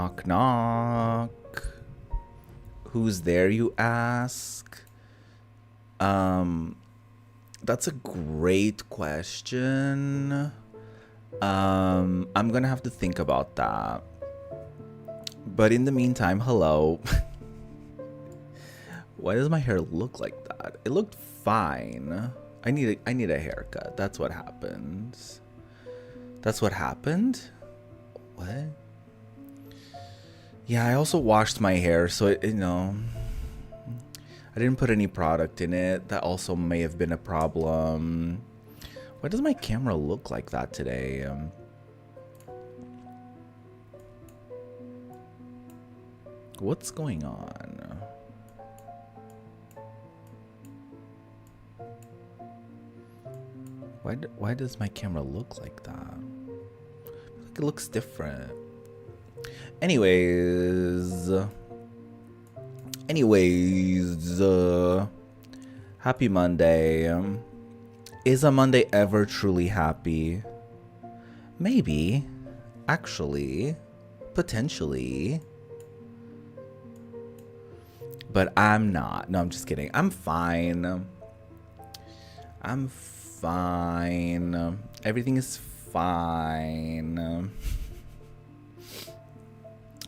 Knock, knock. Who's there, you ask? That's a great question. I'm gonna have to think about that. But in the meantime, hello. Why does my hair look like that? It looked fine. I need a haircut. That's what happens. That's what happened? What? Yeah, I also washed my hair, so I didn't put any product in it. That also may have been a problem. Why does my camera look like that today? What's going on? Why does my camera look like that? I feel like it looks different. Anyways, happy Monday. Is a Monday ever truly happy? Maybe, actually, potentially. But I'm not. No, I'm just kidding. I'm fine. I'm fine. Everything is fine.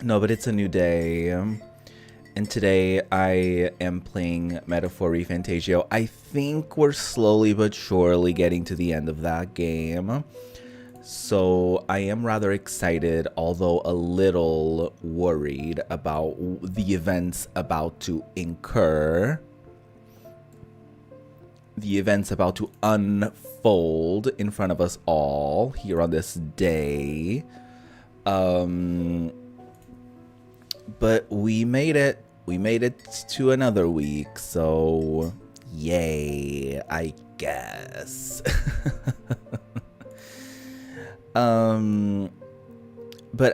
No, but it's a new day. And today I am playing Metaphor ReFantazio. I think we're slowly but surely getting to the end of that game. So I am rather excited, although a little worried about the events about to incur. The events about to unfold in front of us all here on this day. But we made it. We made it to another week, so yay, I guess. But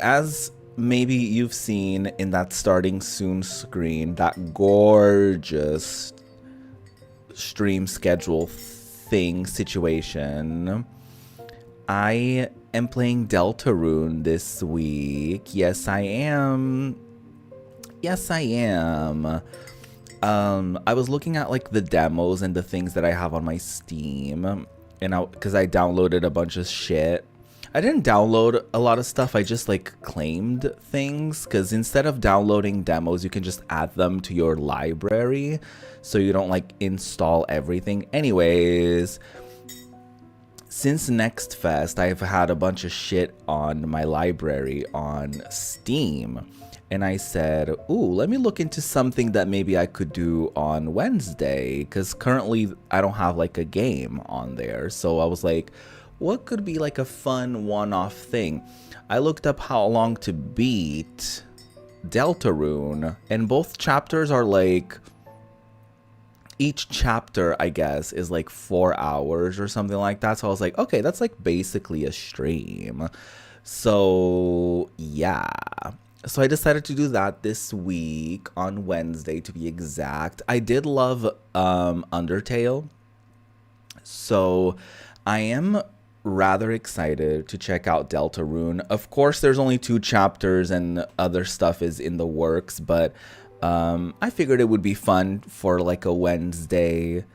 as maybe you've seen in that starting soon screen, that gorgeous stream schedule situation, I am playing Deltarune this week. Yes, I am. Yes, I am. I was looking at like the demos and the things that I have on my Steam, and because I downloaded a bunch of shit. I didn't download a lot of stuff. I just like claimed things, because instead of downloading demos, you can just add them to your library, so you don't like install everything. Anyways, since Next Fest, I've had a bunch of shit on my library on Steam. And I said, ooh, let me look into something that maybe I could do on Wednesday, because currently I don't have like a game on there. So I was like, what could be like a fun one-off thing? I looked up how long to beat Deltarune, and both chapters are like, each chapter, I guess, is like 4 hours or something like that. So I was like, okay, that's like basically a stream. So yeah. So I decided to do that this week on Wednesday, to be exact. I did love Undertale. So I am rather excited to check out Deltarune. Of course, there's only 2 chapters and other stuff is in the works, but I figured it would be fun for like a Wednesday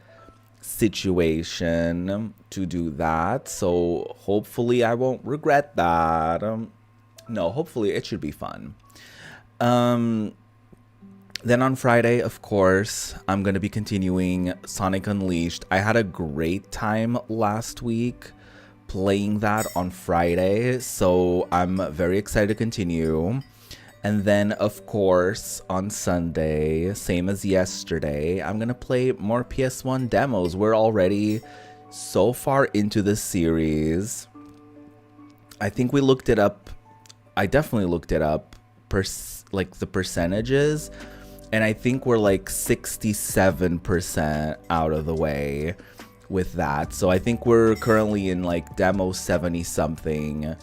situation to do that. So hopefully I won't regret that. No, hopefully it should be fun. Then on Friday, of course, I'm going to be continuing Sonic Unleashed. I had a great time last week playing that on Friday, so I'm very excited to continue. And then, of course, on Sunday, same as yesterday, I'm going to play more PS1 demos. We're already so far into the series. I think we looked it up. I definitely looked it up, like the percentages, and I think we're like 67% out of the way with that. So I think we're currently in like demo 70 something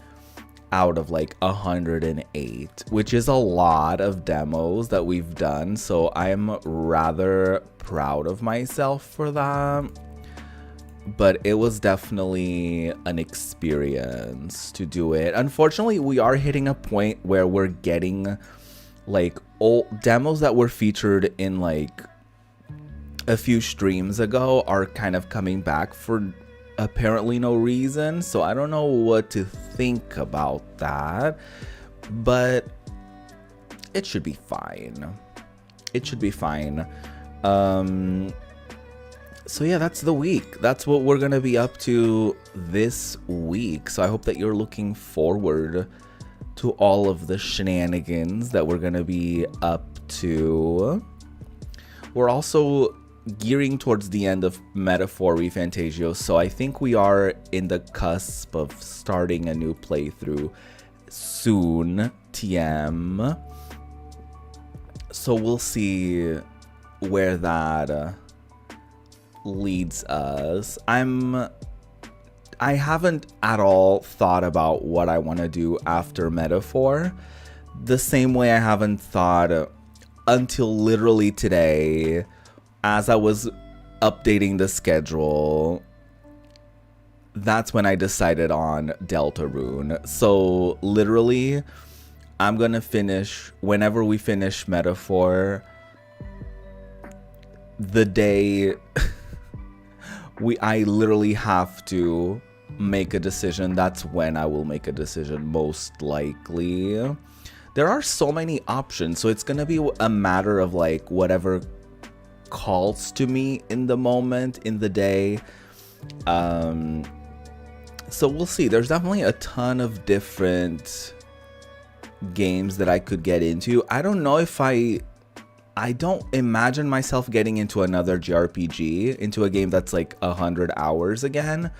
out of like 108, which is a lot of demos that we've done. So I'm rather proud of myself for that. but it was definitely an experience to do it. Unfortunately, we are hitting a point where we're getting like old demos that were featured in like a few streams ago are kind of coming back for apparently no reason. So I don't know what to think about that, but it should be fine. It should be fine. So yeah, that's the week. That's what we're gonna be up to this week. So I hope that you're looking forward to all of the shenanigans that we're gonna be up to. We're also gearing towards the end of Metaphor ReFantazio, so I think we are in the cusp of starting a new playthrough soon, TM. So we'll see where that leads us. I haven't at all thought about what I want to do after Metaphor, the same way I haven't thought until literally today as I was updating the schedule. That's when I decided on Deltarune. So literally I'm gonna finish whenever we finish Metaphor, the day I literally have to make a decision. That's when I will make a decision, most likely. There are so many options, so it's gonna be a matter of like whatever calls to me in the moment, in the day. So we'll see. There's definitely a ton of different games that I could get into. I don't know if I don't imagine myself getting into another JRPG, into a game that's like 100 hours again,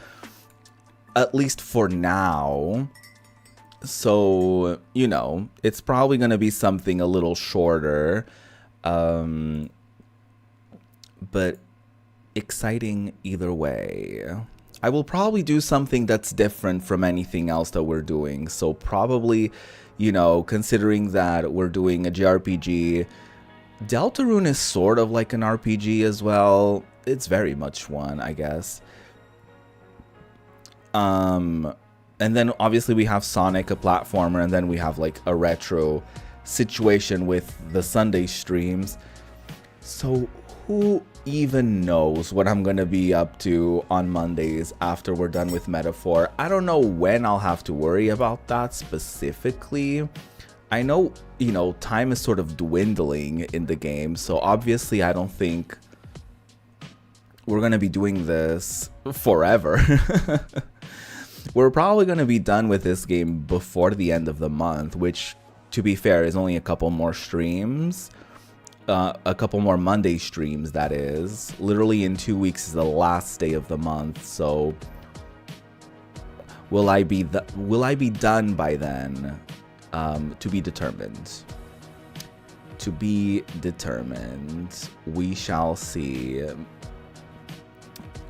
at least for now. So, you know, it's probably going to be something a little shorter, but exciting either way. I will probably do something that's different from anything else that we're doing. So probably, you know, considering that we're doing a JRPG, Deltarune is sort of like an RPG as well. It's very much one, I guess. And then obviously we have Sonic, a platformer, and then we have like a retro situation with the Sunday streams. So who even knows what I'm gonna be up to on Mondays after we're done with Metaphor? I don't know when I'll have to worry about that specifically. I know, you know, time is sort of dwindling in the game, so obviously I don't think we're going to be doing this forever. We're probably going to be done with this game before the end of the month, which, to be fair, is only a couple more streams. A couple more Monday streams, that is. Literally in 2 weeks is the last day of the month, so will I be done by then? To be determined. To be determined. We shall see.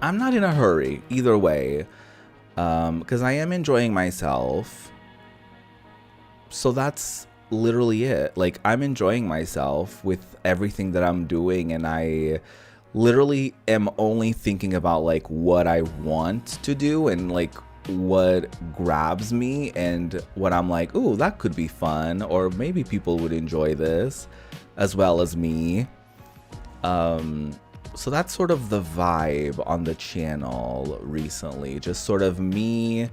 I'm not in a hurry either way, because I am enjoying myself. So that's literally it. Like, I'm enjoying myself with everything that I'm doing, and I literally am only thinking about like what I want to do and like what grabs me and what I'm like, ooh, that could be fun, or maybe people would enjoy this as well as me. So that's sort of the vibe on the channel recently, just sort of me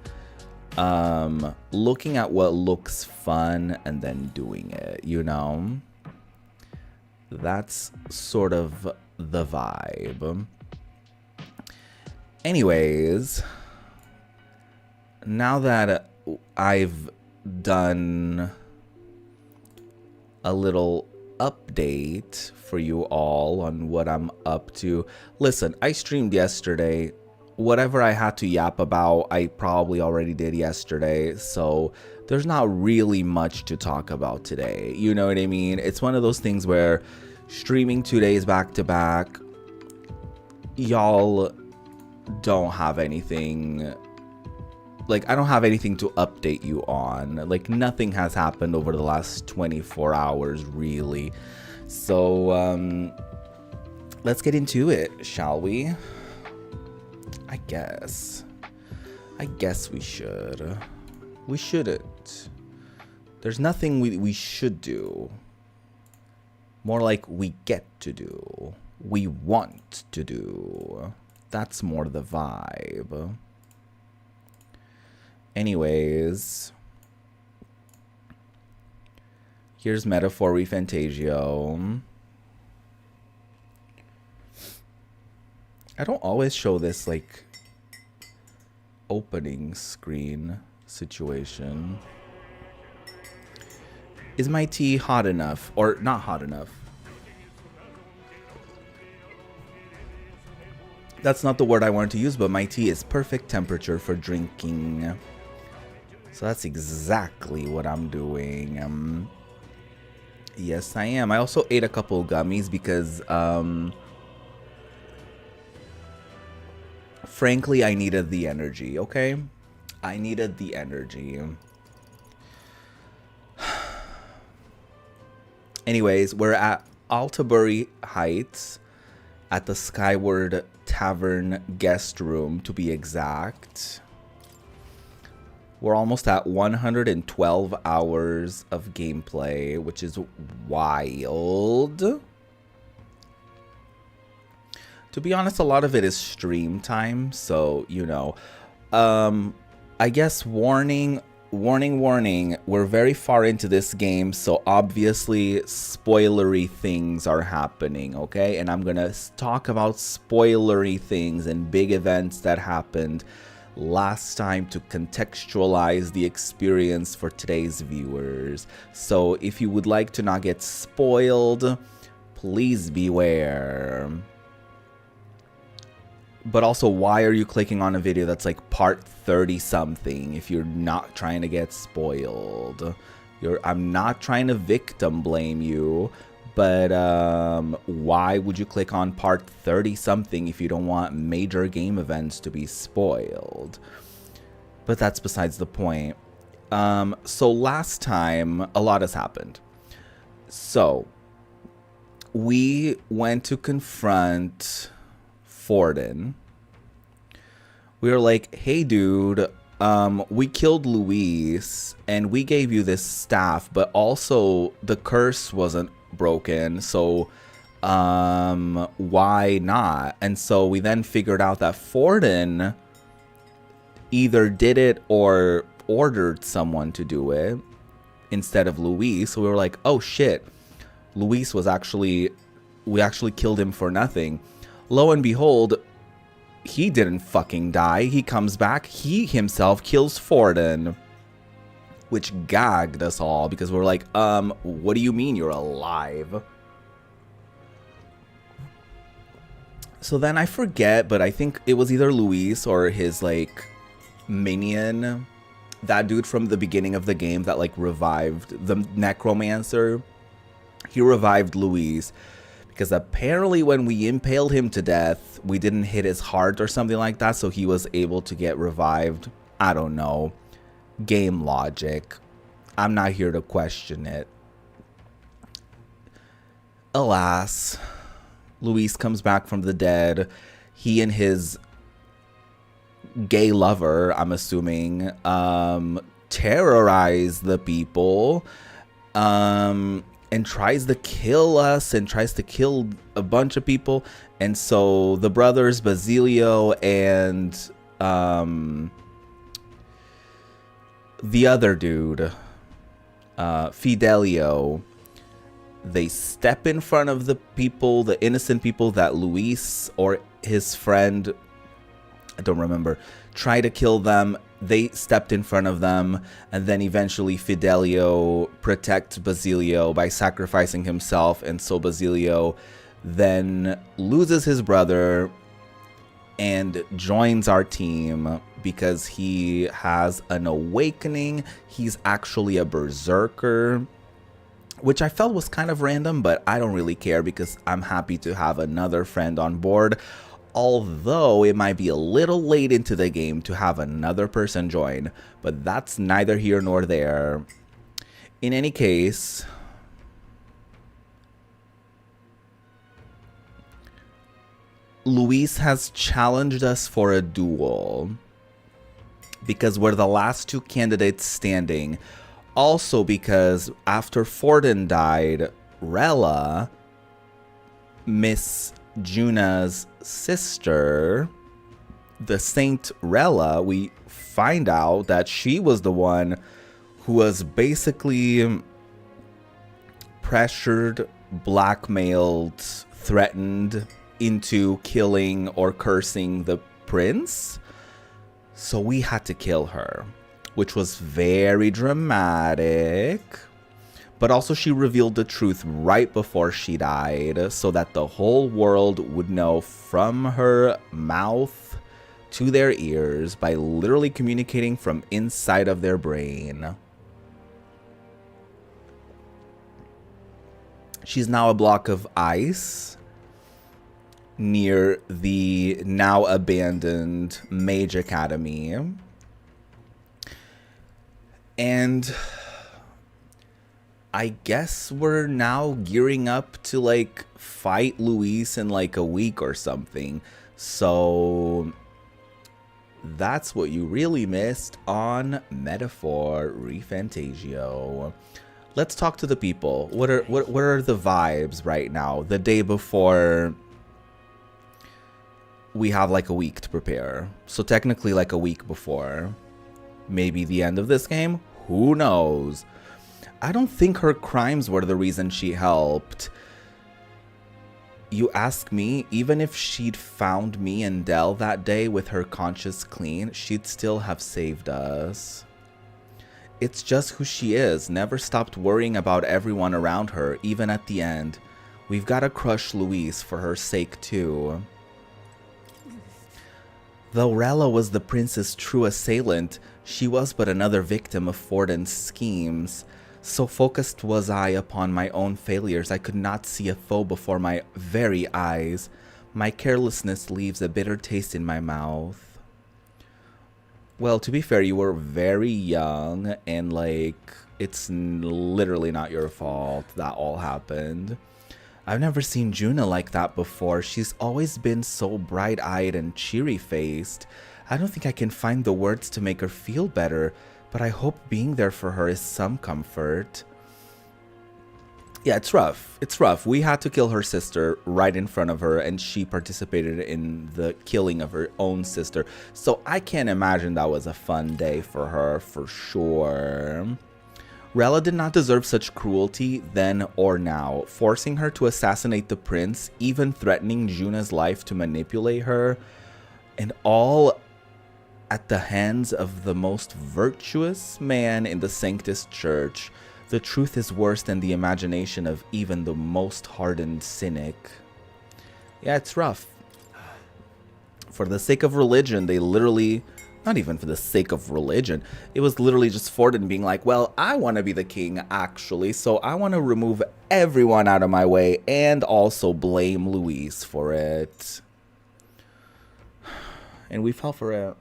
looking at what looks fun and then doing it, you know? That's sort of the vibe. Anyways, now that I've done a little update for you all on what I'm up to. Listen, I streamed yesterday. Whatever I had to yap about, I probably already did yesterday. So there's not really much to talk about today. You know what I mean? It's one of those things where streaming 2 days back to back, y'all don't have anything. Like, I don't have anything to update you on. Like, nothing has happened over the last 24 hours, really. So, let's get into it, shall we? I guess. I guess we should. We shouldn't. There's nothing we should do. More like we get to do. We want to do. That's more the vibe. Anyways. Here's Metaphor ReFantazio. I don't always show this, like, opening screen situation. Is my tea hot enough? Or not hot enough? That's not the word I wanted to use, but my tea is perfect temperature for drinking. So that's exactly what I'm doing. Yes, I am. I also ate a couple gummies because, frankly, I needed the energy, okay? I needed the energy. Anyways, we're at Altabury Heights at the Skyward Tavern guest room, to be exact. We're almost at 112 hours of gameplay, which is wild. To be honest, a lot of it is stream time, so, you know. I guess warning, we're very far into this game, so obviously spoilery things are happening, okay? And I'm gonna talk about spoilery things and big events that happened last time to contextualize the experience for today's viewers. So if you would like to not get spoiled, please beware. But also, why are you clicking on a video that's like part 30 something if you're not trying to get spoiled? I'm not trying to victim blame you, but why would you click on part 30 something if you don't want major game events to be spoiled? But that's besides the point. So last time, a lot has happened. So we went to confront Forden. We were like, hey dude, we killed Luis and we gave you this staff, but also the curse wasn't broken, so why not? And so we then figured out that Forden either did it or ordered someone to do it instead of Luis. So we were like, oh shit, Luis was we actually killed him for nothing. Lo and behold, he didn't fucking die. He comes back. He himself kills Forden, which gagged us all because we're like, what do you mean you're alive? So then I forget, but I think it was either Luis or his, like, minion, that dude from the beginning of the game that, like, revived the necromancer. He revived Luis. Because apparently when we impaled him to death, we didn't hit his heart or something like that, so he was able to get revived. I don't know. Game logic. I'm not here to question it. Alas, Luis comes back from the dead. He and his gay lover, I'm assuming, terrorize the people. And tries to kill us and tries to kill a bunch of people. And so the brothers Basilio and the other dude, Fidelio, they step in front of the people, the innocent people that Luis or his friend, I don't remember, try to kill them. They stepped in front of them, and then eventually Fidelio protects Basilio by sacrificing himself, and so Basilio then loses his brother and joins our team because he has an awakening. He's actually a berserker, which I felt was kind of random, but I don't really care because I'm happy to have another friend on board. Although it might be a little late into the game to have another person join, but that's neither here nor there. In any case, Luis has challenged us for a duel because we're the last two candidates standing. Also because after Forden died, Rella, Miss Juna's sister, the Saint Rella, we find out that she was the one who was basically pressured, blackmailed, threatened into killing or cursing the prince. So we had to kill her, which was very dramatic. But also she revealed the truth right before she died so that the whole world would know from her mouth to their ears by literally communicating from inside of their brain. She's now a block of ice near the now abandoned Mage Academy. And I guess we're now gearing up to like fight Luis in like a week or something. So that's what you really missed on Metaphor ReFantazio. Let's talk to the people. What are the vibes right now? The day before we have like a week to prepare. So technically like a week before. Maybe the end of this game? Who knows? I don't think her crimes were the reason she helped. You ask me, even if she'd found me and Dell that day with her conscience clean, she'd still have saved us. It's just who she is, never stopped worrying about everyone around her, even at the end. We've got to crush Luis for her sake too. Though Rella was the prince's true assailant, she was but another victim of Forden's schemes. So focused was I upon my own failures, I could not see a foe before my very eyes. My carelessness leaves a bitter taste in my mouth. Well, to be fair, you were very young, and like, it's literally not your fault that all happened. I've never seen Juna like that before. She's always been so bright-eyed and cheery-faced. I don't think I can find the words to make her feel better, but I hope being there for her is some comfort. Yeah, it's rough. It's rough. We had to kill her sister right in front of her, and she participated in the killing of her own sister. So I can't imagine that was a fun day for her, for sure. Rella did not deserve such cruelty then or now, forcing her to assassinate the prince, even threatening Juna's life to manipulate her, and all at the hands of the most virtuous man in the Sanctus Church. The truth is worse than the imagination of even the most hardened cynic. Yeah, it's rough. For the sake of religion, they literally, not even for the sake of religion, it was literally just Forden being like, well, I want to be the king, actually, so I want to remove everyone out of my way and also blame Luis for it. And we fell for it.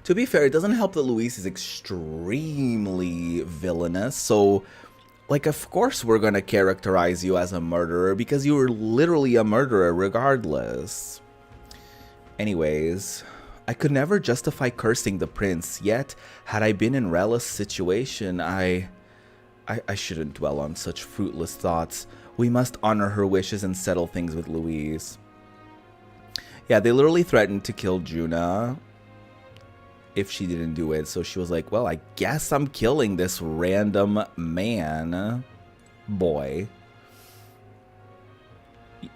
To be fair, it doesn't help that Luis is extremely villainous, so, like, of course we're gonna characterize you as a murderer, because you were literally a murderer regardless. Anyways, I could never justify cursing the prince, yet, had I been in Rella's situation, I shouldn't dwell on such fruitless thoughts. We must honor her wishes and settle things with Luis. Yeah, they literally threatened to kill Juna if she didn't do it, so she was like, well, I guess I'm killing this random man, boy.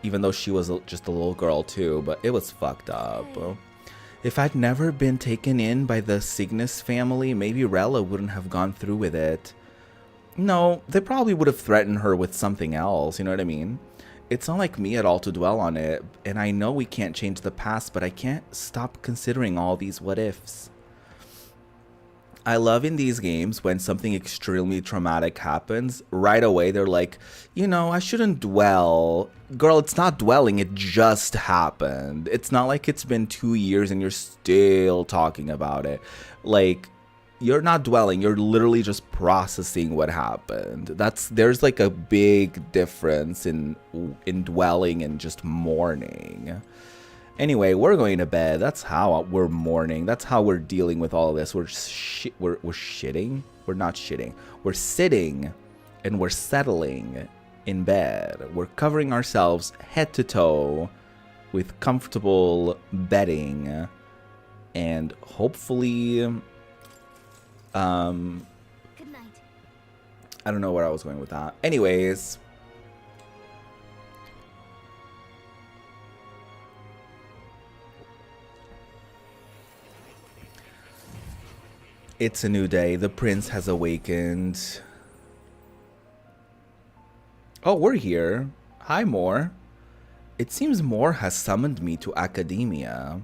Even though she was just a little girl too, but it was fucked up. If I'd never been taken in by the Cygnus family, maybe Rella wouldn't have gone through with it. No, they probably would have threatened her with something else, you know what I mean? It's not like me at all to dwell on it, and I know we can't change the past, but I can't stop considering all these what-ifs. I love in these games when something extremely traumatic happens, right away they're like, you know, I shouldn't dwell. Girl, it's not dwelling, it just happened. It's not like it's been 2 years and you're still talking about it. Like, you're not dwelling, you're literally just processing what happened. There's like a big difference in dwelling and just mourning. Anyway, we're going to bed. That's how we're mourning. That's how we're dealing with all of this. We're shitting. We're not shitting. We're sitting and we're settling in bed. We're covering ourselves head to toe with comfortable bedding, and hopefully Good night. I don't know where I was going with that. Anyways, it's a new day. The prince has awakened. Oh, we're here. Hi, Moore. It seems Moore has summoned me to academia.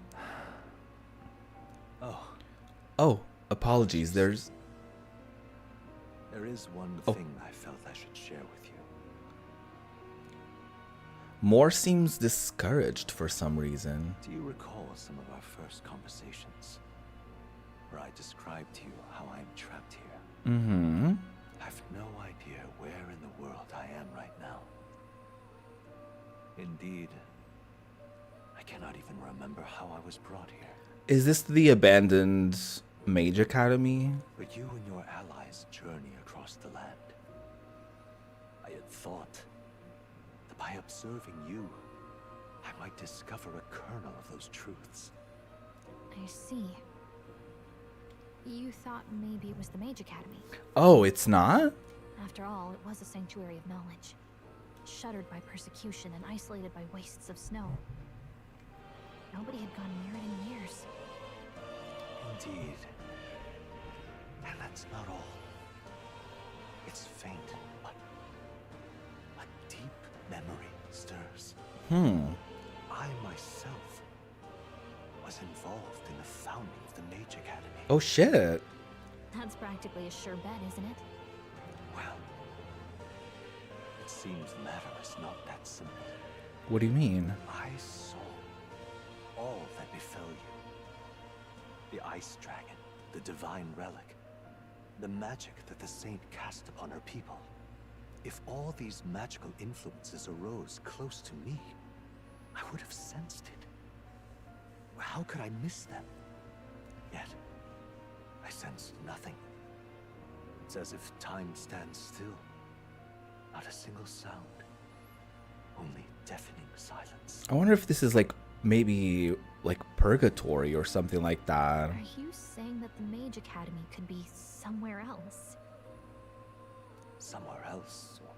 Oh, apologies. There is one thing I felt I should share with you. Moore seems discouraged for some reason. Do you recall some of our first conversations, where I described to you how I am trapped here? Mm-hmm. I've no idea where in the world I am right now. Indeed, I cannot even remember how I was brought here. Is this the abandoned Mage Academy? But you and your allies journey across the land. I had thought that by observing you, I might discover a kernel of those truths. I see. You thought maybe it was the Mage Academy. Oh, it's not? After all, it was a sanctuary of knowledge. Shuttered by persecution and isolated by wastes of snow. Nobody had gone near it in years. Indeed. And that's not all. It's faint, but a deep memory stirs. I myself was involved in the founding of the Mage Academy. Oh, shit. That's practically a sure bet, isn't it? Well, it seems the matter is not that simple. What do you mean? I saw all that befell you. The ice dragon, the divine relic, the magic that the saint cast upon her people. If all these magical influences arose close to me, I would have sensed it. How could I miss them? Yet, I sensed nothing. It's as if time stands still. Not a single sound. Only deafening silence. I wonder if this is like maybe like purgatory or something like that. Are you saying that the Mage Academy could be somewhere else? Somewhere else, or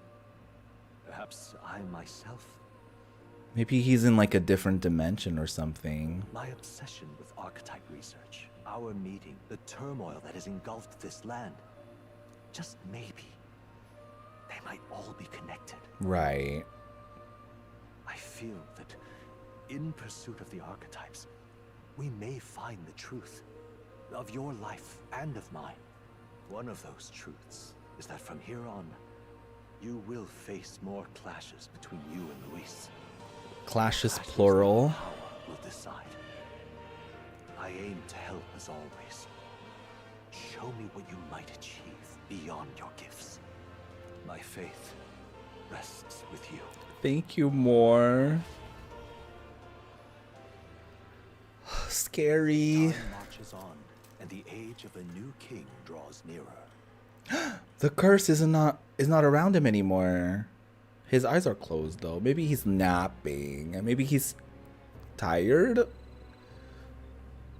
perhaps I myself. Maybe he's in like a different dimension or something. My obsession with archetype research, our meeting, the turmoil that has engulfed this land. Just maybe, they might all be connected. Right. I feel that in pursuit of the archetypes, we may find the truth of your life and of mine. One of those truths is that from here on, you will face more clashes between you and Luis. Clashes plural. Power will decide. I aim to help as always. Show me what you might achieve beyond your gifts. My faith rests with you. Thank you, Moore. Scary. Time marches on, and the age of a new king draws nearer. The curse is not around him anymore. His eyes are closed though. Maybe he's napping. Maybe he's tired.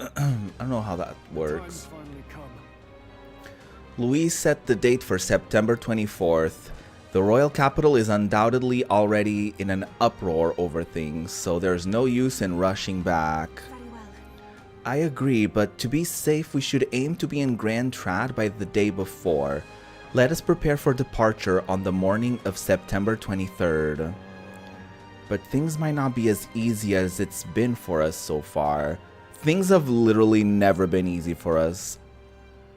I don't know how that works. Louise set the date for September 24th. The royal capital is undoubtedly already in an uproar over things, so there's no use in rushing back. Very well. I agree, but to be safe, we should aim to be in Grand Trad by the day before. Let us prepare for departure on the morning of September 23rd. But things might not be as easy as it's been for us so far. Things have literally never been easy for us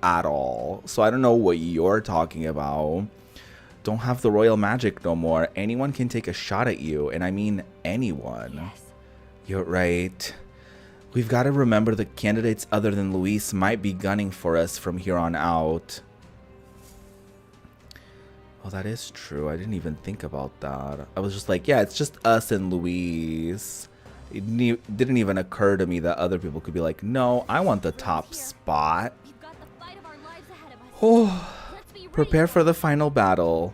at all. So I don't know what you're talking about. Don't have the royal magic no more. Anyone can take a shot at you, and I mean anyone. Yes. You're right. We've got to remember the candidates other than Luis might be gunning for us from here on out. Oh, that is true. I didn't even think about that. I was just like, yeah, it's just us and Luis. It didn't even occur to me that other people could be like, no, I want the top spot. We've got the fight of our lives ahead of us. Oh, Let's be ready. prepare for the final battle.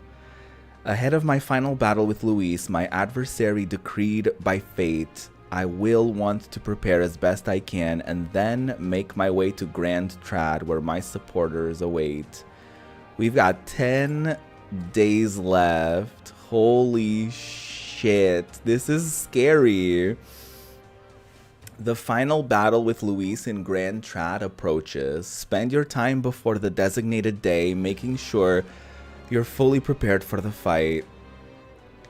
Ahead of my final battle with Luis, my adversary decreed by fate, I will want to prepare as best I can and then make my way to Grand Trad where my supporters await. We've got 10 days left. Holy shit. This is scary. The final battle with Luis in Grand Trad approaches. Spend your time before the designated day, making sure you're fully prepared for the fight.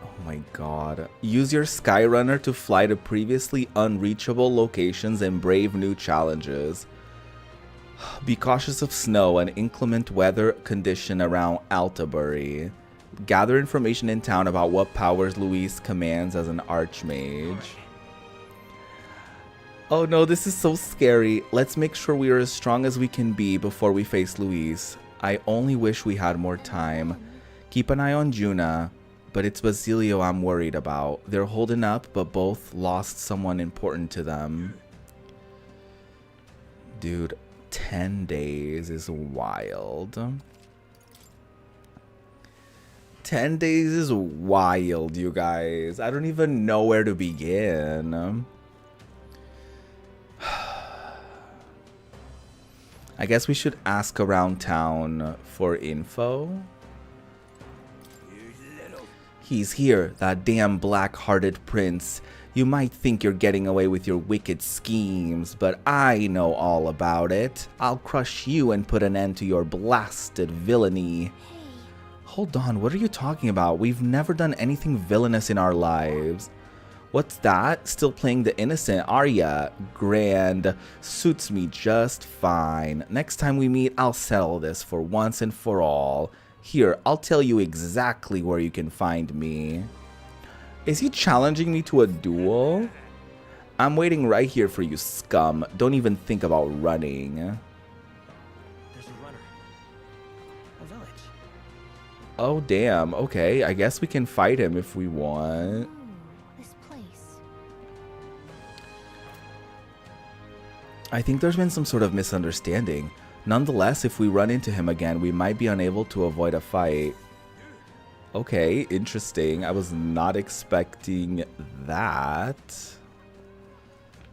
Oh my god. Use your Skyrunner to fly to previously unreachable locations and brave new challenges. Be cautious of snow and inclement weather condition around Altabury. Gather information in town about what powers Luis commands as an archmage. Oh no, this is so scary. Let's make sure we are as strong as we can be before we face Luis. I only wish we had more time. Keep an eye on Juna, but it's Basilio I'm worried about. They're holding up, but both lost someone important to them. Dude, 10 days is wild. 10 days is wild, you guys. I don't even know where to begin. I guess we should ask around town for info. He's here, that damn black-hearted prince. You might think you're getting away with your wicked schemes, but I know all about it. I'll crush you and put an end to your blasted villainy. Hey, Hold on, what are you talking about? We've never done anything villainous in our lives. What's that? Still playing the innocent, are ya? Grand. Suits me just fine. Next time we meet, I'll settle this for once and for all. Here, I'll tell you exactly where you can find me. Is he challenging me to a duel? I'm waiting right here for you, scum. Don't even think about running. There's a runner. A village. Oh, damn. Okay, I guess we can fight him if we want. ooh, this place. I think there's been some sort of misunderstanding. Nonetheless, if we run into him again, we might be unable to avoid a fight. Okay, interesting. I was not expecting that.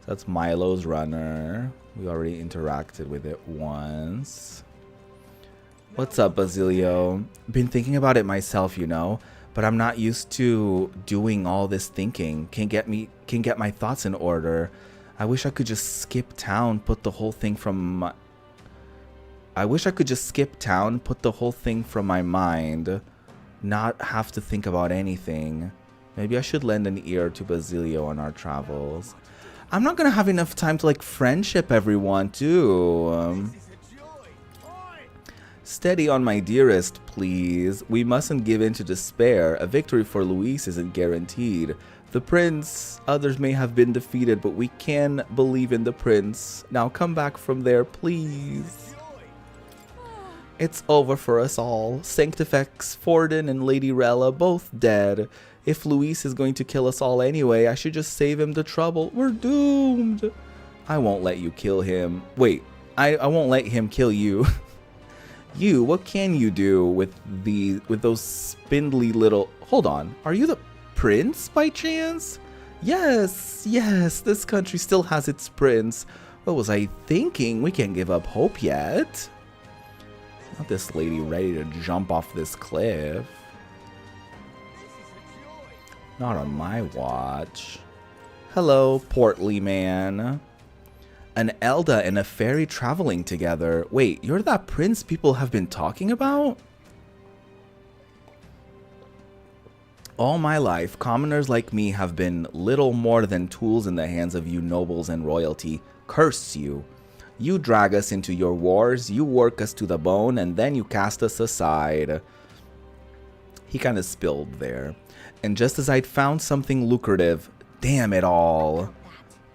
That's Milo's runner. We already interacted with it once. What's up, Basilio? Been thinking about it myself, you know, but I'm not used to doing all this thinking. Can't get my thoughts in order. I wish I could just skip town, put the whole thing from my mind, not have to think about anything. Maybe I should lend an ear to Basilio on our travels. I'm not gonna have enough time to like friendship everyone too. Steady on, my dearest, please. We mustn't give in to despair. A victory for Luis isn't guaranteed. The prince, others may have been defeated, but we can believe in the prince. Now come back from there, please. It's over for us all. Sanctifex, Forden, and Lady Rella both dead. If Luis is going to kill us all anyway, I should just save him the trouble. We're doomed. I won't let you kill him. Wait, I won't let him kill you. You, what can you do with those spindly little... Hold on, are you the prince by chance? Yes, this country still has its prince. What was I thinking? We can't give up hope yet. Not this lady ready to jump off this cliff. Not on my watch. Hello, portly man. An Elda and a fairy traveling together. Wait, you're that prince people have been talking about? All my life, commoners like me have been little more than tools in the hands of you nobles and royalty. Curse you. You drag us into your wars, you work us to the bone, and then you cast us aside. He kind of spilled there. And just as I'd found something lucrative, damn it all.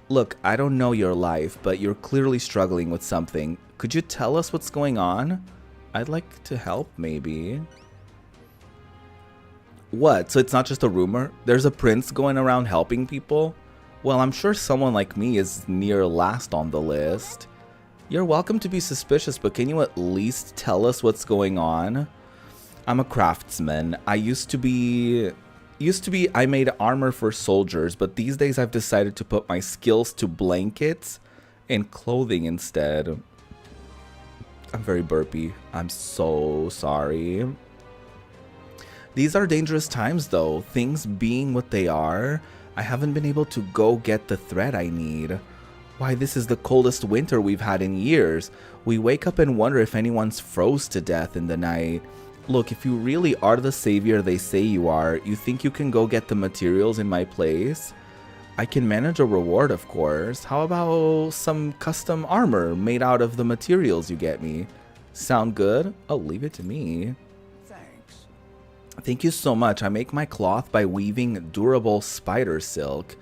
Look, I don't know your life, but you're clearly struggling with something. Could you tell us what's going on? I'd like to help, maybe. What? So it's not just a rumor? There's a prince going around helping people? Well, I'm sure someone like me is near last on the list. You're welcome to be suspicious, but can you at least tell us what's going on? I'm a craftsman. I made armor for soldiers, but these days I've decided to put my skills to blankets and clothing instead. I'm very burpy. I'm so sorry. These are dangerous times though. Things being what they are, I haven't been able to go get the thread I need. Why, this is the coldest winter we've had in years. We wake up and wonder if anyone's froze to death in the night. Look, if you really are the savior they say you are, you think you can go get the materials in my place? I can manage a reward, of course. How about some custom armor made out of the materials you get me? Sound good? Oh, leave it to me. Thanks. Thank you so much. I make my cloth by weaving durable spider silk.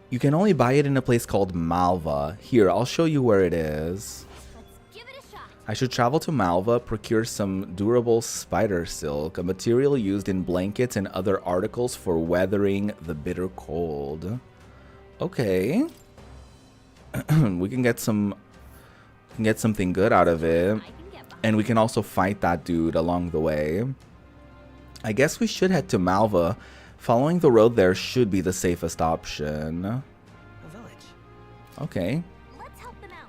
You can only buy it in a place called Malva. Here, I'll show you where it is. Let's give it a shot. I should travel to Malva, procure some durable spider silk, a material used in blankets and other articles for weathering the bitter cold. Okay. We can get something good out of it. I can get behind. And we can also fight that dude along the way. I guess we should head to Malva. Following the road there should be the safest option. A village. Okay. Let's help them out.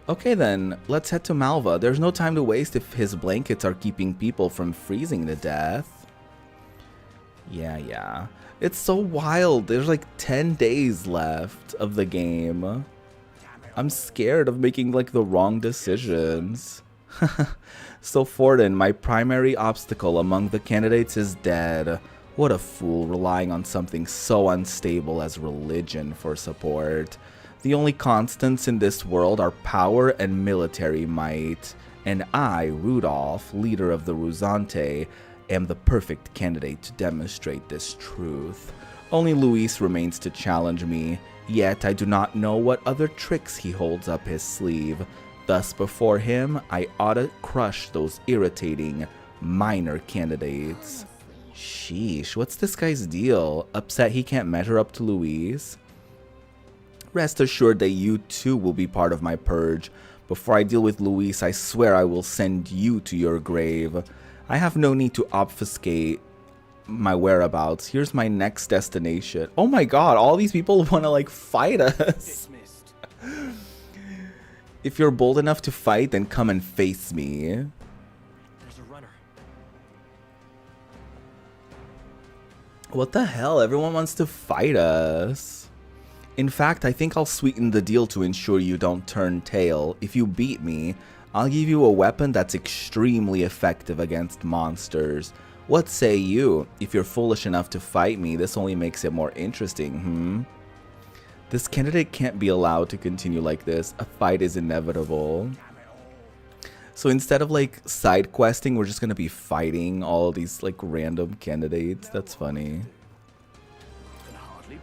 Okay then, let's head to Malva. There's no time to waste if his blankets are keeping people from freezing to death. Yeah. It's so wild. There's like 10 days left of the game. I'm scared of making like the wrong decisions. So Forden, my primary obstacle among the candidates, is dead. What a fool, relying on something so unstable as religion for support. The only constants in this world are power and military might. And I, Rudolph, leader of the Ruzante, am the perfect candidate to demonstrate this truth. Only Luis remains to challenge me, yet I do not know what other tricks he holds up his sleeve. Thus, before him, I ought to crush those irritating, minor candidates. Sheesh, what's this guy's deal? Upset he can't measure up to Luis? Rest assured that you too will be part of my purge. Before I deal with Luis, I swear I will send you to your grave. I have no need to obfuscate my whereabouts. Here's my next destination. Oh my god, all these people want to like fight us. Dismissed. If you're bold enough to fight, then come and face me. There's a runner. What the hell? Everyone wants to fight us. In fact, I think I'll sweeten the deal to ensure you don't turn tail. If you beat me, I'll give you a weapon that's extremely effective against monsters. What say you? If you're foolish enough to fight me, this only makes it more interesting, This candidate can't be allowed to continue like this. A fight is inevitable. So instead of like side questing, we're just gonna be fighting all these like random candidates. That's funny.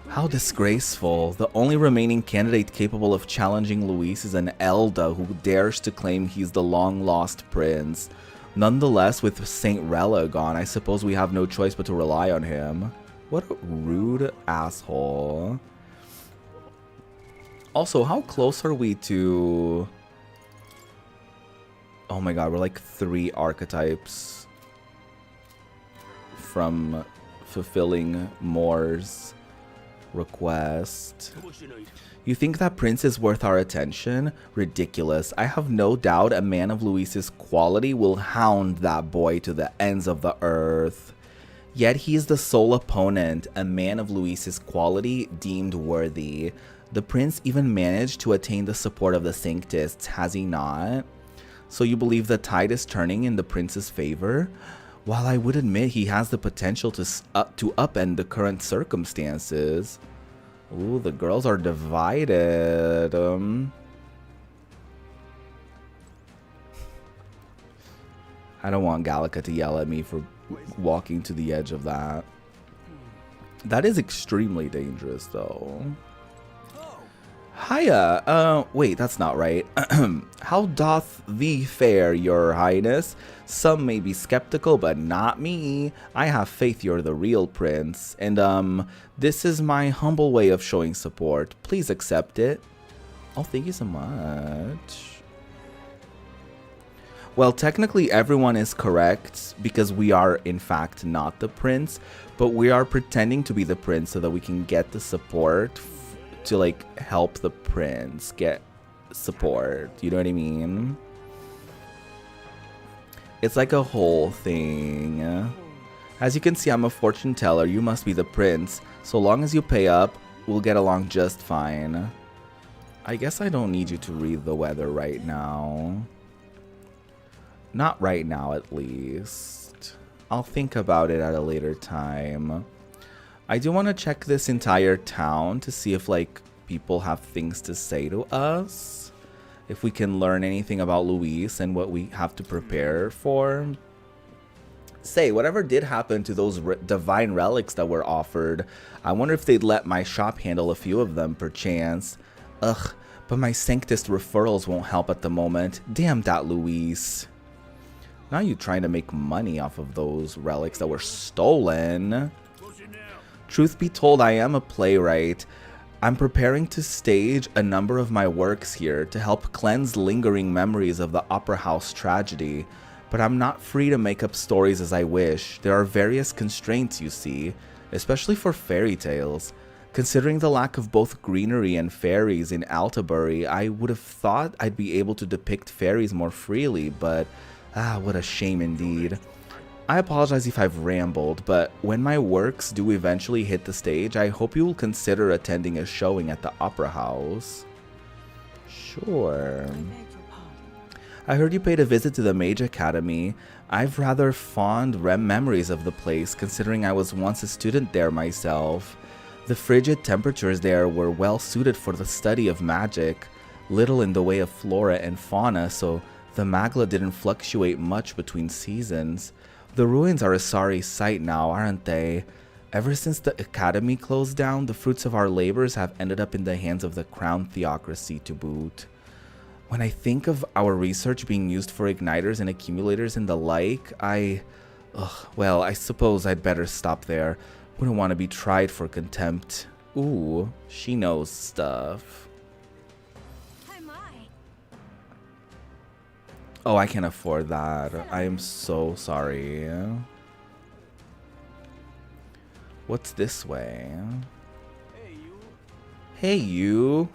How disgraceful. The only remaining candidate capable of challenging Luis is an Elda who dares to claim he's the long-lost prince. Nonetheless, with Saint Rella gone, I suppose we have no choice but to rely on him. What a rude asshole. Also, how close are we to... Oh my god, we're like 3 archetypes from fulfilling Moore's request. You think that prince is worth our attention? Ridiculous. I have no doubt a man of Luis's quality will hound that boy to the ends of the earth. Yet he is the sole opponent, a man of Luis's quality deemed worthy. The prince even managed to attain the support of the Sanctists, has he not? So you believe the tide is turning in the prince's favor? While I would admit he has the potential to upend the current circumstances. Ooh, the girls are divided. I don't want Gallica to yell at me for walking to the edge of that. That is extremely dangerous, though. Hiya, wait, that's not right. How doth thee fare, your highness? Some may be skeptical, but not me. I have faith you're the real prince. And, this is my humble way of showing support. Please accept it. Oh, thank you so much. Well, technically everyone is correct because we are, in fact, not the prince. But we are pretending to be the prince so that we can get the support to like help the prince get support. You know what I mean? It's like a whole thing. As you can see, I'm a fortune teller. You must be the prince. So long as you pay up, we'll get along just fine. I guess I don't need you to read the weather right now. Not right now, at least. I'll think about it at a later time. I do want to check this entire town to see if, like, people have things to say to us. If we can learn anything about Luis and what we have to prepare for. Say, whatever did happen to those divine relics that were offered, I wonder if they'd let my shop handle a few of them, perchance. Ugh, but my Sanctus referrals won't help at the moment. Damn that Luis. Now you trying to make money off of those relics that were stolen. Truth be told, I am a playwright. I'm preparing to stage a number of my works here to help cleanse lingering memories of the Opera House tragedy, but I'm not free to make up stories as I wish. There are various constraints, you see, especially for fairy tales. Considering the lack of both greenery and fairies in Altabury, I would have thought I'd be able to depict fairies more freely, but what a shame indeed. I apologize if I've rambled, but when my works do eventually hit the stage, I hope you will consider attending a showing at the Opera House. Sure. I heard you paid a visit to the Mage Academy. I've rather fond memories of the place, considering I was once a student there myself. The frigid temperatures there were well suited for the study of magic, little in the way of flora and fauna, so the magla didn't fluctuate much between seasons. The ruins are a sorry sight now, aren't they? Ever since the academy closed down, the fruits of our labors have ended up in the hands of the crown theocracy to boot. When I think of our research being used for igniters and accumulators and the like, well, I suppose I'd better stop there. Wouldn't want to be tried for contempt. Ooh, she knows stuff. Oh, I can't afford that. I am so sorry. What's this way? Hey, you.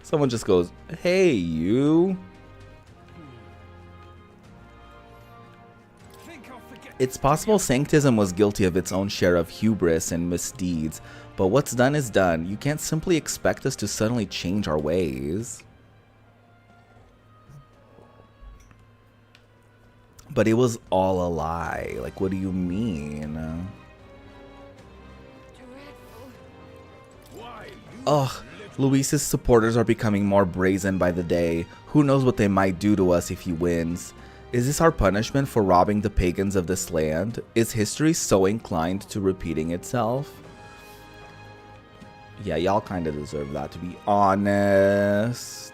Someone just goes, hey, you. It's possible Sanctism was guilty of its own share of hubris and misdeeds, but what's done is done. You can't simply expect us to suddenly change our ways. But it was all a lie. Like, what do you mean? Ugh, Luis's supporters are becoming more brazen by the day. Who knows what they might do to us if he wins? Is this our punishment for robbing the pagans of this land? Is history so inclined to repeating itself? Yeah, y'all kind of deserve that, to be honest.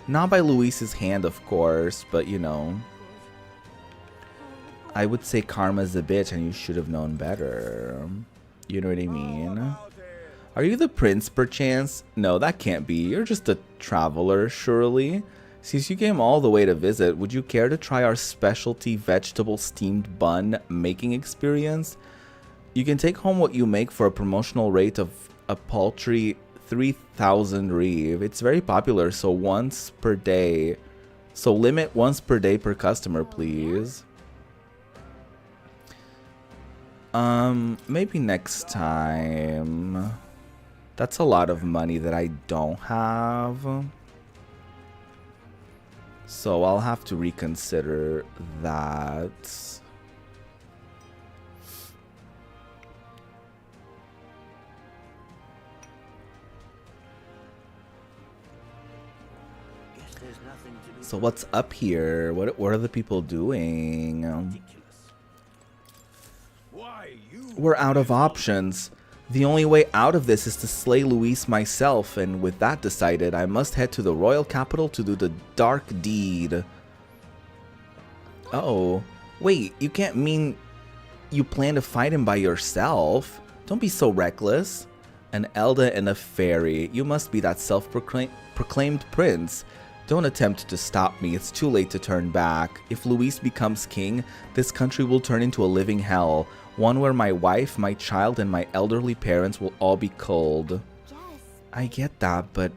Not by Luis's hand, of course, but you know. I would say karma's a bitch and you should have known better. You know what I mean? Are you the prince, perchance? No, that can't be. You're just a traveler, surely. Since you came all the way to visit, would you care to try our specialty vegetable steamed bun making experience? You can take home what you make for a promotional rate of a paltry 3,000 reeve. It's very popular, so once per day. So limit once per day per customer, please. Maybe next time. That's a lot of money that I don't have. So I'll have to reconsider that. So what's up here? What are the people doing? We're out of options. The only way out of this is to slay Luis myself, and with that decided, I must head to the royal capital to do the dark deed. Oh, wait, you can't mean you plan to fight him by yourself? Don't be so reckless. An Elda and a fairy. You must be that self-proclaimed prince. Don't attempt to stop me. It's too late to turn back. If Luis becomes king, this country will turn into a living hell. One where my wife, my child, and my elderly parents will all be cold. Yes. I get that, but...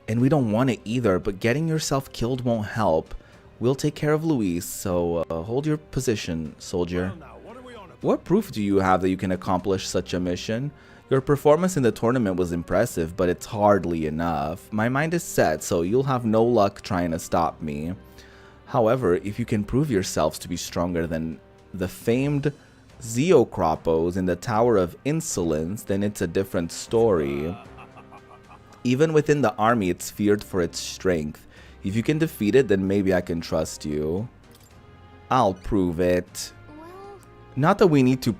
And we don't want it either, but getting yourself killed won't help. We'll take care of Luis, so hold your position, soldier. What proof do you have that you can accomplish such a mission? Your performance in the tournament was impressive, but it's hardly enough. My mind is set, so you'll have no luck trying to stop me. However, if you can prove yourselves to be stronger than the famed Zeocropos in the Tower of Insolence, then it's a different story. Even within the army, it's feared for its strength. If you can defeat it, then maybe I can trust you. I'll prove it. Well, Not that we need to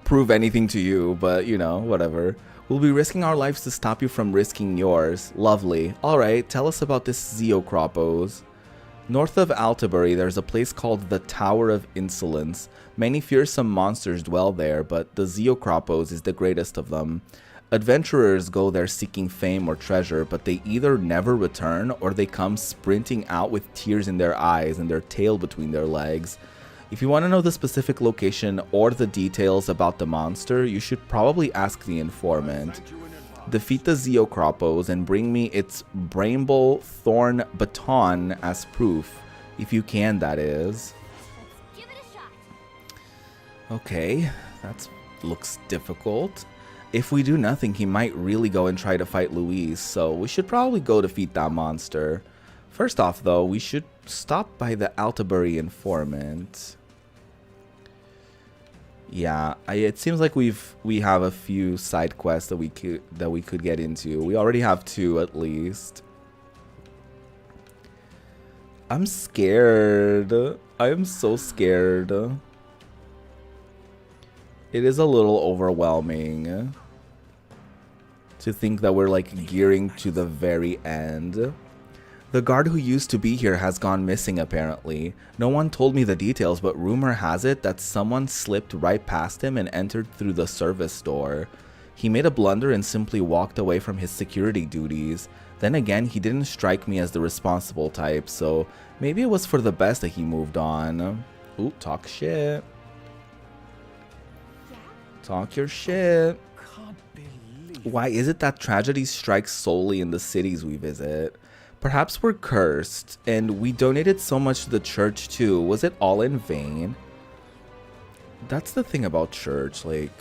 prove anything to you, but you know, whatever. We'll be risking our lives to stop you from risking yours. Lovely. Alright, tell us about this Zeocropos. North of Altabury, there's a place called the Tower of Insolence. Many fearsome monsters dwell there, but the Zeocropos is the greatest of them. Adventurers go there seeking fame or treasure, but they either never return or they come sprinting out with tears in their eyes and their tail between their legs. If you want to know the specific location or the details about the monster, you should probably ask the informant. Defeat the Zeocropos and bring me its Bramble Thorn Baton as proof. If you can, that is. let's give it a shot. Okay, that looks difficult. If we do nothing, he might really go and try to fight Luis, so we should probably go defeat that monster. First off, though, we should stop by the Altabury informant. Yeah, it seems like we have a few side quests that we could get into. We already have 2 at least. I'm scared. I am so scared. It is a little overwhelming to think that we're like gearing to the very end. The guard who used to be here has gone missing apparently. No one told me the details, but rumor has it that someone slipped right past him and entered through the service door. He made a blunder and simply walked away from his security duties. Then again, he didn't strike me as the responsible type, so maybe it was for the best that he moved on. Ooh, talk shit. Talk your shit. Why is it that tragedy strikes solely in the cities we visit? Perhaps we're cursed, and we donated so much to the church too. Was it all in vain? That's the thing about church, like...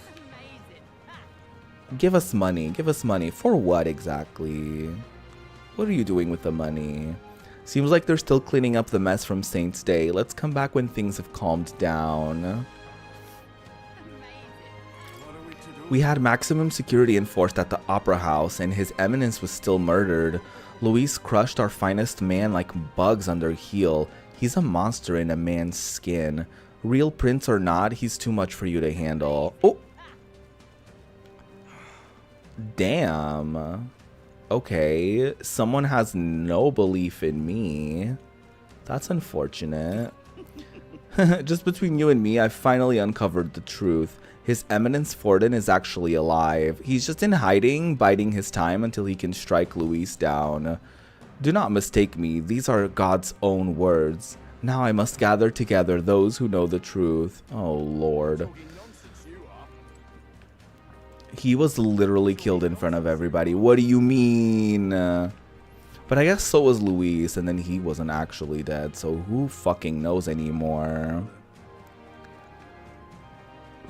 Give us money. Give us money. For what exactly? What are you doing with the money? Seems like they're still cleaning up the mess from Saint's Day. Let's come back when things have calmed down. We had maximum security enforced at the Opera House, and His Eminence was still murdered. Luis crushed our finest man like bugs under heel. He's a monster in a man's skin. Real prince or not, he's too much for you to handle. Oh! Damn. Okay, someone has no belief in me. That's unfortunate. Just between you and me, I finally uncovered the truth. His Eminence Forden is actually alive. He's just in hiding, biding his time until he can strike Luis down. Do not mistake me, these are God's own words. Now I must gather together those who know the truth. Oh, Lord. He was literally killed in front of everybody. What do you mean? But I guess so was Luis, and then he wasn't actually dead, so who fucking knows anymore?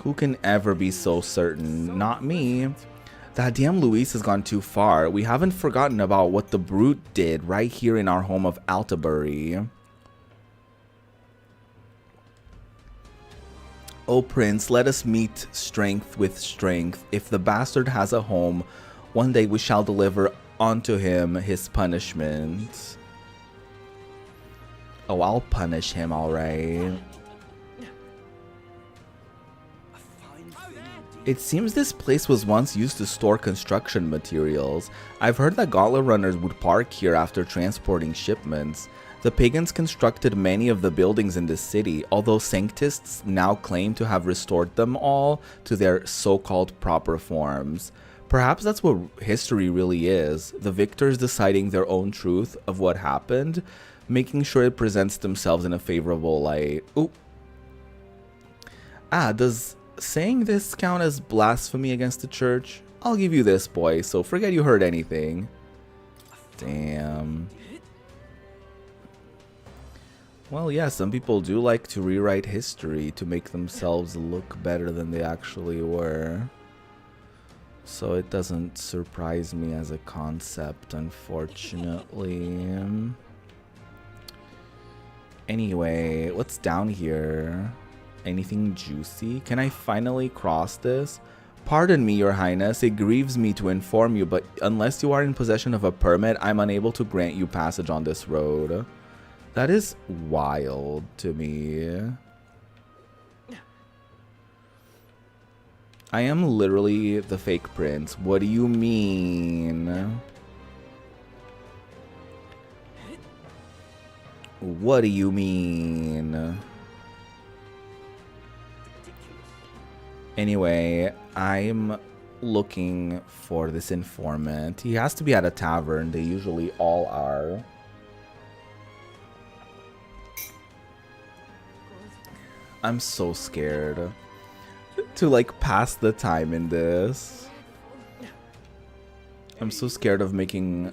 Who can ever be so certain? Not me. That damn Luis has gone too far. We haven't forgotten about what the brute did right here in our home of Altabury. Oh Prince, let us meet strength with strength. If the bastard has a home, one day we shall deliver unto him his punishment. Oh, I'll punish him, alright. It seems this place was once used to store construction materials. I've heard that gauntlet runners would park here after transporting shipments. The pagans constructed many of the buildings in this city, although Sanctists now claim to have restored them all to their so-called proper forms. Perhaps that's what history really is, the victors deciding their own truth of what happened, making sure it presents themselves in a favorable light. Ooh. Does saying this count as blasphemy against the church? I'll give you this, boy, so forget you heard anything. Damn. Well, yeah, some people do like to rewrite history to make themselves look better than they actually were. So it doesn't surprise me as a concept, unfortunately. Anyway, what's down here? Anything juicy? Can I finally cross this? Pardon me, Your Highness. It grieves me to inform you, but unless you are in possession of a permit, I'm unable to grant you passage on this road. That is wild to me. I am literally the fake prince. What do you mean? What do you mean? Anyway, I'm looking for this informant. He has to be at a tavern. They usually all are. I'm so scared to like pass the time in this. I'm so scared of making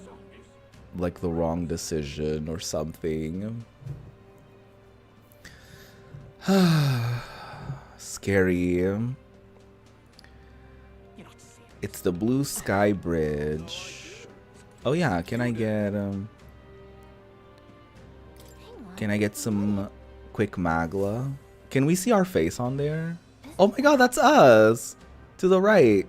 like the wrong decision or something. Scary. It's the Blue Sky Bridge. Oh yeah, can I get some quick magla? Can we see our face on there? Oh my god, that's us! To the right.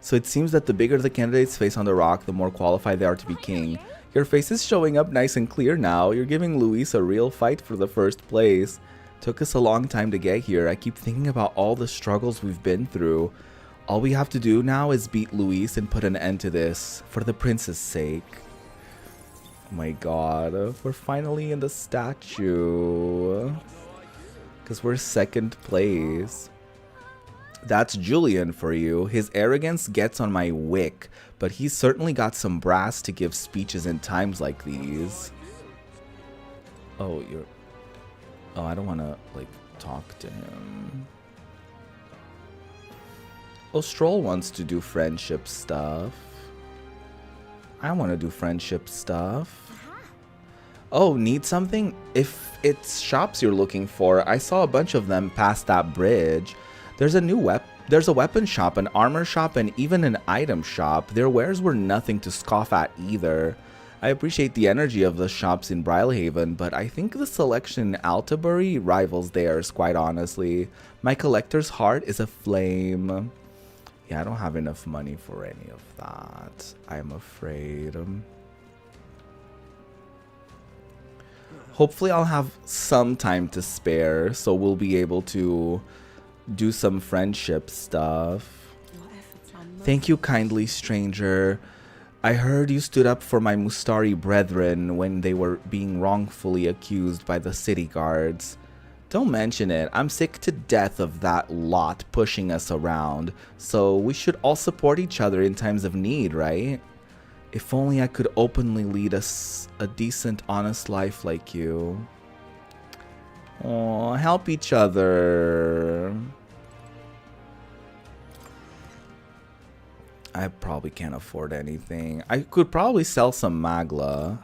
So it seems that the bigger the candidate's face on the rock, the more qualified they are to be king. Your face is showing up nice and clear now. You're giving Luis a real fight for the first place. Took us a long time to get here. I keep thinking about all the struggles we've been through. All we have to do now is beat Luis and put an end to this, for the prince's sake. Oh my god, we're finally in the statue. Because we're second place. That's Julian for you. His arrogance gets on my wick, but he's certainly got some brass to give speeches in times like these. Oh, you're... Oh, I don't want to, like, talk to him. Oh, Stroll wants to do friendship stuff. I want to do friendship stuff. Oh, need something? If it's shops you're looking for, I saw a bunch of them past that bridge. There's a weapon shop, an armor shop, and even an item shop. Their wares were nothing to scoff at either. I appreciate the energy of the shops in Brylehaven, but I think the selection in Altabury rivals theirs, quite honestly. My collector's heart is aflame. Yeah, I don't have enough money for any of that, I'm afraid. Hopefully I'll have some time to spare, so we'll be able to do some friendship stuff. Thank you kindly, stranger. I heard you stood up for my Mustari brethren when they were being wrongfully accused by the city guards. Don't mention it. I'm sick to death of that lot pushing us around, so we should all support each other in times of need, right? If only I could openly lead us a decent, honest life like you. Aw, help each other. I probably can't afford anything. I could probably sell some magla.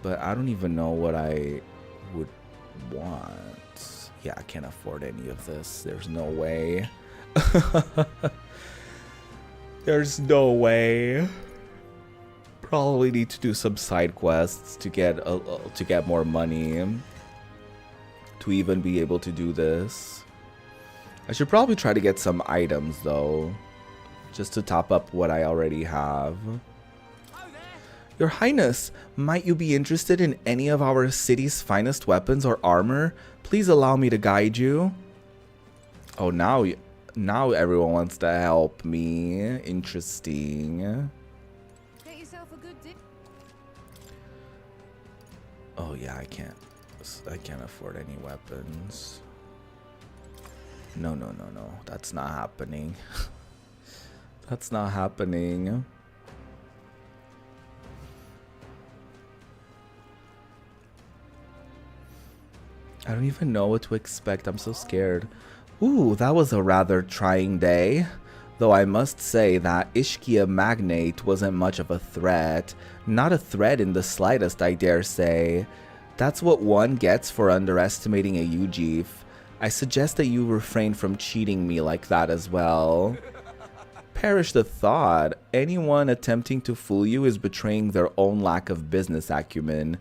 But I don't even know what I would want. Yeah, I can't afford any of this. There's no way. There's no way. Probably need to do some side quests to get more money to even be able to do this. I should probably try to get some items though, just to top up what I already have. Your Highness, might you be interested in any of our city's finest weapons or armor? Please allow me to guide you. Oh, now everyone wants to help me. Interesting. Get yourself a good dip. Oh yeah, I can't afford any weapons. No. That's not happening. That's not happening. I don't even know what to expect. I'm so scared. Ooh, that was a rather trying day. Though I must say that Ishkia Magnate wasn't much of a threat. Not a threat in the slightest, I dare say. That's what one gets for underestimating a Ujif. I suggest that you refrain from cheating me like that as well. Perish the thought. Anyone attempting to fool you is betraying their own lack of business acumen.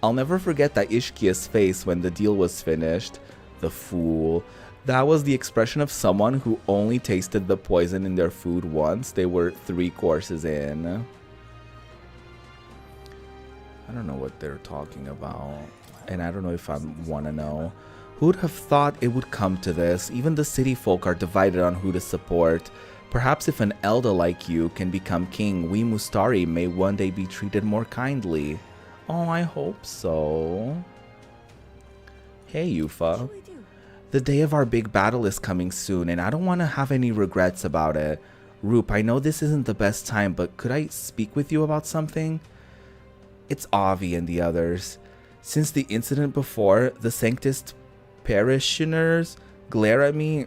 I'll never forget that Ishkia's face when the deal was finished. The fool. That was the expression of someone who only tasted the poison in their food once they were 3 courses in. I don't know what they're talking about. And I don't know if I want to know. Who'd have thought it would come to this? Even the city folk are divided on who to support. Perhaps if an elder like you can become king, we Mustari may one day be treated more kindly. Oh, I hope so. Hey, Yufa. The day of our big battle is coming soon, and I don't want to have any regrets about it. Roop, I know this isn't the best time, but could I speak with you about something? It's Avi and the others. Since the incident before, the Sanctist parishioners glare at me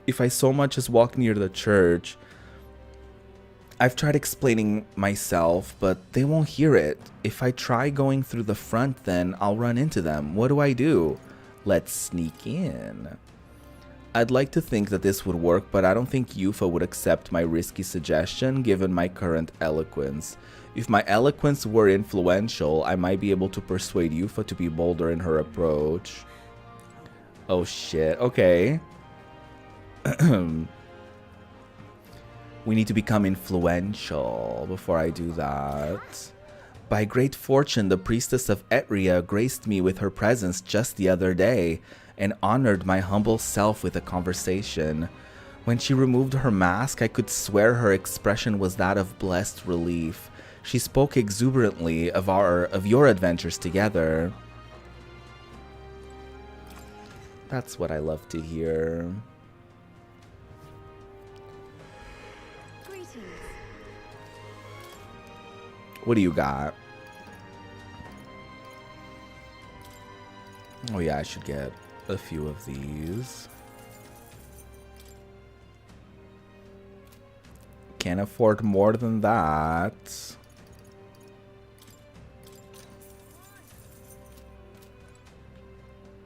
if I so much as walk near the church. I've tried explaining myself, but they won't hear it. If I try going through the front, then I'll run into them. What do? Let's sneak in. I'd like to think that this would work, but I don't think Yufa would accept my risky suggestion given my current eloquence. If my eloquence were influential, I might be able to persuade Yufa to be bolder in her approach. Oh shit, okay. We need to become influential before I do that. By great fortune, the priestess of Etria graced me with her presence just the other day and honored my humble self with a conversation. When she removed her mask, I could swear her expression was that of blessed relief. She spoke exuberantly of your adventures together. That's what I love to hear. Greetings. What do you got? Oh yeah, I should get a few of these. Can't afford more than that.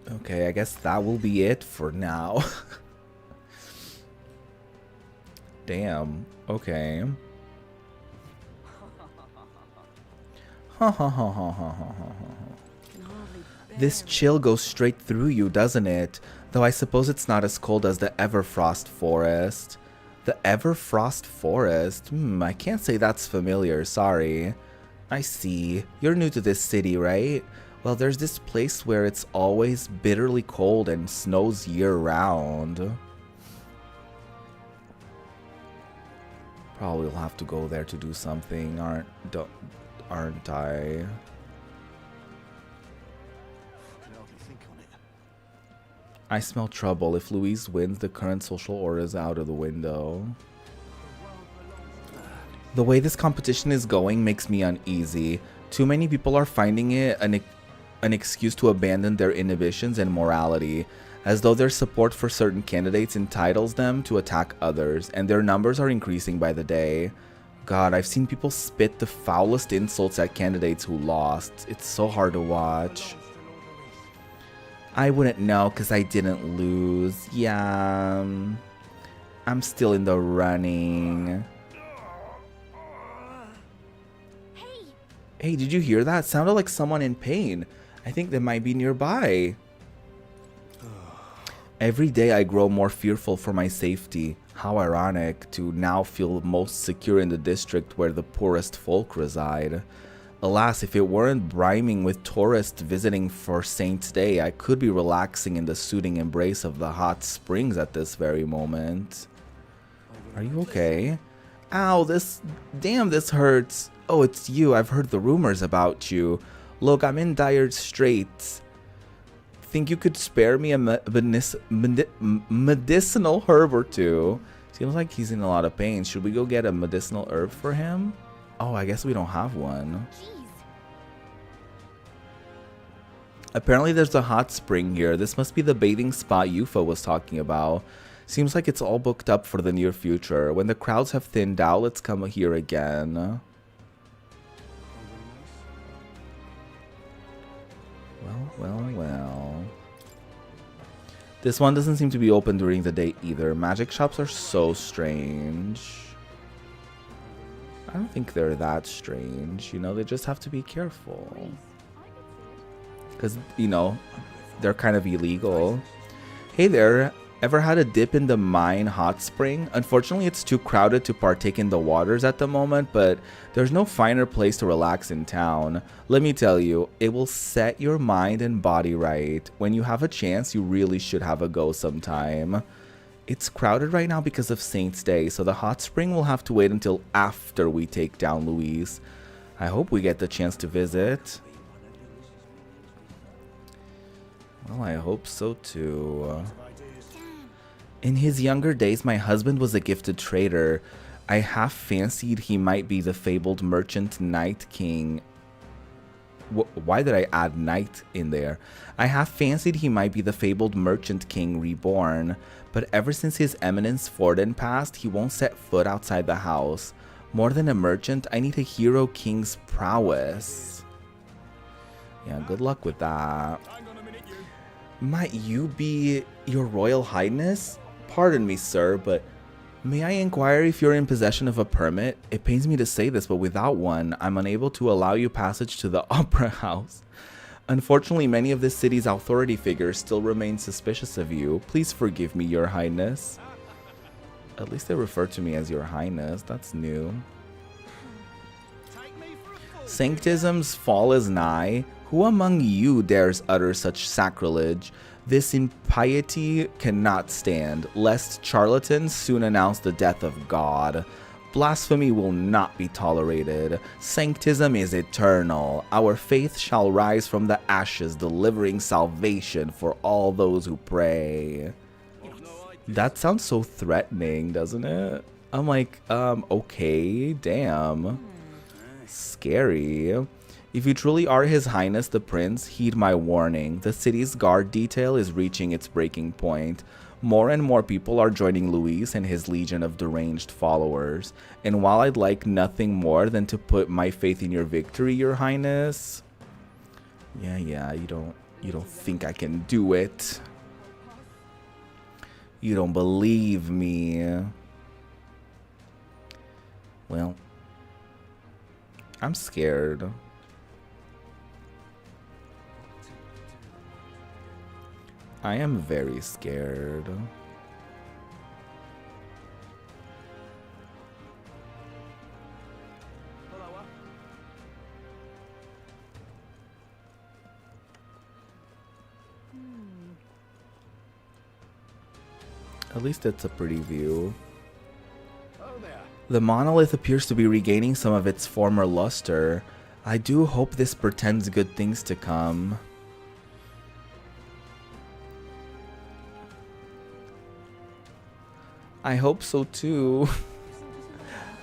Okay, I guess that will be it for now. Damn. Okay. Ha ha ha ha ha ha ha. This chill goes straight through you, doesn't it? Though I suppose it's not as cold as the Everfrost Forest. The Everfrost Forest? I can't say that's familiar, sorry. I see. You're new to this city, right? Well, there's this place where it's always bitterly cold and snows year-round. Probably will have to go there to do something, aren't I? I smell trouble. If Louise wins, the current social order is out of the window. The way this competition is going makes me uneasy. Too many people are finding it an excuse to abandon their inhibitions and morality, as though their support for certain candidates entitles them to attack others, and their numbers are increasing by the day. God, I've seen people spit the foulest insults at candidates who lost. It's so hard to watch. I wouldn't know because I didn't lose. Yeah, I'm still in the running. Hey, did you hear that? Sounded like someone in pain. I think they might be nearby. Every day I grow more fearful for my safety. How ironic to now feel most secure in the district where the poorest folk reside. Alas, if it weren't brimming with tourists visiting for Saint's Day, I could be relaxing in the soothing embrace of the hot springs at this very moment. Are you okay? Ow, damn, this hurts. Oh, it's you. I've heard the rumors about you. Look, I'm in dire straits. Think you could spare me a medicinal herb or two? Seems like he's in a lot of pain. Should we go get a medicinal herb for him? Oh, I guess we don't have one. Jeez. Apparently there's a hot spring here. This must be the bathing spot Yufa was talking about. Seems like it's all booked up for the near future. When the crowds have thinned out, let's come here again. Well. This one doesn't seem to be open during the day either. Magic shops are so strange. I don't think they're that strange. You know, they just have to be careful. Because, you know, they're kind of illegal. Hey there. Ever had a dip in the mine hot spring? Unfortunately, it's too crowded to partake in the waters at the moment, but there's no finer place to relax in town. Let me tell you, it will set your mind and body right. When you have a chance, you really should have a go sometime. It's crowded right now because of Saint's Day, so the hot spring will have to wait until after we take down Louise. I hope we get the chance to visit. Well, I hope so too. In his younger days, my husband was a gifted trader. I half fancied he might be the fabled merchant Night King. Why did I add Knight in there? I half fancied he might be the fabled Merchant King reborn, but ever since his eminence Forden passed, he won't set foot outside the house. More than a merchant, I need a hero king's prowess. Yeah, good luck with that. Might you be your royal highness? Pardon me, sir, but may I inquire if you're in possession of a permit? It pains me to say this, but without one, I'm unable to allow you passage to the Opera House. Unfortunately, many of this city's authority figures still remain suspicious of you. Please forgive me, your highness. At least they refer to me as your highness. That's new. Sanctism's fall is nigh. Who among you dares utter such sacrilege? This impiety cannot stand, lest charlatans soon announce the death of God. Blasphemy will not be tolerated. Sanctism is eternal. Our faith shall rise from the ashes, delivering salvation for all those who pray. That sounds so threatening, doesn't it? I'm like, okay, damn. Scary. If you truly are His Highness the Prince, heed my warning. The city's guard detail is reaching its breaking point. More and more people are joining Luis and his legion of deranged followers. And while I'd like nothing more than to put my faith in your victory, your highness. Yeah, you don't think I can do it. You don't believe me. Well, I'm scared. I am very scared. At least it's a pretty view. The monolith appears to be regaining some of its former luster. I do hope this portends good things to come. I hope so too.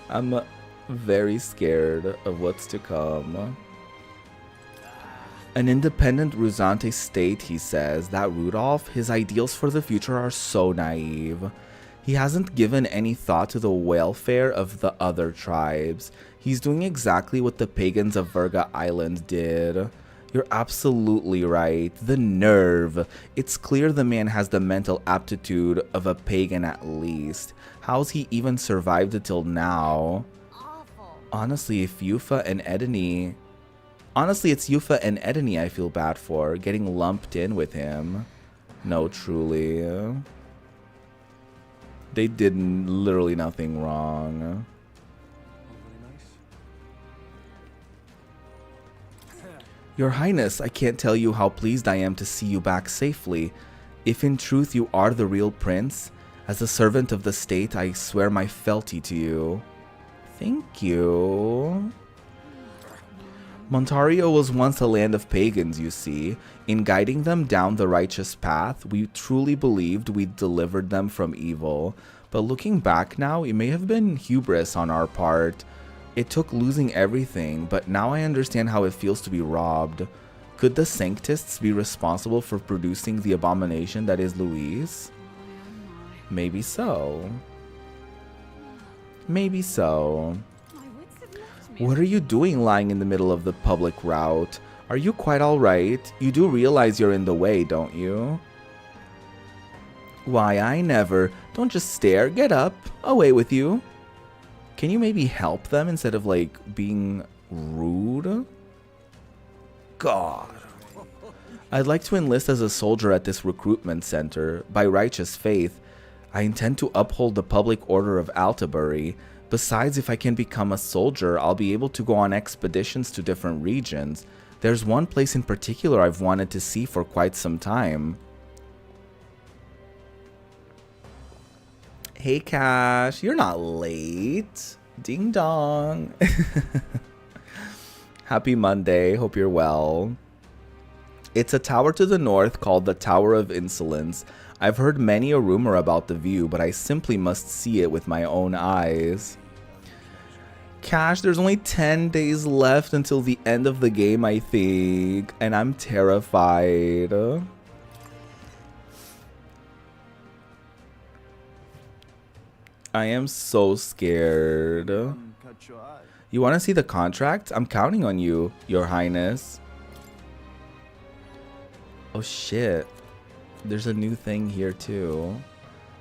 I'm very scared of what's to come. An independent Rusante state, he says. That Rudolph, his ideals for the future are so naive. He hasn't given any thought to the welfare of the other tribes. He's doing exactly what the pagans of Virga Island did. You're absolutely right. The nerve. It's clear the man has the mental aptitude of a pagan at least. How's he even survived until now? Awful. Honestly, it's Yufa and Edeni I feel bad for, getting lumped in with him. No, truly. They did literally nothing wrong. Your Highness, I can't tell you how pleased I am to see you back safely. If in truth you are the real prince, as a servant of the state, I swear my fealty to you. Thank you. Montario was once a land of pagans, you see. In guiding them down the righteous path, we truly believed we'd delivered them from evil. But looking back now, it may have been hubris on our part. It took losing everything, but now I understand how it feels to be robbed. Could the Sanctists be responsible for producing the abomination that is Louise? Maybe so. Maybe so. What are you doing lying in the middle of the public route? Are you quite alright? You do realize you're in the way, don't you? Why, I never. Don't just stare. Get up. Away with you. Can you maybe help them instead of, like, being rude? God. I'd like to enlist as a soldier at this recruitment center. By righteous faith, I intend to uphold the public order of Altabury. Besides, if I can become a soldier, I'll be able to go on expeditions to different regions. There's one place in particular I've wanted to see for quite some time. Hey Cash, you're not late. Ding dong. Happy Monday, hope you're well. It's a tower to the north called the Tower of Insolence. I've heard many a rumor about the view, but I simply must see it with my own eyes. Cash, there's only 10 days left until the end of the game, I think, and I'm terrified. I am so scared. You want to see the contract? I'm counting on you, Your Highness. Oh shit. There's a new thing here too.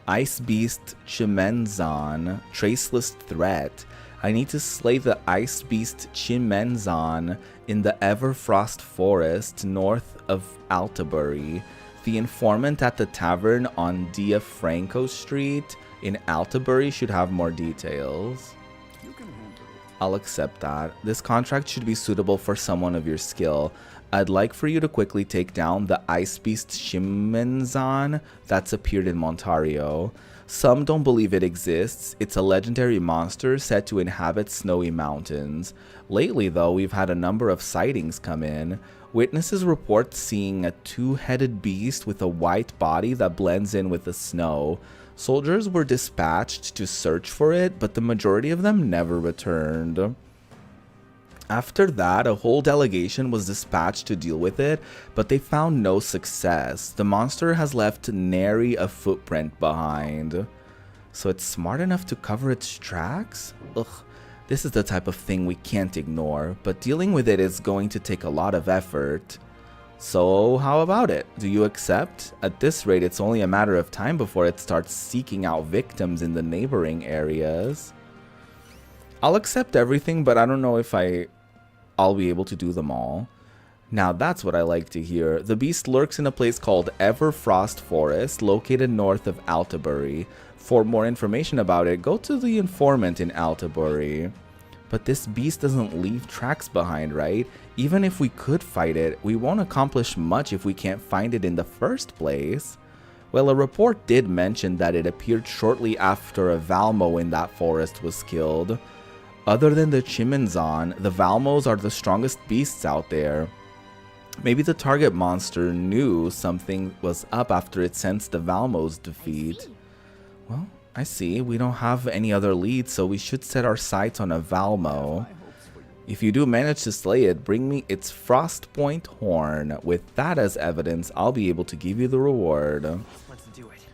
Ice Beast Chimenzon. Traceless threat. I need to slay the Ice Beast Chimenzon in the Everfrost Forest north of Altabury. The informant at the tavern on Diafranco Street in Altabury should have more details. I'll accept that. This contract should be suitable for someone of your skill. I'd like for you to quickly take down the Ice Beast Chimenzon that's appeared in Montario. Some don't believe it exists. It's a legendary monster said to inhabit snowy mountains. Lately, though, we've had a number of sightings come in. Witnesses report seeing a two-headed beast with a white body that blends in with the snow. Soldiers were dispatched to search for it, but the majority of them never returned. After that, a whole delegation was dispatched to deal with it, but they found no success. The monster has left nary a footprint behind. So it's smart enough to cover its tracks? Ugh, this is the type of thing we can't ignore, but dealing with it is going to take a lot of effort. So how about it? Do you accept? At this rate, it's only a matter of time before it starts seeking out victims in the neighboring areas. I'll accept everything, but I don't know if I'll be able to do them all. Now that's what I like to hear. The beast lurks in a place called Everfrost Forest, located north of Altabury. For more information about it, go to the informant in Altabury. But this beast doesn't leave tracks behind, right? Even if we could fight it, we won't accomplish much if we can't find it in the first place. Well, a report did mention that it appeared shortly after a Valmo in that forest was killed. Other than the Chimenzon, the Valmos are the strongest beasts out there. Maybe the target monster knew something was up after it sensed the Valmo's defeat. Well, I see. We don't have any other leads, so we should set our sights on a Valmo. If you do manage to slay it, bring me its Frostpoint horn. With that as evidence, I'll be able to give you the reward. Let's do it.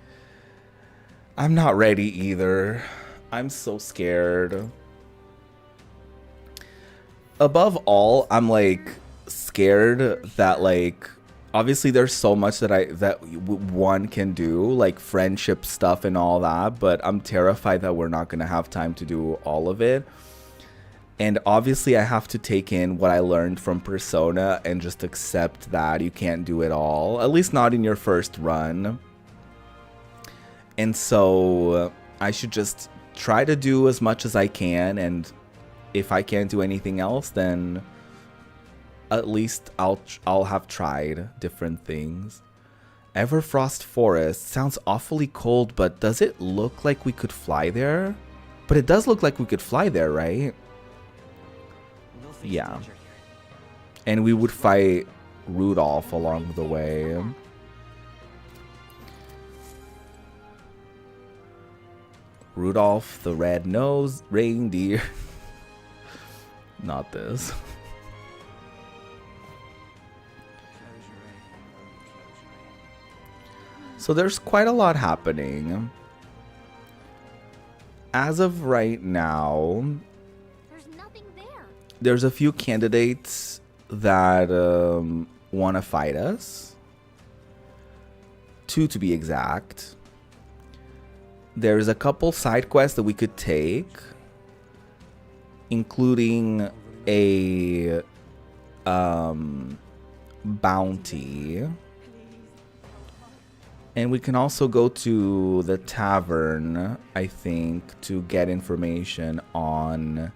I'm not ready either. I'm so scared. Above all, I'm like scared that like obviously there's so much that one can do, like friendship stuff and all that, but I'm terrified that we're not going to have time to do all of it. And obviously I have to take in what I learned from Persona and just accept that you can't do it all, at least not in your first run. And so I should just try to do as much as I can, and if I can't do anything else, then at least I'll have tried different things. Everfrost Forest sounds awfully cold, but does it look like we could fly there? But it does look like we could fly there, right? We'll face Yeah. danger here. And we would fight Rudolph along the way. Rudolph the red-nosed reindeer. Not this. So there's quite a lot happening. As of right now, There's nothing there. there's a few candidates that want to fight us. 2 to be exact. There's a couple side quests that we could take, including a bounty. And we can also go to the tavern, I think, to get information on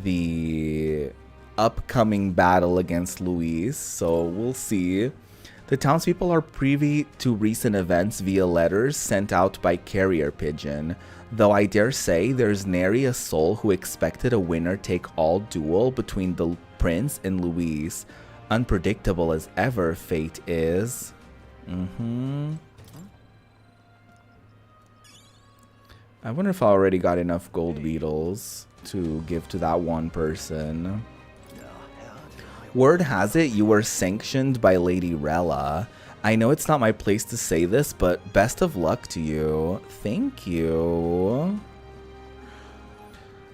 the upcoming battle against Luis. So we'll see. The townspeople are privy to recent events via letters sent out by carrier pigeon, though I dare say there's nary a soul who expected a winner-take-all duel between the prince and Luis. Unpredictable as ever fate is. I wonder if I already got enough gold beetles to give to that one person. Word has it you were sanctioned by Lady Rella. I know it's not my place to say this, but best of luck to you. Thank you.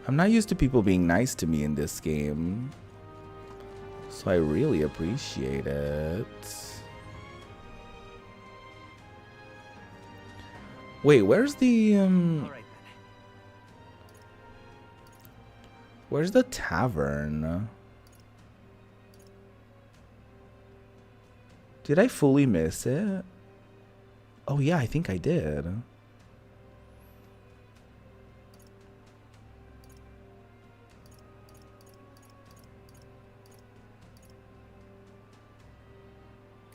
I'm not used to people being nice to me in this game, so I really appreciate it. Wait, where's the All right then. where's the tavern? Did I fully miss it? Oh yeah, I think I did.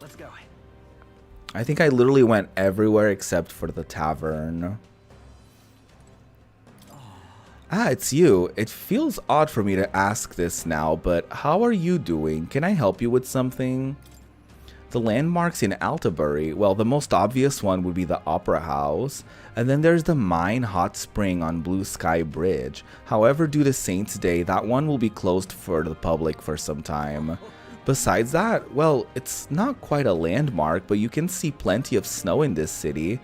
Let's go. I think I literally went everywhere except for the tavern. Ah, it's you. It feels odd for me to ask this now, but how are you doing? Can I help you with something? The landmarks in Altabury, well, the most obvious one would be the Opera House, and then there's the Mine Hot Spring on Blue Sky Bridge. However, due to Saints' Day, that one will be closed for the public for some time. Besides that, well, it's not quite a landmark, but you can see plenty of snow in this city.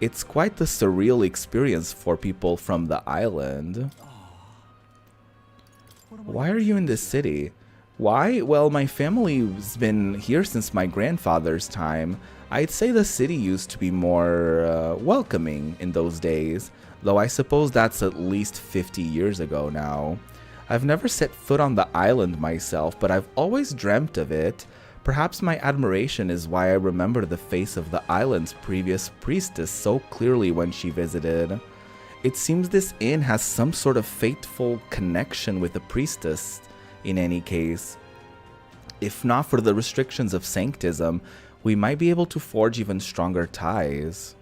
It's quite the surreal experience for people from the island. Why are you in this city? Why? Well, my family's been here since my grandfather's time. I'd say the city used to be more welcoming in those days, though I suppose that's at least 50 years ago now. I've never set foot on the island myself, but I've always dreamt of it. Perhaps my admiration is why I remember the face of the island's previous priestess so clearly when she visited. It seems this inn has some sort of fateful connection with the priestess in any case. If not for the restrictions of sanctism, we might be able to forge even stronger ties.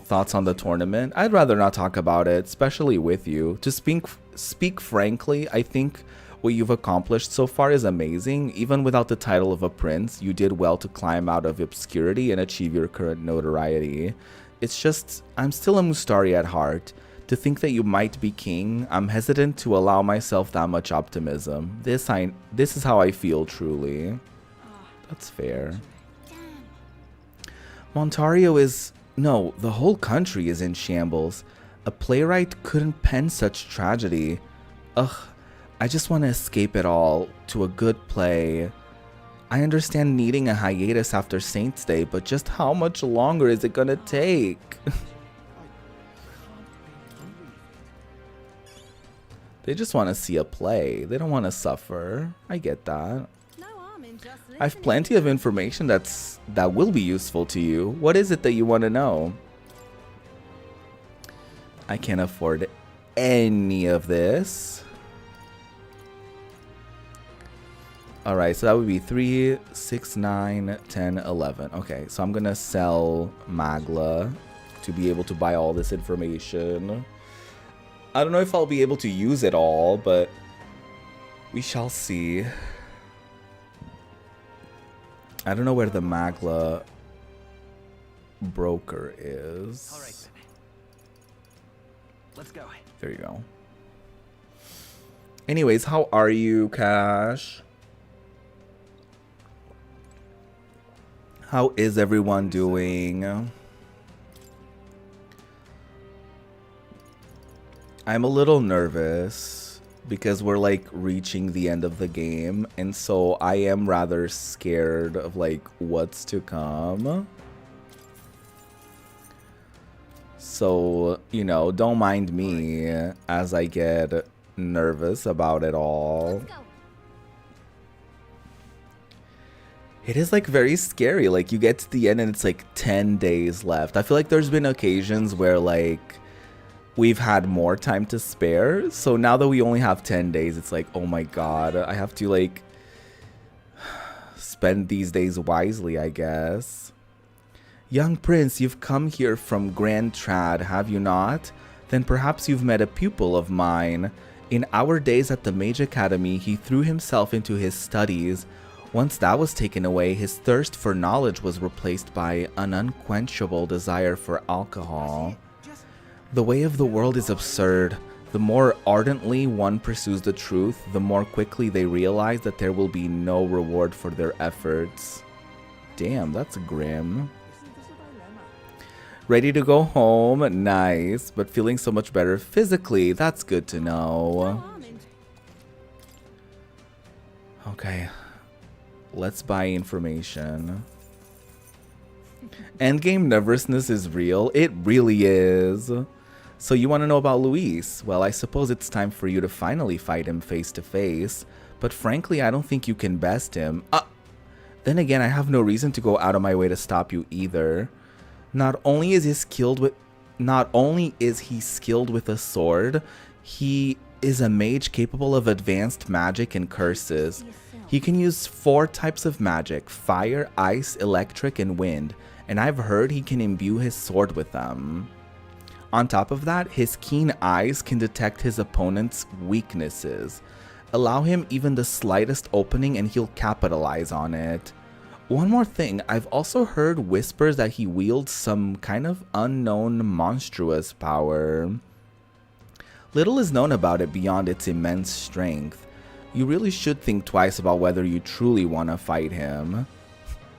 Thoughts on the tournament? I'd rather not talk about it, especially with you. To speak frankly, I think what you've accomplished so far is amazing. Even without the title of a prince, you did well to climb out of obscurity and achieve your current notoriety. It's just, I'm still a Mustari at heart. To think that you might be king, I'm hesitant to allow myself that much optimism. This is how I feel, truly. That's fair. Montario is... No, the whole country is in shambles. A playwright couldn't pen such tragedy. Ugh, I just want to escape it all to a good play. I understand needing a hiatus after Saints' Day, but just how much longer is it gonna take? They just want to see a play. They don't want to suffer. I get that. I've plenty of information that will be useful to you. What is it that you want to know? I can't afford any of this. All right, so that would be 3, 6, 9, 10, 11. Okay, so I'm gonna sell Magla to be able to buy all this information. I don't know if I'll be able to use it all, but we shall see. I don't know where the Magla broker is. All right, then. Let's go. There you go. Anyways, how are you, Cash? How is everyone doing? I'm a little nervous because we're like reaching the end of the game, and so I am rather scared of like what's to come. So, you know, don't mind me as I get nervous about it all. Let's go. It is like very scary. Like you get to the end and it's like 10 days left. I feel like there's been occasions where like we've had more time to spare. So now that we only have 10 days, it's like, oh my god, I have to like spend these days wisely, I guess. Young prince, you've come here from Grand Trad, have you not? Then perhaps you've met a pupil of mine. In our days at the Mage Academy, he threw himself into his studies. Once that was taken away, his thirst for knowledge was replaced by an unquenchable desire for alcohol. The way of the world is absurd. The more ardently one pursues the truth, the more quickly they realize that there will be no reward for their efforts. Damn, that's grim. Ready to go home? Nice, but feeling so much better physically. That's good to know. Okay. Let's buy information. Endgame nervousness is real. It really is. So you want to know about Luis? Well, I suppose it's time for you to finally fight him face to face. But frankly, I don't think you can best him. Then again, I have no reason to go out of my way to stop you either. Not only is he skilled with a sword, he is a mage capable of advanced magic and curses. He can use 4 types of magic: fire, ice, electric, and wind, and I've heard he can imbue his sword with them. On top of that, his keen eyes can detect his opponent's weaknesses. Allow him even the slightest opening and he'll capitalize on it. One more thing, I've also heard whispers that he wields some kind of unknown monstrous power. Little is known about it beyond its immense strength. You really should think twice about whether you truly want to fight him.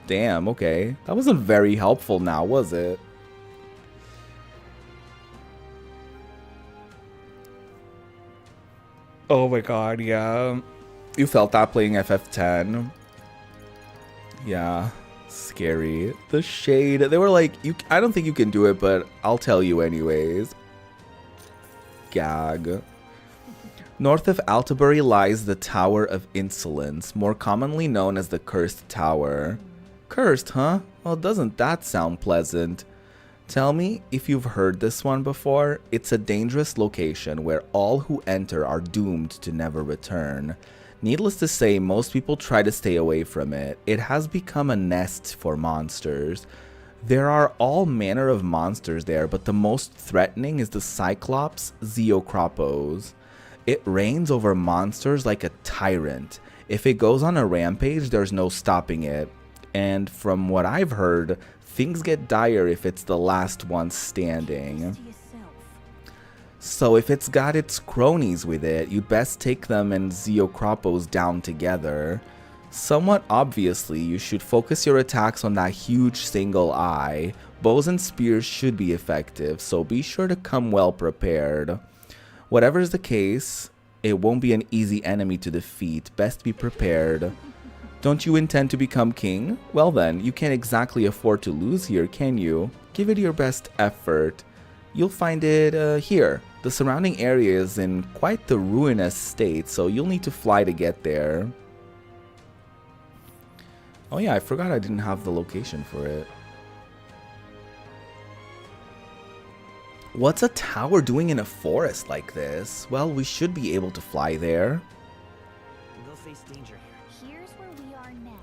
Damn, okay. That wasn't very helpful now, was it? Oh my god, yeah. You felt that playing FF10. Yeah, scary. The shade. They were like, I don't think you can do it, but I'll tell you anyways. Gag. North of Altabury lies the Tower of Insolence, more commonly known as the Cursed Tower. Cursed, huh? Well, doesn't that sound pleasant? Tell me if you've heard this one before. It's a dangerous location where all who enter are doomed to never return. Needless to say, most people try to stay away from it. It has become a nest for monsters. There are all manner of monsters there, but the most threatening is the Cyclops Zeocropos. It reigns over monsters like a tyrant. If it goes on a rampage, there's no stopping it. And from what I've heard, things get dire if it's the last one standing. So if it's got its cronies with it, you'd best take them and Zeocropos down together. Somewhat obviously, you should focus your attacks on that huge single eye. Bows and spears should be effective, so be sure to come well prepared. Whatever's the case, it won't be an easy enemy to defeat. Best be prepared. Don't you intend to become king? Well then, you can't exactly afford to lose here, can you? Give it your best effort. You'll find it here. The surrounding area is in quite the ruinous state, so you'll need to fly to get there. Oh yeah, I forgot I didn't have the location for it. What's a tower doing in a forest like this? Well, we should be able to fly there. They'll face danger here. here's where we are now.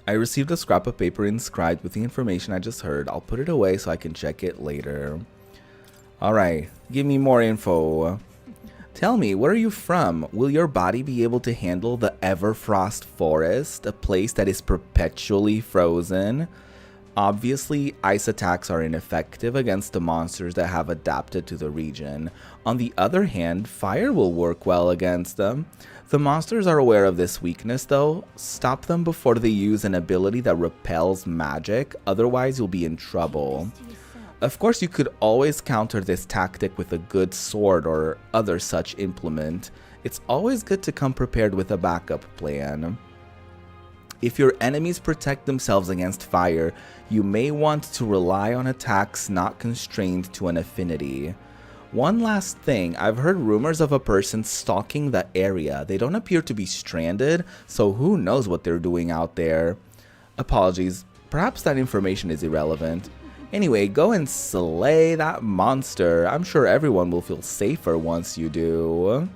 I received a scrap of paper inscribed with the information I just heard. I'll put it away so I can check it later. Alright, give me more info. Tell me, where are you from? Will your body be able to handle the Everfrost Forest, a place that is perpetually frozen? Obviously, ice attacks are ineffective against the monsters that have adapted to the region. On the other hand, fire will work well against them. The monsters are aware of this weakness though. Stop them before they use an ability that repels magic, otherwise you'll be in trouble. To yourself. Of course, you could always counter this tactic with a good sword or other such implement. It's always good to come prepared with a backup plan. If your enemies protect themselves against fire, you may want to rely on attacks not constrained to an affinity. One last thing, I've heard rumors of a person stalking the area. They don't appear to be stranded, so who knows what they're doing out there. Apologies, perhaps that information is irrelevant. Anyway, go and slay that monster. I'm sure everyone will feel safer once you do.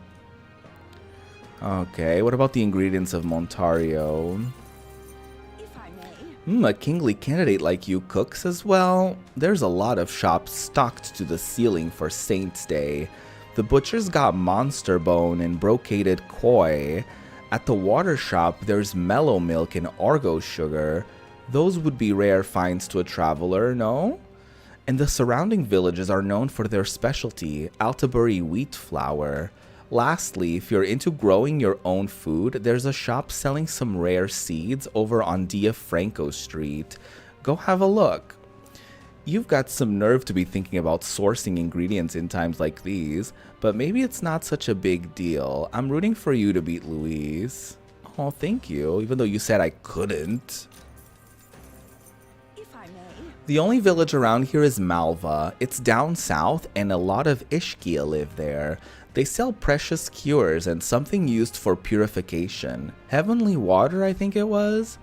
Okay, what about the ingredients of Montario? If I may. A kingly candidate like you cooks as well? There's a lot of shops stocked to the ceiling for Saint's Day. The butcher's got monster bone and brocaded koi. At the water shop, there's mellow milk and Argo sugar. Those would be rare finds to a traveler, no? And the surrounding villages are known for their specialty, Altabury wheat flour. Lastly, if you're into growing your own food, there's a shop selling some rare seeds over on Dia Franco Street. Go have a look. You've got some nerve to be thinking about sourcing ingredients in times like these, but maybe it's not such a big deal. I'm rooting for you to beat Louise. Oh, thank you, even though you said I couldn't. If I may. The only village around here is Malva. It's down south and a lot of Ishkia live there. They sell precious cures and something used for purification. Heavenly water, I think it was?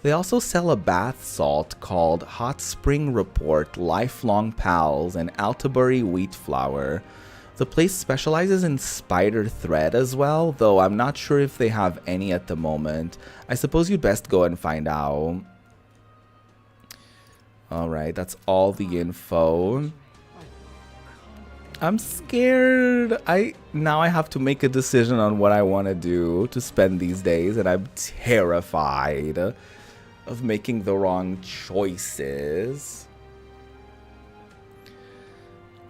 They also sell a bath salt called Hot Spring Report, Lifelong Pals, and Altabury wheat flour. The place specializes in spider thread as well, though I'm not sure if they have any at the moment. I suppose you'd best go and find out. Alright, that's all the info. I'm scared. Now I have to make a decision on what I want to do to spend these days, and I'm terrified of making the wrong choices.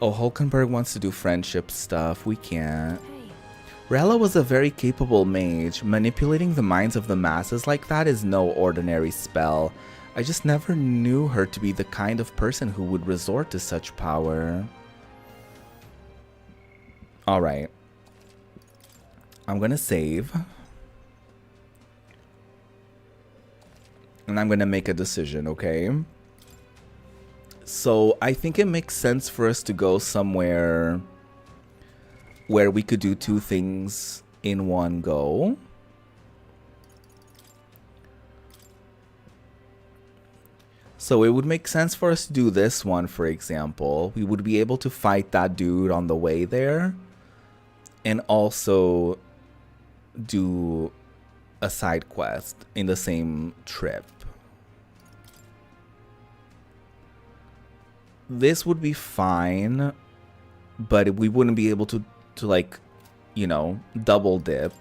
Oh, Hulkenberg wants to do friendship stuff. We can't. Hey, Rella was a very capable mage. Manipulating the minds of the masses like that is no ordinary spell. I just never knew her to be the kind of person who would resort to such power. Alright. I'm gonna save. And I'm gonna make a decision, okay? So I think it makes sense for us to go somewhere where we could do two things in one go. So it would make sense for us to do this one, for example. We would be able to fight that dude on the way there. And also do a side quest in the same trip. This would be fine, but we wouldn't be able to like, you know, double dip.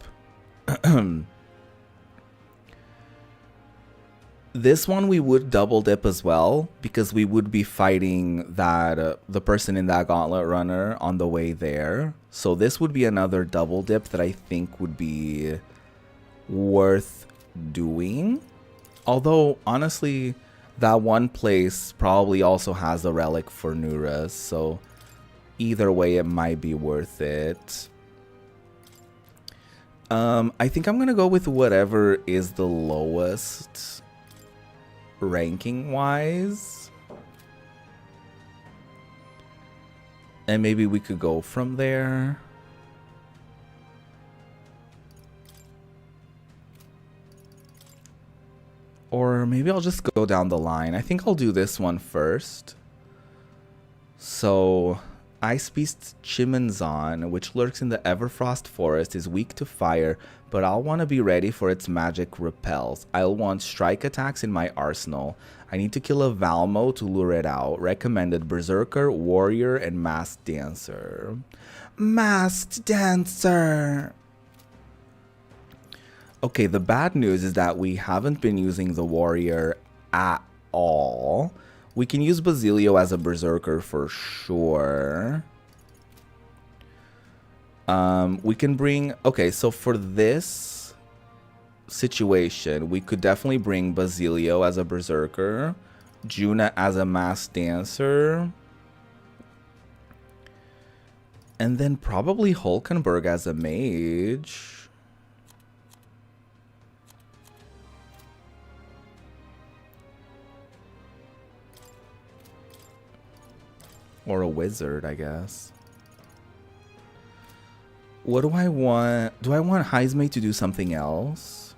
This one we would double dip as well, because we would be fighting that the person in that gauntlet runner on the way there. So this would be another double dip that I think would be worth doing. Although, honestly, that one place probably also has a relic for Nuras, so either way it might be worth it. I think I'm going to go with whatever is the lowest ranking wise, and maybe we could go from there. Or maybe I'll just go down the line. I think I'll do this one first. So Ice Beast Chimonzon, which lurks in the Everfrost Forest, is weak to fire, but I'll want to be ready for its magic repels. I'll want strike attacks in my arsenal. I need to kill a Valmo to lure it out. Recommended Berserker, Warrior, and Masked Dancer. Masked Dancer! Okay, the bad news is that we haven't been using the Warrior at all. We can use Basilio as a Berserker for sure. We can bring... Okay, so for this situation, we could definitely bring Basilio as a Berserker. Juna as a Masked Dancer. And then probably Hulkenberg as a Mage. Or a Wizard, I guess. What do I want? Do I want Heismay to do something else?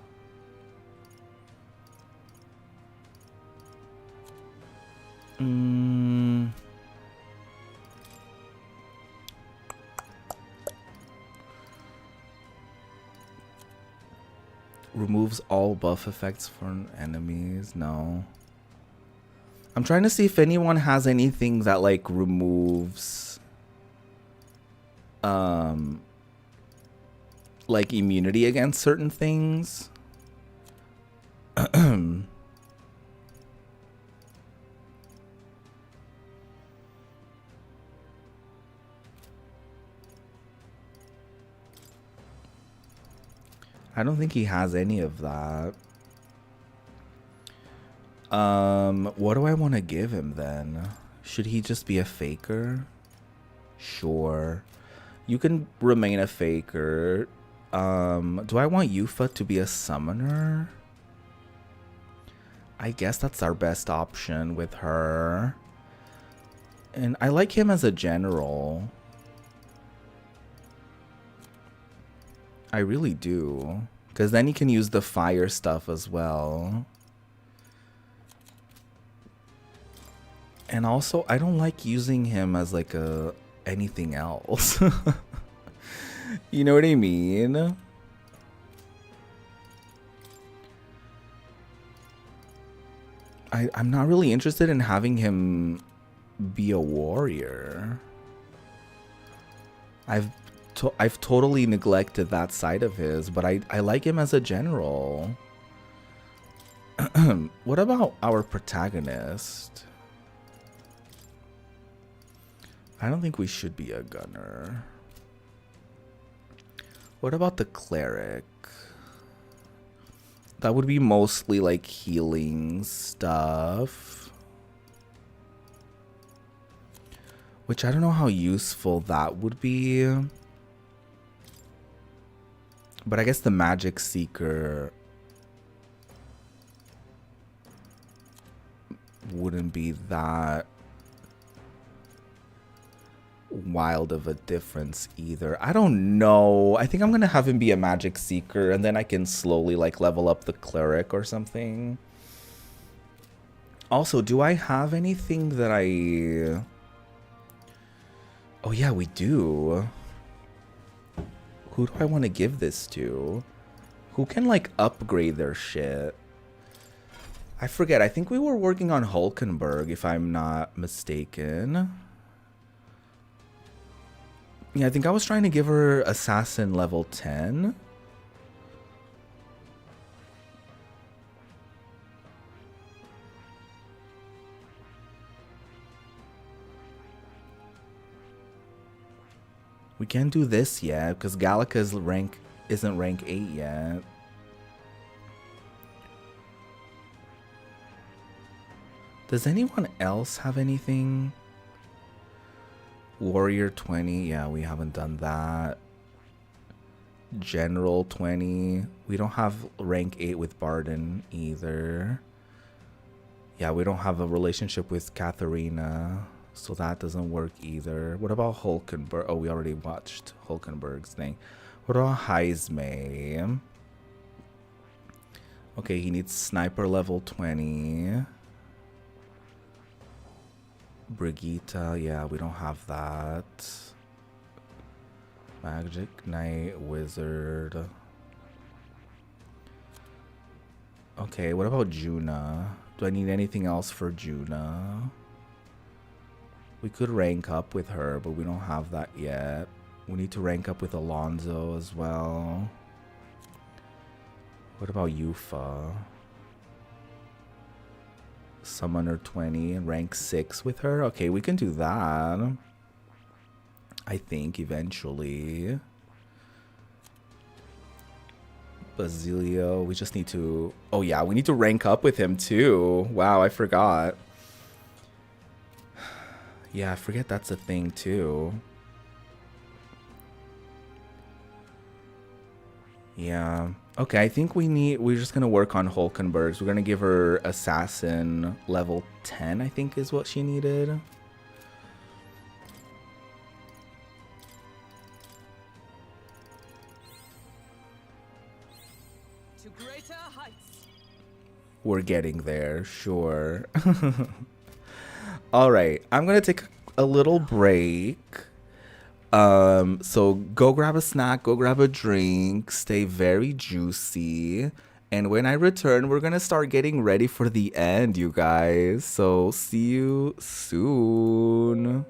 Removes all buff effects for enemies. No. I'm trying to see if anyone has anything that like removes like immunity against certain things. I don't think he has any of that. What do I want to give him then? Should he just be a faker? Sure. You can remain a faker. Do I want Yufa to be a summoner? I guess that's our best option with her. And I like him as a general. I really do. Because then he can use the fire stuff as well. And also, I don't like using him as like a anything else. You know what I mean? I'm not really interested in having him be a warrior. I've totally neglected that side of his, but I like him as a general. What about our protagonist? I don't think we should be a gunner. What about the cleric? That would be mostly like healing stuff. Which I don't know how useful that would be. But I guess the magic seeker wouldn't be that wild of a difference either. I don't know. I think I'm gonna have him be a magic seeker and then I can slowly like level up the cleric or something. Also, do I have anything that I... Oh yeah, we do. Who do I want to give this to? Who can like upgrade their shit? I forget. I think we were working on Hulkenberg if I'm not mistaken. Yeah, I think I was trying to give her Assassin level 10. We can't do this yet because Gallica's rank isn't rank 8 yet. Does anyone else have anything? Warrior 20, yeah, we haven't done that. General 20, we don't have rank 8 with Barden either. Yeah, we don't have a relationship with Katharina, so that doesn't work either. What about Hulkenberg? Oh, we already watched Hulkenberg's thing. What about Heismay? Okay, he needs sniper level 20. Brigitte, yeah, we don't have that. Magic Knight, Wizard. Okay, what about Juna? Do I need anything else for Juna? We could rank up with her, but we don't have that yet. We need to rank up with Alonzo as well. What about Yufa? Summoner 20, rank 6 with her? Okay, we can do that. I think eventually. Basilio, we just need to... Oh yeah, we need to rank up with him too. Wow, I forgot. Yeah, I forget that's a thing too. Yeah. Okay, I think we're just gonna work on Hulkenbergs. We're gonna give her Assassin level 10, I think is what she needed. To greater heights. We're getting there, sure. All right, I'm gonna take a little break. So go grab a snack, go grab a drink, stay very juicy. And when I return, we're gonna start getting ready for the end, you guys. So see you soon.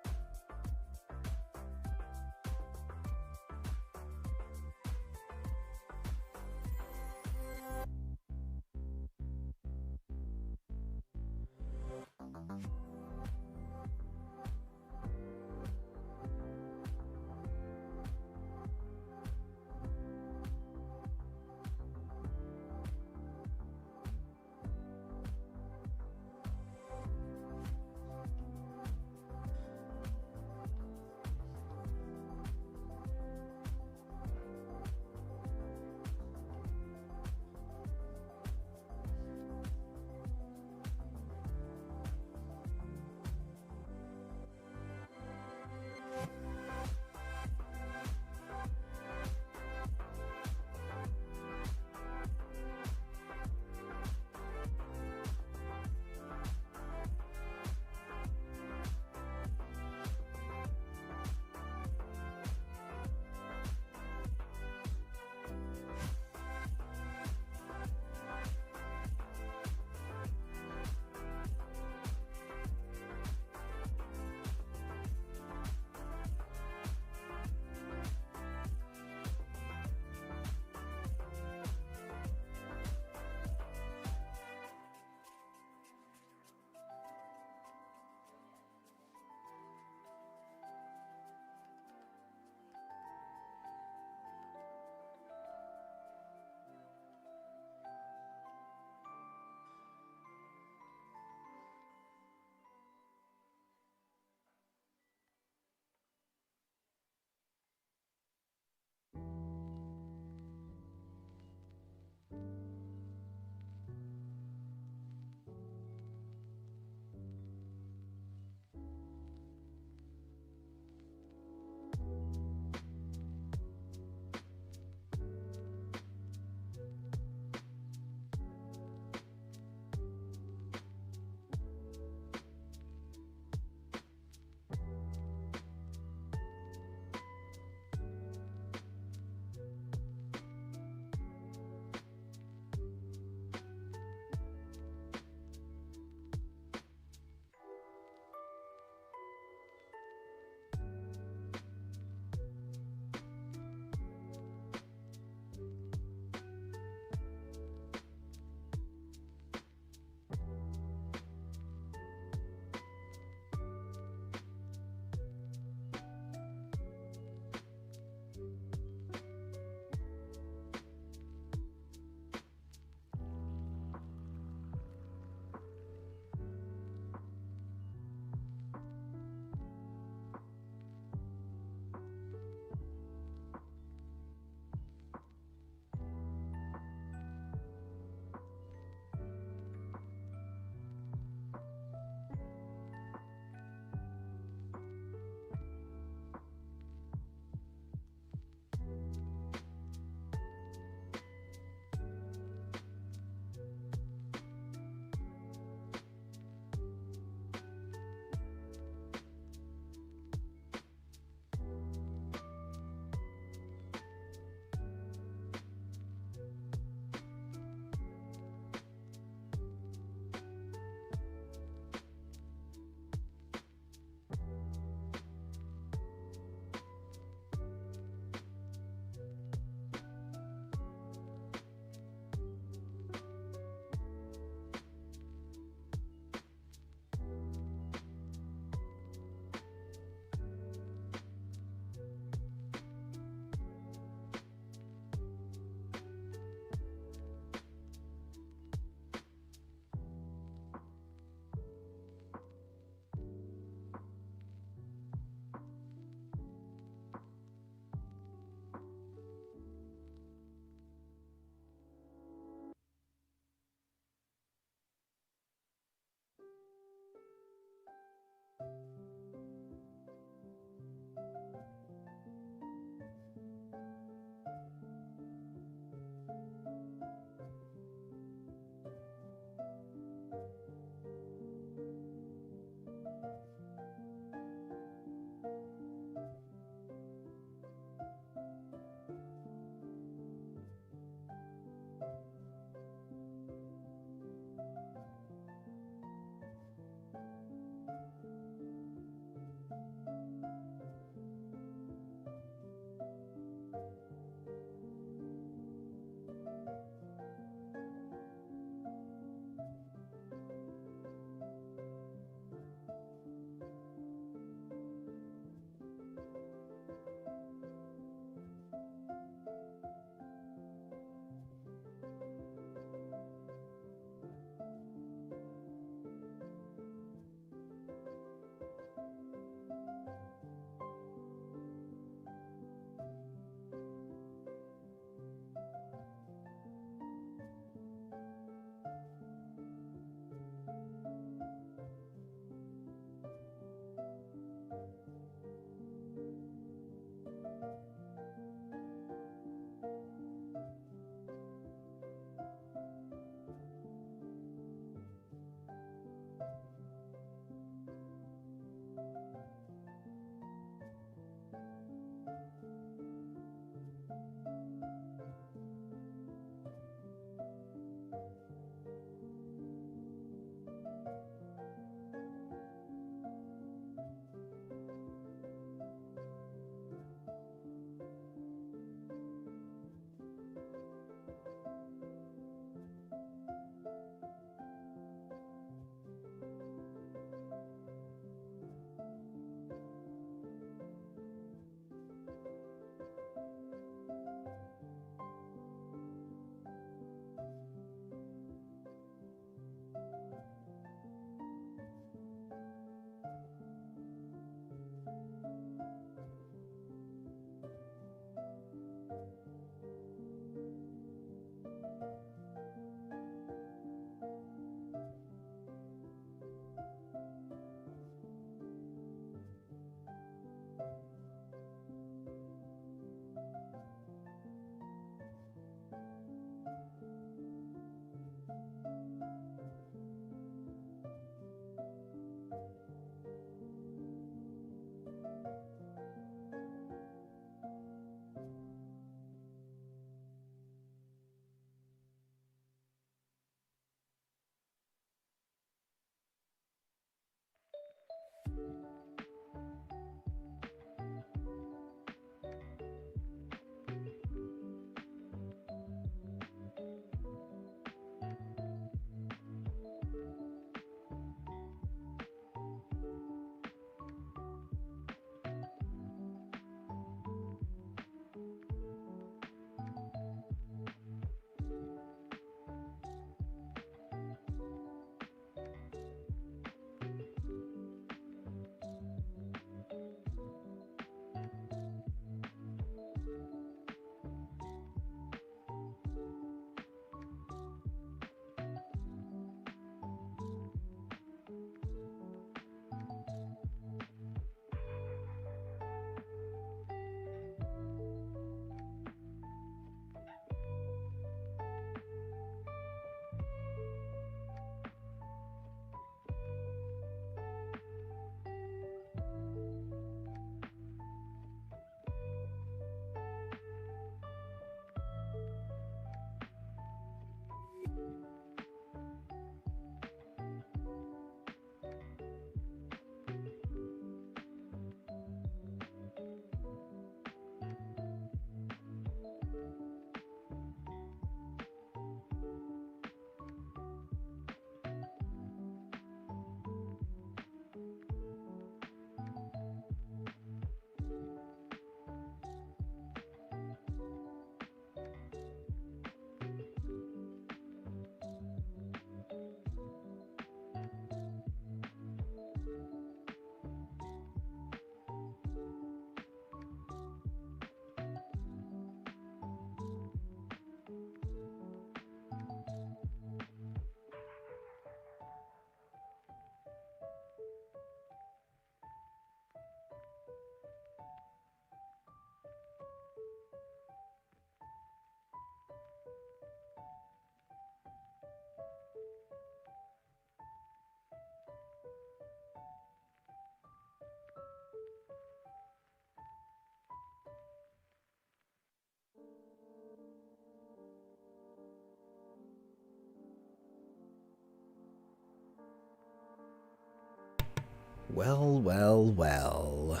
Well, well, well.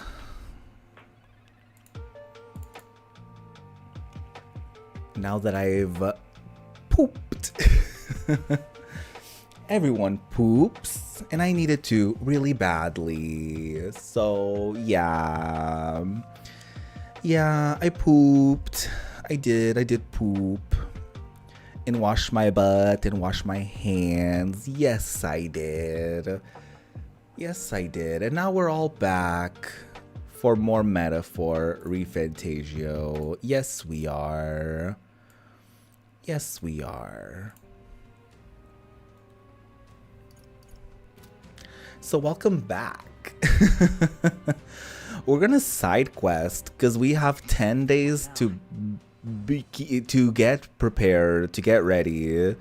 Now that I've pooped. Everyone poops, and I needed to really badly. So, yeah. Yeah, I pooped. I did poop. And wash my butt and wash my hands. Yes, I did. Yes, I did. And now we're all back for more metaphor ReFantazio. Yes, we are. Yes, we are. So welcome back. We're gonna side quest because we have 10 days to get prepared, to get ready.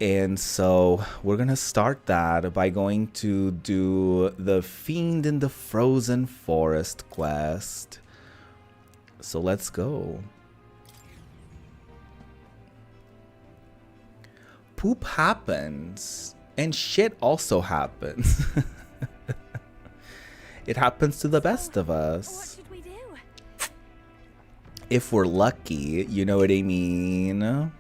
And so we're gonna start that by going to do the Fiend in the Frozen Forest quest. So let's go. Poop happens, and shit also happens. It happens to the best of us. What should we do? If we're lucky, you know what I mean?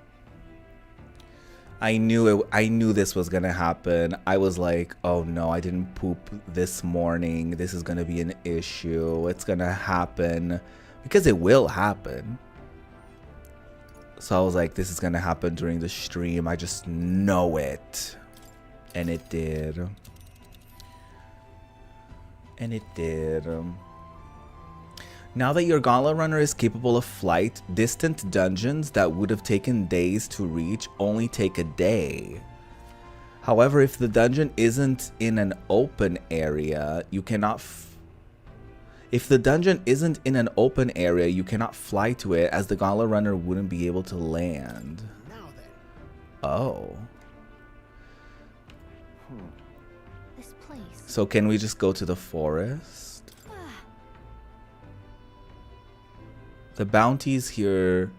I knew this was gonna happen. I was like, oh no, I didn't poop this morning. This is gonna be an issue. It's gonna happen. Because it will happen. So I was like, this is gonna happen during the stream. I just know it. And it did. And it did. Now that your Gauntlet Runner is capable of flight, distant dungeons that would have taken days to reach only take a day. However, if the dungeon isn't in an open area, you cannot If the dungeon isn't in an open area, you cannot fly to it, as the Gauntlet Runner wouldn't be able to land. Oh. This place. So can we just go to the forest? The bounties here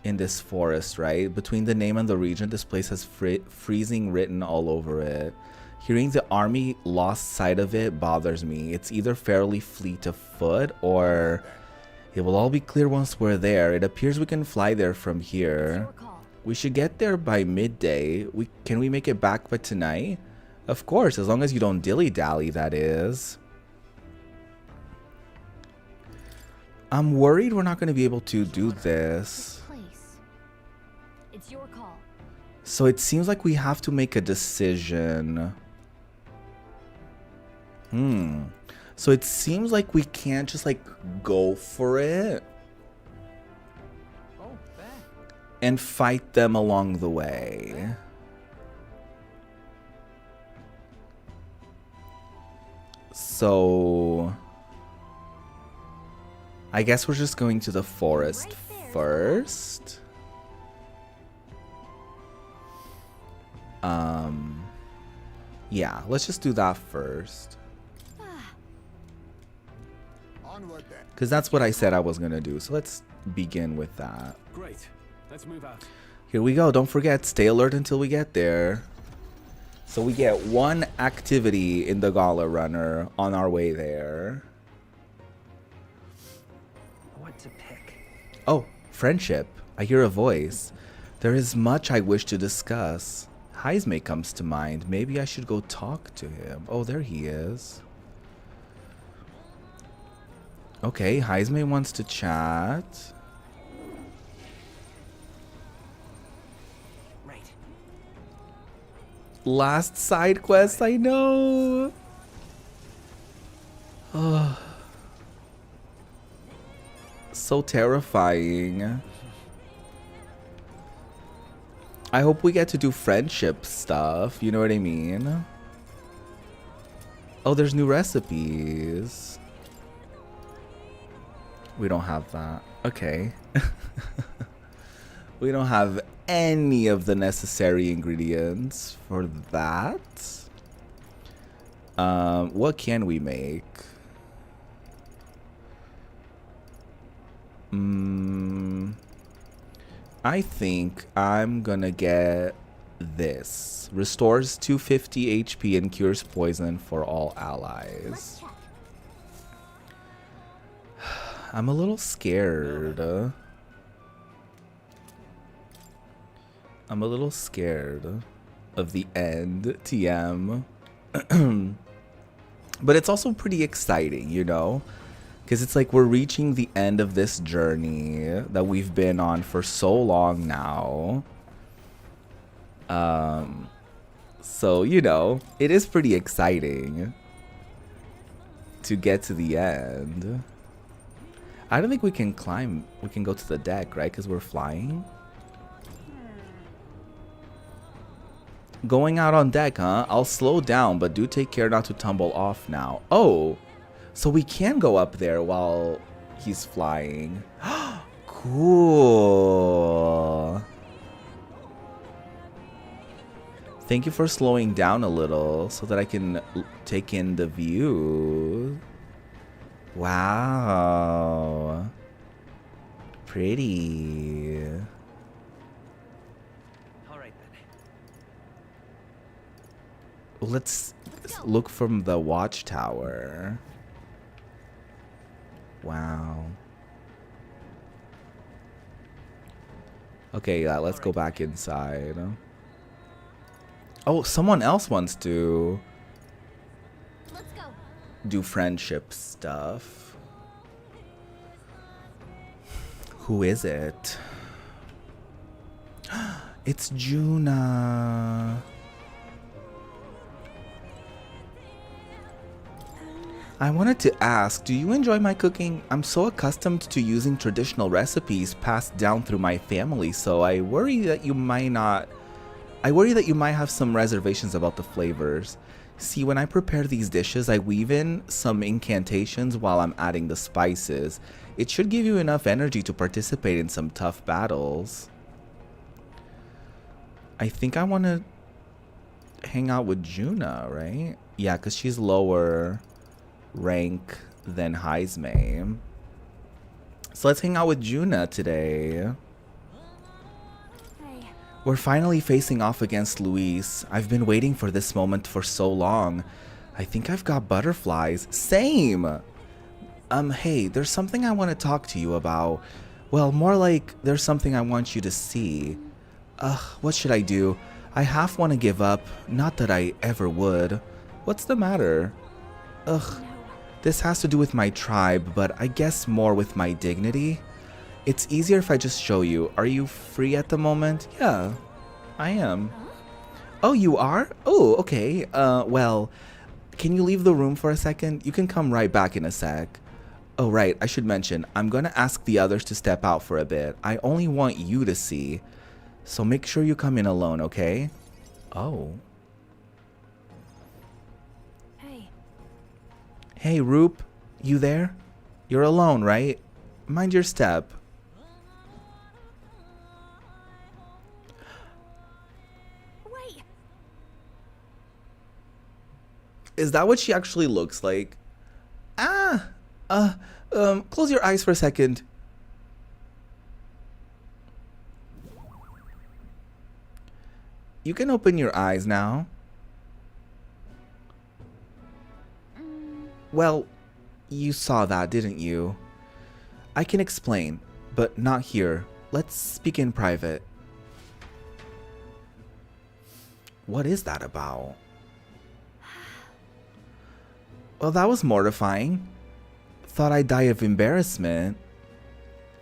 in this forest, right? Between the name and the region, this place has freezing written all over it. Hearing the army lost sight of it bothers me. It's either fairly fleet of foot or it will all be clear once we're there. It appears we can fly there from here. We should get there by midday. Can we make it back by tonight? Of course, as long as you don't dilly-dally, that is. I'm worried we're not going to be able to do this. It's your call. So it seems like we have to make a decision. So it seems like we can't just like go for it and fight them along the way. So I guess we're just going to the forest first. Yeah, let's just do that first. Because that's what I said I was going to do. So let's begin with that. Great. Let's move out. Here we go. Don't forget, stay alert until we get there. So we get one activity in the Gauntlet Runner on our way there. What to pick? Oh, friendship. I hear a voice. There is much I wish to discuss. Heisme comes to mind. Maybe I should go talk to him. Oh, there he is. Okay, Heisme wants to chat. Right. Last side quest, I know. Oh. So terrifying. I hope we get to do friendship stuff, you know what I mean? Oh, there's new recipes. We don't have that. Okay. We don't have any of the necessary ingredients for that. What can we make? I think I'm gonna get this. Restores 250 HP and cures poison for all allies. Let's check. I'm a little scared. I'm a little scared of the end, TM. But it's also pretty exciting, you know? Because it's like we're reaching the end of this journey that we've been on for so long now. So, you know, it is pretty exciting to get to the end. I don't think we can climb. We can go to the deck, right? Because we're flying. Going out on deck, huh? I'll slow down, but do take care not to tumble off now. Oh, so we can go up there while he's flying. Cool. Thank you for slowing down a little so that I can take in the view. Wow. Pretty. All right then. Let's look from the watchtower. Wow. Okay, yeah, let's go back inside. Oh, someone else wants to Let's go. do friendship stuff. Who is it? It's Juna. I wanted to ask, do you enjoy my cooking? I'm so accustomed to using traditional recipes passed down through my family, so I worry that you might have some reservations about the flavors. See, when I prepare these dishes, I weave in some incantations while I'm adding the spices. It should give you enough energy to participate in some tough battles. I think I want to hang out with Juna, right? Yeah, because she's lower rank than Heisme. So let's hang out with Juna today. Hey. We're finally facing off against Luis. I've been waiting for this moment for so long. I think I've got butterflies. Same! Hey, there's something I want to talk to you about. Well, more like there's something I want you to see. What should I do? I half want to give up. Not that I ever would. What's the matter? This has to do with my tribe, but I guess more with my dignity. It's easier if I just show you. Are you free at the moment? Yeah, I am. Oh, you are? Oh, okay. Well, can you leave the room for a second? You can come right back in a sec. Oh, right, I should mention, I'm gonna ask the others to step out for a bit. I only want you to see. So make sure you come in alone, okay? Oh. Hey, Roop, you there? You're alone, right? Mind your step. Wait. Is that what she actually looks like? Close your eyes for a second. You can open your eyes now. Well, you saw that, didn't you? I can explain, but not here. Let's speak in private. What is that about? Well, that was mortifying. Thought I'd die of embarrassment.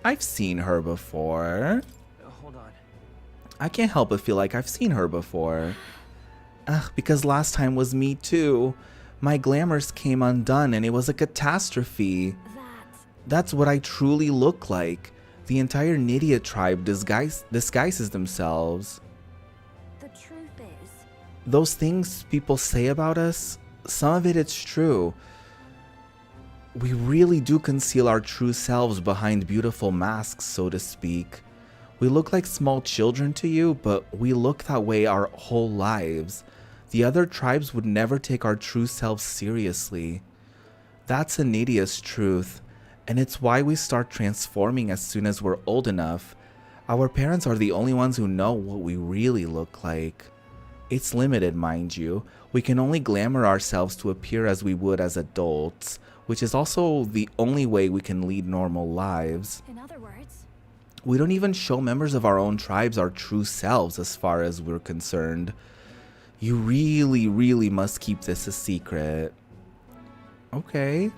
I've seen her before. Hold on. I can't help but feel like I've seen her before. Because last time was me too. My glamours came undone and it was a catastrophe. That's what I truly look like. The entire Nydia tribe disguises themselves. The truth is, Those things people say about us, some of it's true. We really do conceal our true selves behind beautiful masks, so to speak. We look like small children to you, but we look that way our whole lives. The other tribes would never take our true selves seriously. That's Nydia's truth, and it's why we start transforming as soon as we're old enough. Our parents are the only ones who know what we really look like. It's limited, mind you. We can only glamour ourselves to appear as we would as adults, which is also the only way we can lead normal lives. In other words, We don't even show members of our own tribes our true selves as far as we're concerned. You really, really must keep this a secret. Okay.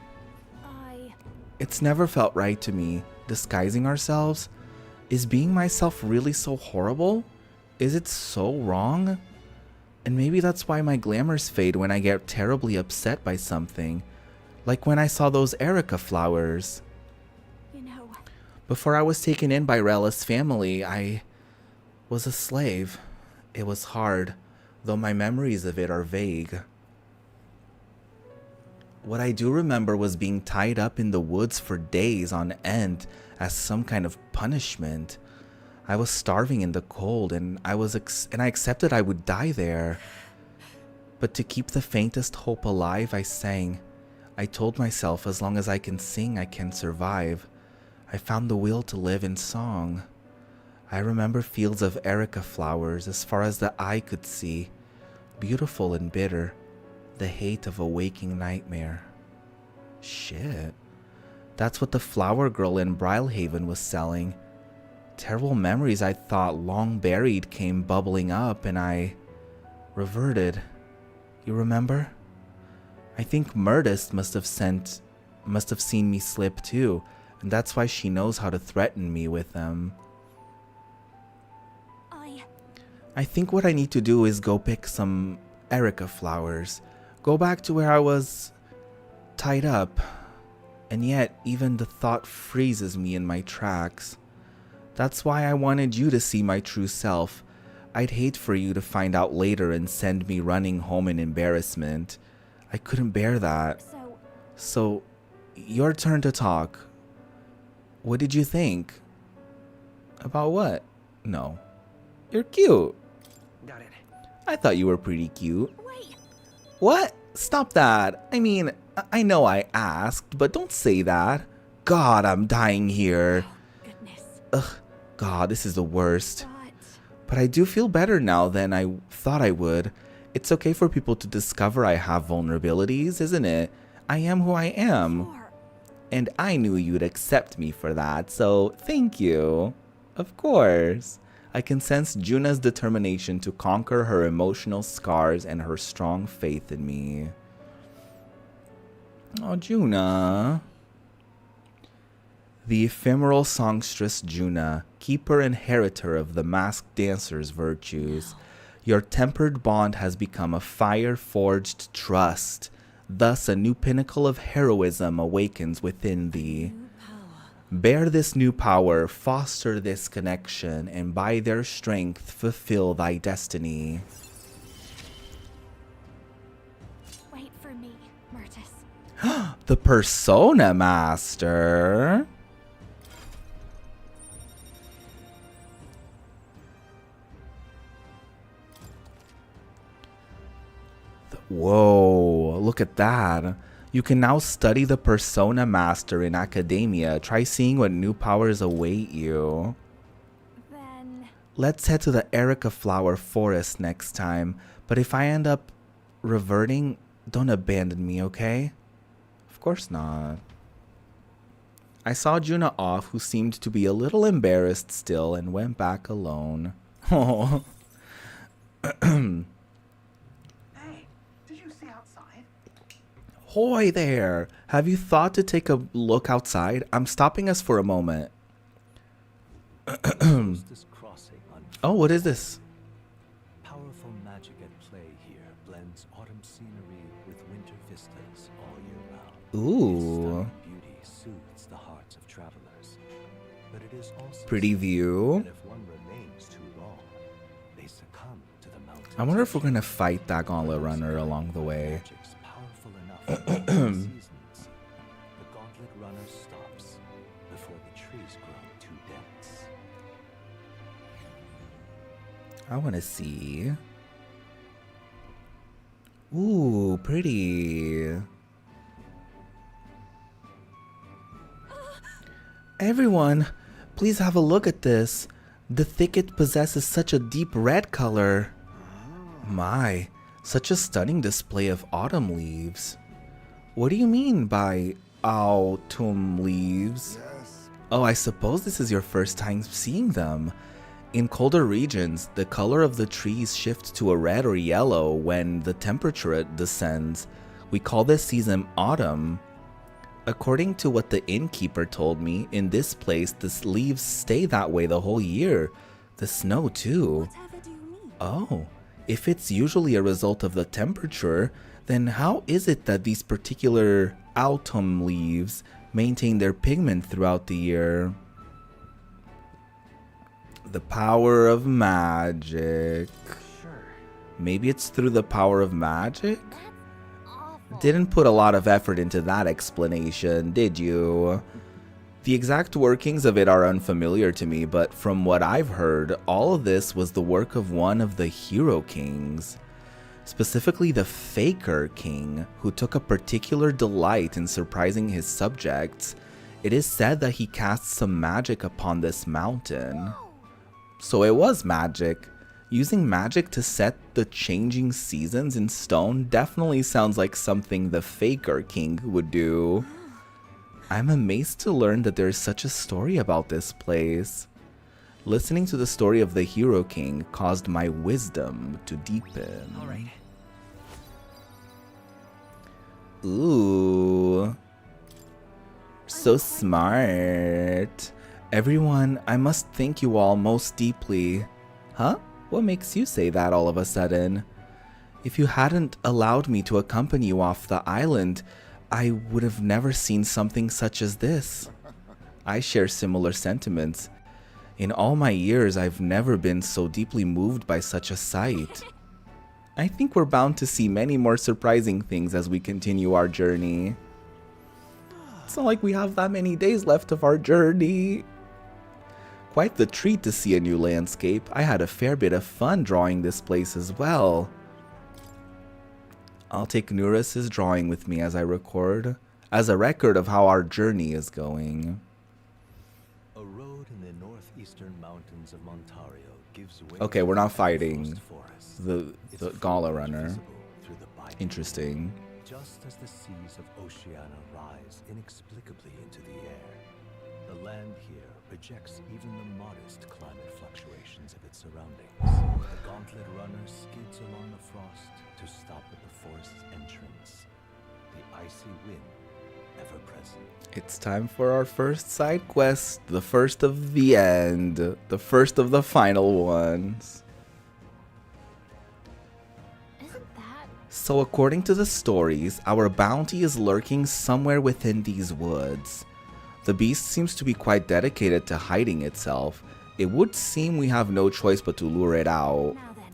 It's never felt right to me, disguising ourselves. Is being myself really so horrible? Is it so wrong? And maybe that's why my glamours fade when I get terribly upset by something. Like when I saw those Erica flowers. you know, Before I was taken in by Rella's family, I was a slave. It was hard, though my memories of it are vague. What I do remember was being tied up in the woods for days on end as some kind of punishment. I was starving in the cold, and I accepted I would die there. But to keep the faintest hope alive, I sang. I told myself, as long as I can sing, I can survive. I found the will to live in song. I remember fields of Erica flowers as far as the eye could see, beautiful and bitter, the hate of a waking nightmare. Shit. That's what the flower girl in Brylehaven was selling. Terrible memories I thought long buried came bubbling up, and I reverted. You remember? I think Myrtis must have seen me slip too, and that's why she knows how to threaten me with them. I think what I need to do is go pick some Erica flowers. Go back to where I was tied up. And yet, even the thought freezes me in my tracks. That's why I wanted you to see my true self. I'd hate for you to find out later and send me running home in embarrassment. I couldn't bear that. So, your turn to talk. What did you think? About what? No. You're cute. Got it. I thought you were pretty cute. wait. What? Stop that. I mean, I know I asked, but don't say that. God, I'm dying here. Goodness. Ugh, God, this is the worst. But But I do feel better now than I thought I would. It's okay for people to discover I have vulnerabilities, isn't it? I am who I am. sure. And I knew you'd accept me for that, so thank you. Of course. I can sense Juna's determination to conquer her emotional scars and her strong faith in me. Oh, Juna. The ephemeral songstress Juna, keeper and inheritor of the masked dancer's virtues. Your tempered bond has become a fire-forged trust. Thus, a new pinnacle of heroism awakens within thee. Bear this new power, foster this connection, and by their strength fulfill thy destiny. Wait for me, Myrtis. The Persona Master. Whoa, look at that. You can now study the Persona Master in academia. Try seeing what new powers await you. Then Let's head to the Erica Flower Forest next time. But if I end up reverting, don't abandon me, okay? Of course not. I saw Juna off, who seemed to be a little embarrassed still, and went back alone. Oh. Hoy there! Have you thought to take a look outside? I'm stopping us for a moment. This crossing Oh, what is this? Powerful magic at play here blends autumn scenery with winter vistas all year round. Ooh. Its stunning beauty soothes the hearts of travelers, but it is also Pretty said view. that if one remains too long, they succumb to the mountains. I wonder if we're gonna fight that gauntlet runner along the way. Magic's powerful enough to change the seasons. The gauntlet runner stops before the trees grow too dense. I want to see. Ooh, pretty. Everyone, please have a look at this. The thicket possesses such a deep red color. My, such a stunning display of autumn leaves. What do you mean by autumn leaves? Oh, I suppose this is your first time seeing them. In colder regions, the color of the trees shifts to a red or yellow when the temperature descends. We call this season autumn. According to what the innkeeper told me, in this place, the leaves stay that way the whole year. The snow, too. Whatever do you mean? Oh, if it's usually a result of the temperature, then how is it that these particular autumn leaves maintain their pigment throughout the year? The power of magic. Sure. Maybe it's through the power of magic? That's awful. Didn't put a lot of effort into that explanation, did you? The exact workings of it are unfamiliar to me, but from what I've heard, all of this was the work of one of the hero kings. Specifically the Faker King, who took a particular delight in surprising his subjects. It is said that he cast some magic upon this mountain. So it was magic. Using magic to set the changing seasons in stone definitely sounds like something the Faker King would do. I'm amazed to learn that there is such a story about this place. Listening to the story of the Hero King caused my wisdom to deepen. All right. Ooh. So smart. Everyone, I must thank you all most deeply. Huh? What makes you say that all of a sudden? If you hadn't allowed me to accompany you off the island, I would have never seen something such as this. I share similar sentiments. In all my years, I've never been so deeply moved by such a sight. I think we're bound to see many more surprising things as we continue our journey. It's not like we have that many days left of our journey. Quite the treat to see a new landscape. I had a fair bit of fun drawing this place as well. I'll take Nuras's drawing with me as I record, as a record of how our journey is going. A road in the northeastern mountains of Montario gives way. Okay, we're not to fighting forest. the Its Gala foliage runner. visible through the binding Interesting. Just as the seas of Oceania rise inexplicably into the air, the land here rejects even the modest climate fluctuations of its surroundings. The gauntlet runner skids along the frost to stop at the forest's entrance, the icy wind ever present. It's time for our first side quest, the first of the end, the first of the final ones. Isn't that So according to the stories, our bounty is lurking somewhere within these woods. The beast seems to be quite dedicated to hiding itself. It would seem we have no choice but to lure it out. now then?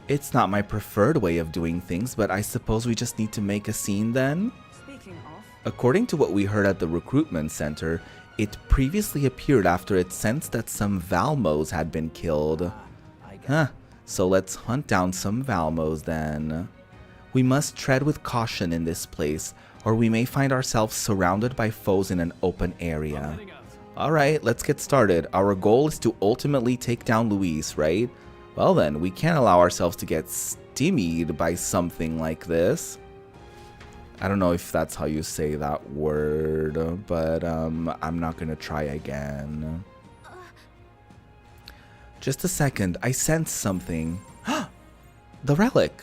It's not my preferred way of doing things, but I suppose we just need to make a scene then? Speaking of, According to what we heard at the recruitment center, it previously appeared after it sensed that some Valmos had been killed. Huh, so let's hunt down some Valmos then. We must tread with caution in this place, or we may find ourselves surrounded by foes in an open area. Alright, let's get started. Our goal is to ultimately take down Luis, right? Well then, we can't allow ourselves to get stymied by something like this. I don't know if that's how you say that word, but I'm not gonna try again. Just a second, I sense something. The relic!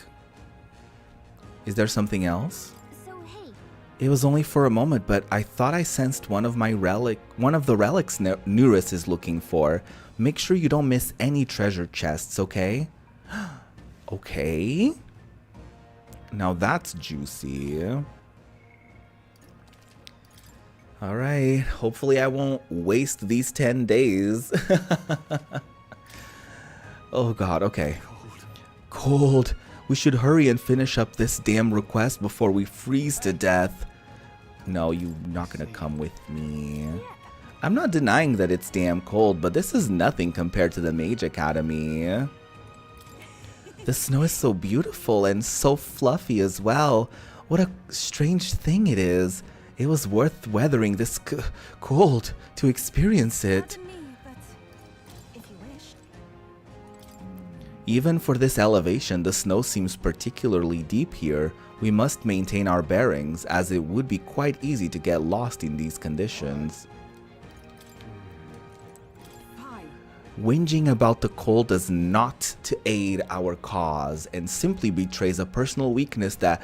Is there something else? So hey, It was only for a moment, but I thought I sensed one of the relics Nuris is looking for. Make sure you don't miss any treasure chests, okay? Okay. Now that's juicy. Alright, hopefully I won't waste these 10 days. Oh god, okay. Cold. We should hurry and finish up this damn request before we freeze to death. No, you're not gonna come with me. I'm not denying that it's damn cold, but this is nothing compared to the Mage Academy. The snow is so beautiful and so fluffy as well. What a strange thing it is. It was worth weathering this cold to experience it. Pardon me, but if you wish. Even for this elevation, the snow seems particularly deep here. We must maintain our bearings, as it would be quite easy to get lost in these conditions. Fine. Whinging about the cold does not to aid our cause, and simply betrays a personal weakness that...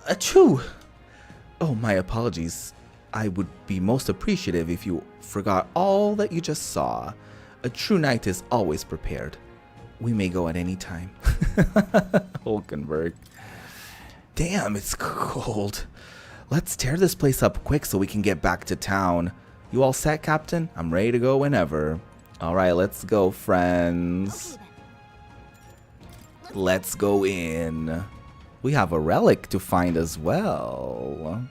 Achoo! Oh, my apologies. I would be most appreciative if you forgot all that you just saw. A true knight is always prepared. We may go at any time. Hulkenberg. Damn, it's cold. Let's tear this place up quick so we can get back to town. You all set, Captain? I'm ready to go whenever. Alright, let's go, friends. Okay, Let's go in. We have a relic to find as well.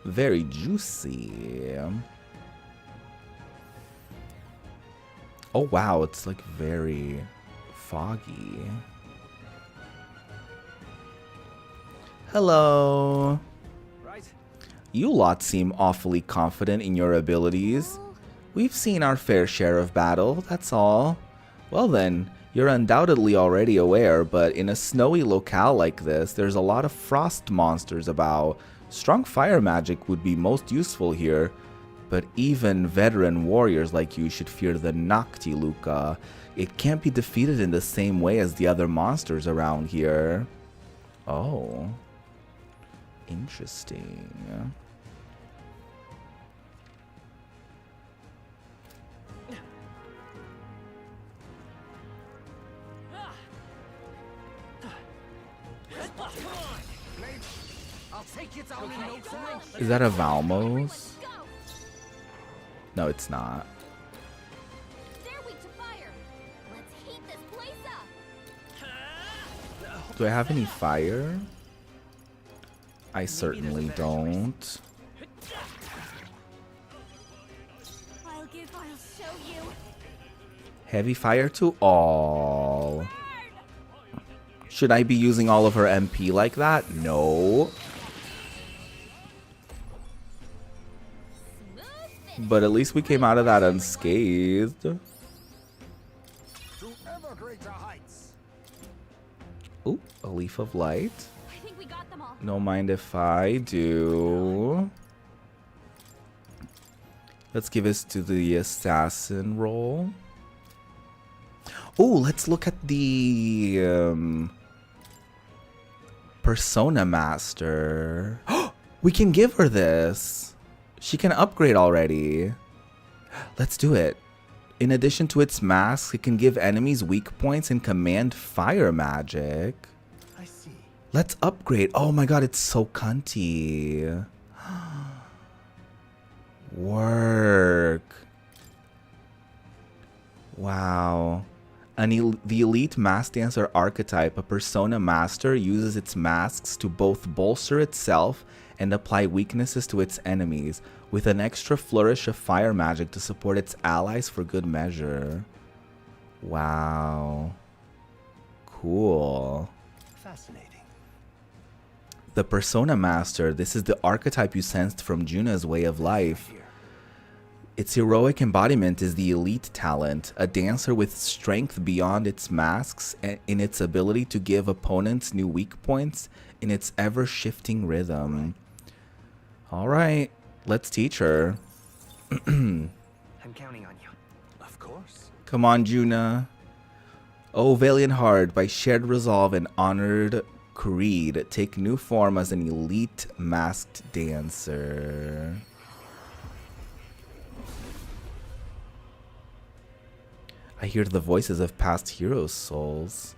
Very juicy. Oh wow, it's like very foggy. Hello. Right? You lot seem awfully confident in your abilities. We've seen our fair share of battle, that's all. Well then, you're undoubtedly already aware, but in a snowy locale like this, there's a lot of frost monsters about. Strong fire magic would be most useful here, but even veteran warriors like you should fear the Noctiluca. It can't be defeated in the same way as the other monsters around here. Oh. Interesting. I'll take it down in no time. Is that a Valmos? No, it's not. They're weak to fire. Let's heat this place up. Do I have any fire? I certainly don't. I'll show you. Heavy fire to all. Should I be using all of her MP like that? No. But at least we came out of that unscathed. To ever greater heights. Ooh, a leaf of light. I think we got them all. No mind if I do. Let's give this to the assassin role. Oh, let's look at the Persona Master. We can give her this. She can upgrade already. Let's do it. In addition to its masks, it can give enemies weak points and command fire magic. I see. Let's upgrade. Oh my god, it's so cunty. Work. Wow. The elite mask dancer archetype, a persona master, uses its masks to both bolster itself and apply weaknesses to its enemies, with an extra flourish of fire magic to support its allies for good measure. Wow. Cool. Fascinating. The Persona Master, this is the archetype you sensed from Juna's way of life. Here. Its heroic embodiment is the elite talent, a dancer with strength beyond its masks and in its ability to give opponents new weak points in its ever-shifting rhythm. Alright, let's teach her. I'm counting on you. Of course. Come on, Juna. O valiant heart, by shared resolve and honored creed, take new form as an elite masked dancer. I hear the voices of past heroes' souls.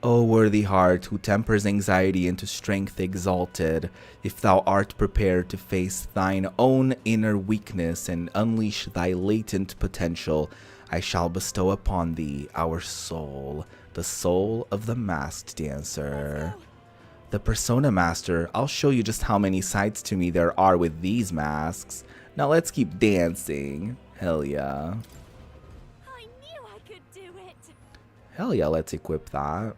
O worthy heart, who tempers anxiety into strength exalted, if thou art prepared to face thine own inner weakness and unleash thy latent potential, I shall bestow upon thee our soul, the soul of the masked dancer. The Persona Master, I'll show you just how many sides to me there are with these masks. Now let's keep dancing. Hell yeah. I knew I could do it. Hell yeah, let's equip that.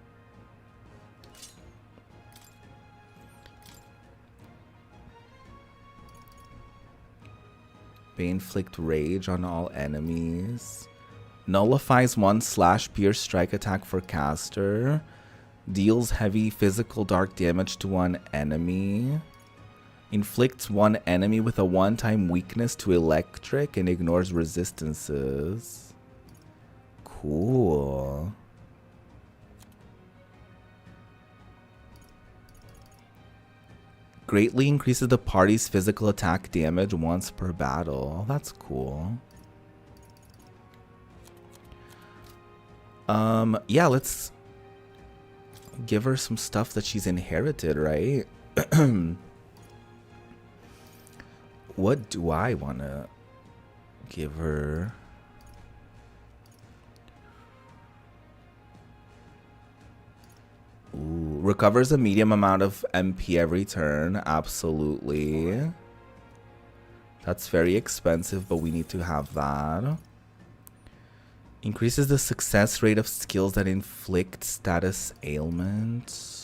Inflict rage on all enemies. Nullifies 1 slash pierce strike attack for caster. Deals heavy physical dark damage to 1 enemy. Inflicts 1 enemy with a 1-time weakness to electric and ignores resistances. Cool. Greatly increases the party's physical attack damage once per battle. That's cool. Yeah, let's give her some stuff that she's inherited, right? What do I want to give her? Ooh, recovers a medium amount of MP every turn. Absolutely. That's very expensive, but we need to have that. Increases the success rate of skills that inflict status ailments.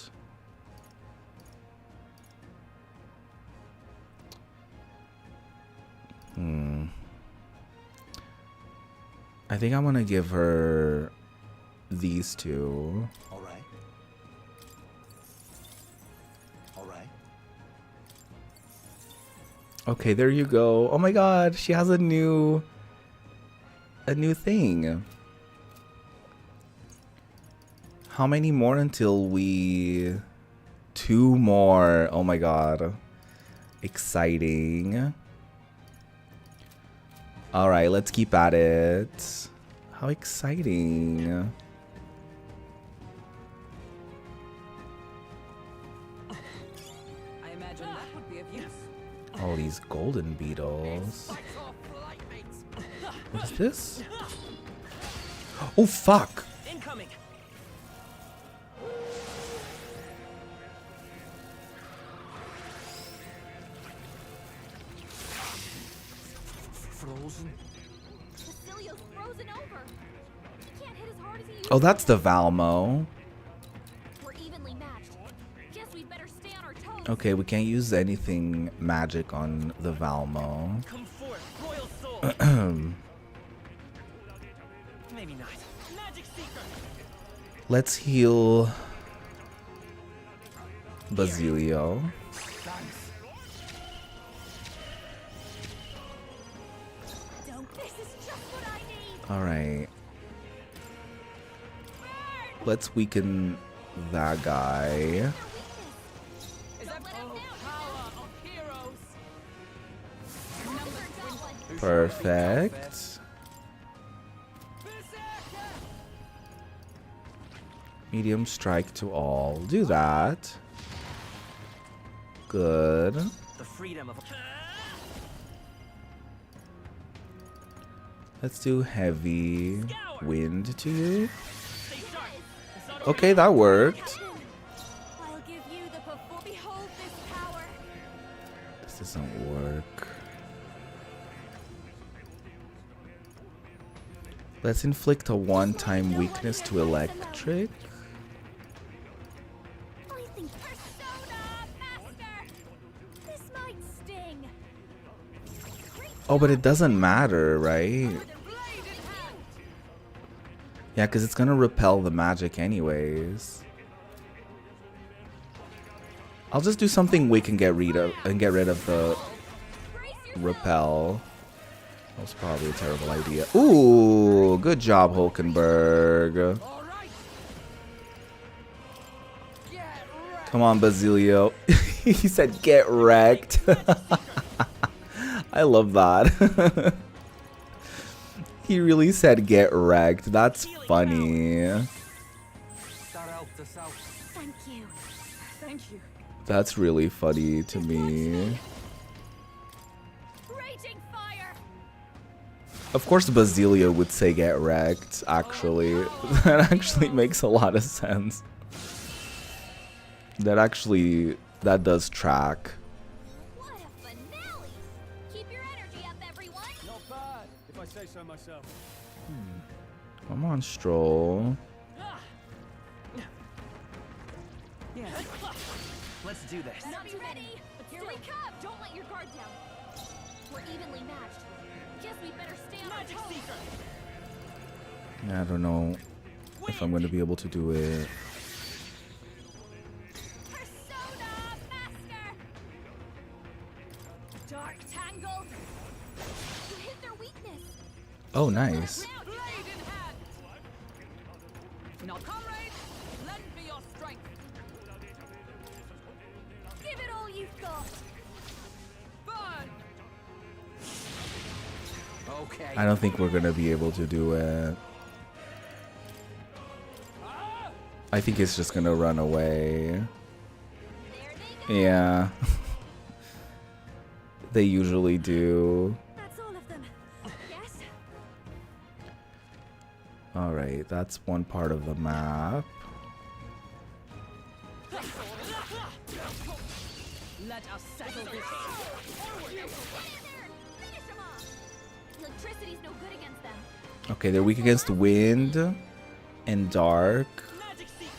I think I'm gonna give her these two. All right. All right. Okay, there you go. Oh my god, she has a new thing. How many more until we... 2 more. Oh my god. Exciting. Alright, let's keep at it. How exciting. I imagine that would be of use. All these golden beetles. What is this? Oh, fuck. Incoming. Frozen. Basilio's frozen over. He can't hit as hard as he used Oh, that's the Valmo. to. We're evenly matched. Guess we'd better stay on our toes. Okay, we can't use anything magic on the Valmo. Come forth, royal soul. Maybe not. Magic seeker. Let's heal Basilio. This is just what I need. Alright. Let's weaken that guy. Is that power of heroes? Perfect. Medium strike to all. Do that. Good. The freedom of. Let's do heavy wind to you. Okay, that worked. I'll give you the behold this power. This doesn't work. Let's inflict a one-time weakness to electric. I think Persona, Master. This might sting. Oh, but it doesn't matter, right? Yeah, because it's gonna repel the magic anyways. I'll just do something we can get rid of the repel. That was probably a terrible idea. Ooh, good job, Hulkenberg. Come on, Basilio. He said get wrecked. I love that. He really said get wrecked. That's funny. Thank you. Thank you. That's really funny to me. Raging fire. Of course Basilio would say get wrecked, actually. That actually makes a lot of sense. That does track. What a finale. Keep your energy up, everyone. Not bad, if I say so myself. Come on, Stroll. Yeah. Let's do this. Not be ready. Here we come. Don't let your guard down. We're evenly matched. Guess we better stay on our Magic toes. seeker. Yeah, I don't know if I'm going to be able to do it. Persona Master! Dark Tangle! You hit their weakness! Oh, nice. Blade in hand. Now, comrades, lend me your strength. Give it all you've got! Burn. Okay. I don't think we're going to be able to do it. I think it's just going to run away. There they go! Yeah. They usually do. That's all of them. Yes? Alright, that's one part of the map. Let us settle this. Finish them off! Electricity's no good against them. Okay, they're weak against wind and dark. Magic Seeker.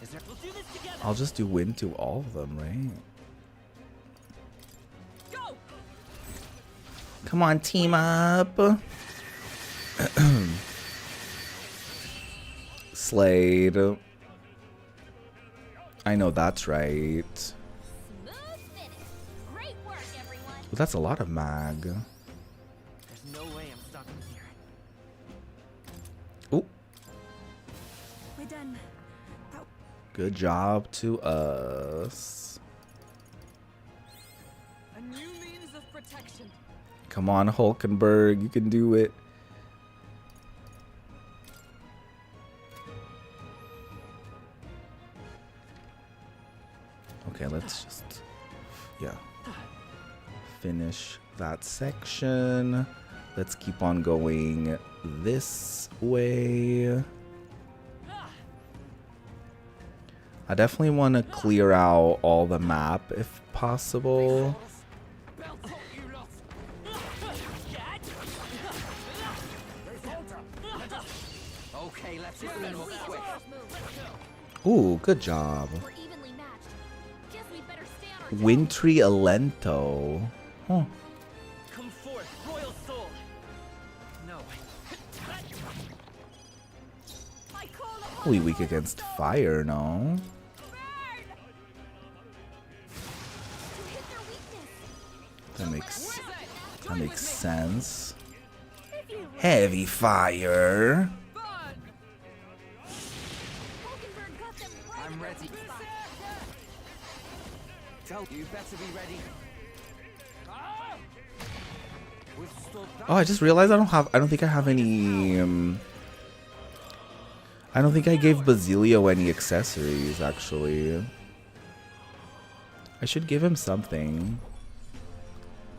Is there? We'll do this together. I'll just do wind to all of them, right? Go. Come on, team up. Slade. I know that's right. Smooth finish. Great work, everyone. But that's a lot of mag. There's no way I'm stopping here. Ooh, We're done. good job to us. A new means of protection. Come on, Hulkenberg, you can do it. Okay, let's just, yeah, finish that section. Let's keep on going this way. I definitely want to clear out all the map if possible. Okay, let's hit them real quick. Ooh, good job. We're evenly matched. Guess we'd better stay on our toes. Wintry Alento. Huh. Come forth, Royal Soul. No. I call upon Probably the weak Lord of against Stone. fire, no? Burn! You hit their weakness. That makes sense. If you Heavy fire. Hulkenberg got them right I'm in their ready. weak spot. Tell you better be ready. Withstood that. Oh, I just realized I don't think I have any I don't think I gave Basilio any accessories actually. I should give him something.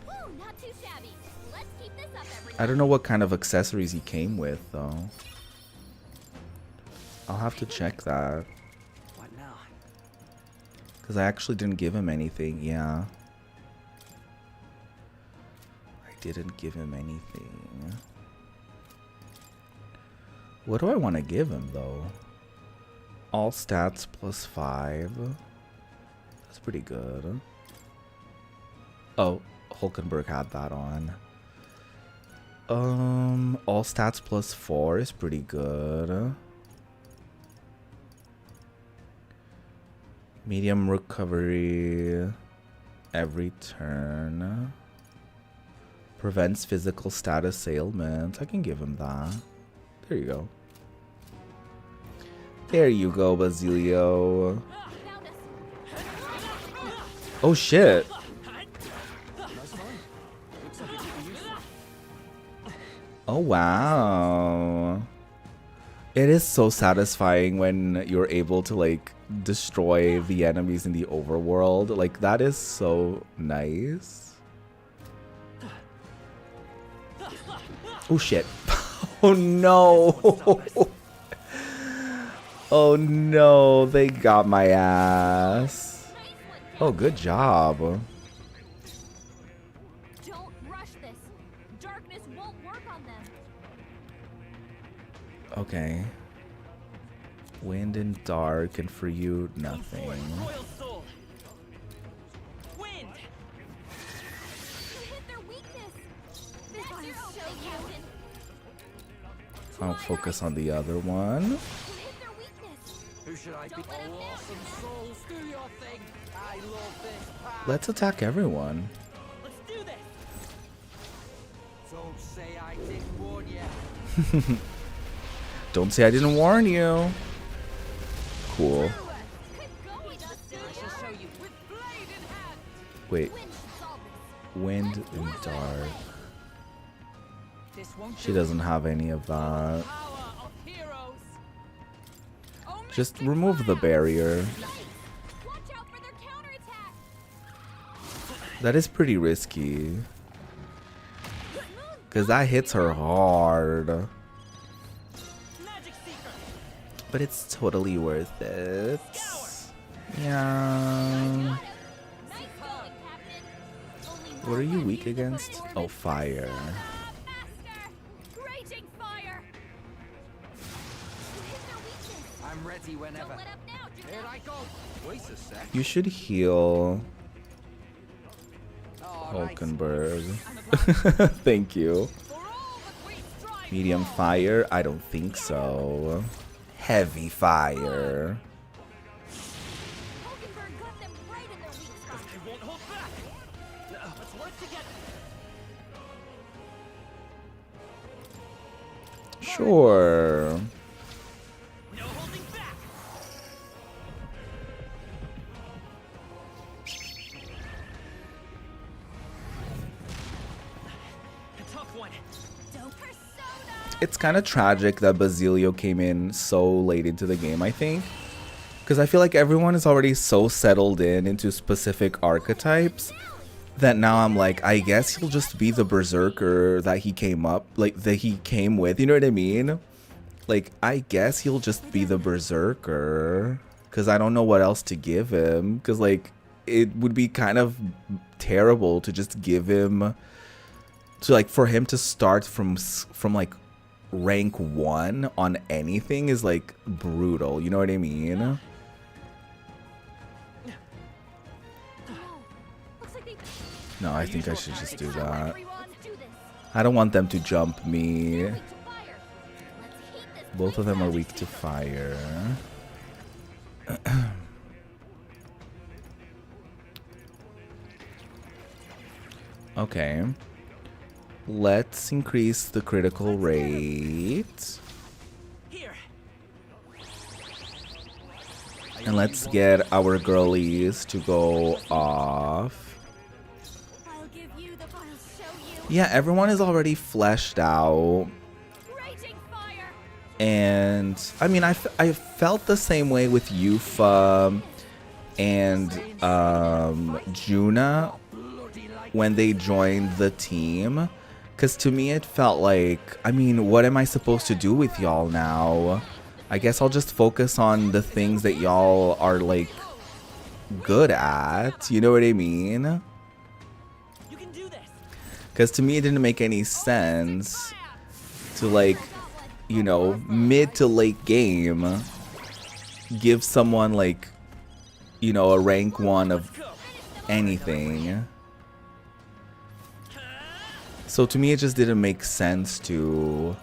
Woo, not too shabby. Let's keep this up, everyone. I don't know what kind of accessories he came with though. I'll have to check that. What now? Because I actually didn't give him anything, yeah. I didn't give him anything. What do I want to give him, though? All stats plus 5. That's pretty good. Oh, Hulkenberg had that on. All stats plus 4 is pretty good. Medium recovery every turn. Prevents physical status ailments. I can give him that. There you go. There you go, Basilio. Found us. Oh shit. Oh wow. It is so satisfying when you're able to like destroy the enemies in the overworld. Like that is so nice. Oh shit. Oh no. Oh no, they got my ass. Oh, good job. Don't rush this. Darkness won't work on them. Okay. Wind and dark, and for you, nothing. Royal Soul. Wind. You hit their weakness. This is so Captain. I'll focus on the other one. You hit their weakness. Who should I be? Don't let him Oh, awesome souls, do your thing. I love this part. Let's attack everyone. Let's do this. Don't say I didn't warn you. Don't say I didn't warn you. Cool. Keep going, Dustin. I shall show you with blade in hand. Wait, Wind should solve this. wind and dark. This won't She doesn't have any of that. power of heroes. Oh, Just mystic remove the fire. barrier. Watch out for their counterattack. That is pretty risky. Because that hits her hard. Magic Seeker. But it's totally worth it. Yeah. Nice going, Captain. Only What are you one weak left in the against? performance. Oh, fire. Master! Raging fire! You hit their weakness. I'm ready Don't whenever. let up now, Here I go. Wait a sec. You should heal All right. Hulkenberg. Thank you. For all that we strive Medium for. fire? I don't think so. Heavy fire. Hulkenberg got them right in their weak spot. I won't hold back. Let's work together. Sure. No holding back. A tough one. Persona! It's kind of tragic that Basilio came in so late into the game, I think. Because I feel like everyone is already so settled into specific archetypes that now I'm like, I guess he'll just be the berserker that he came up, like, that he came with, you know what I mean? Like, I guess he'll just be the berserker. Because I don't know what else to give him. Because, like, it would be kind of terrible to just give him... So, like, for him to start from like, rank 1 on anything is, like, brutal. You know what I mean? Oh, looks like they... No, I think I should just do that. Everyone, let's do this. I don't want them to jump me. They're weak to fire. Let's heat this Both of place them are up. weak to fire. Okay. Let's increase the critical rate. Here. And let's get our girlies to go off. I'll give you the... I'll show you. Yeah, everyone is already fleshed out. Raging fire! And I mean, I felt the same way with Yufa and Juna when they joined the team. Because to me, it felt like, I mean, what am I supposed to do with y'all now? I guess I'll just focus on the things that y'all are, like, good at. You know what I mean? You can do this. Because to me, it didn't make any sense to, like, you know, mid to late game, give someone, like, you know, a rank 1 of anything. So to me, it just didn't make sense to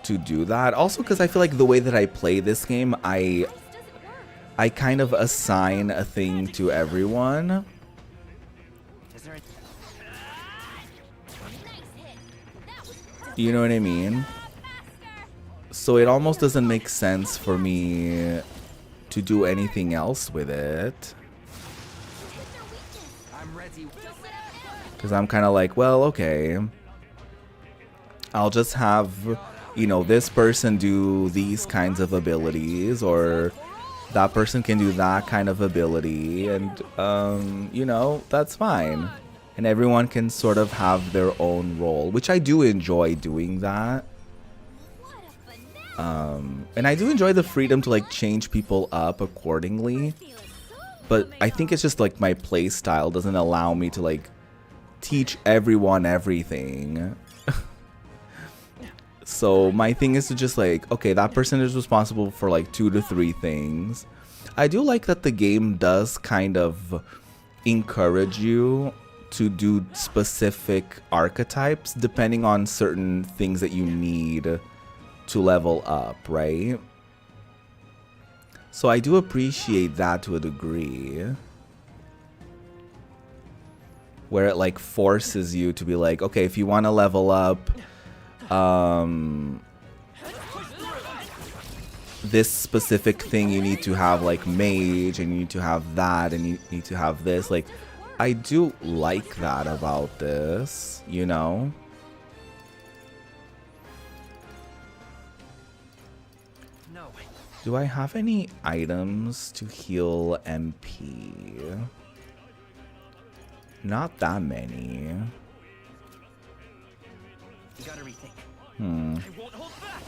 do that. Also, because I feel like the way that I play this game, I kind of assign a thing to everyone. Is there You know what I mean? So it almost doesn't make sense for me to do anything else with it. I'm ready. Because I'm kind of like, well, okay. I'll just have, you know, this person do these kinds of abilities, or that person can do that kind of ability, and, you know, that's fine. And everyone can sort of have their own role, which I do enjoy doing that. And I do enjoy the freedom to, like, change people up accordingly. But I think it's just, like, my play style doesn't allow me to, like, teach everyone everything. So my thing is to just, like, okay, that person is responsible for, like, 2 to 3 things. I do like that the game does kind of encourage you to do specific archetypes depending on certain things that you need to level up, right? So I do appreciate that to a degree. Where it like forces you to be like, okay, if you want to level up this specific thing, you need to have like mage, and you need to have that, and you need to have this. Like, I do like that about this, you know? No. Do I have any items to heal MP? Not that many. You gotta rethink. I won't hold back.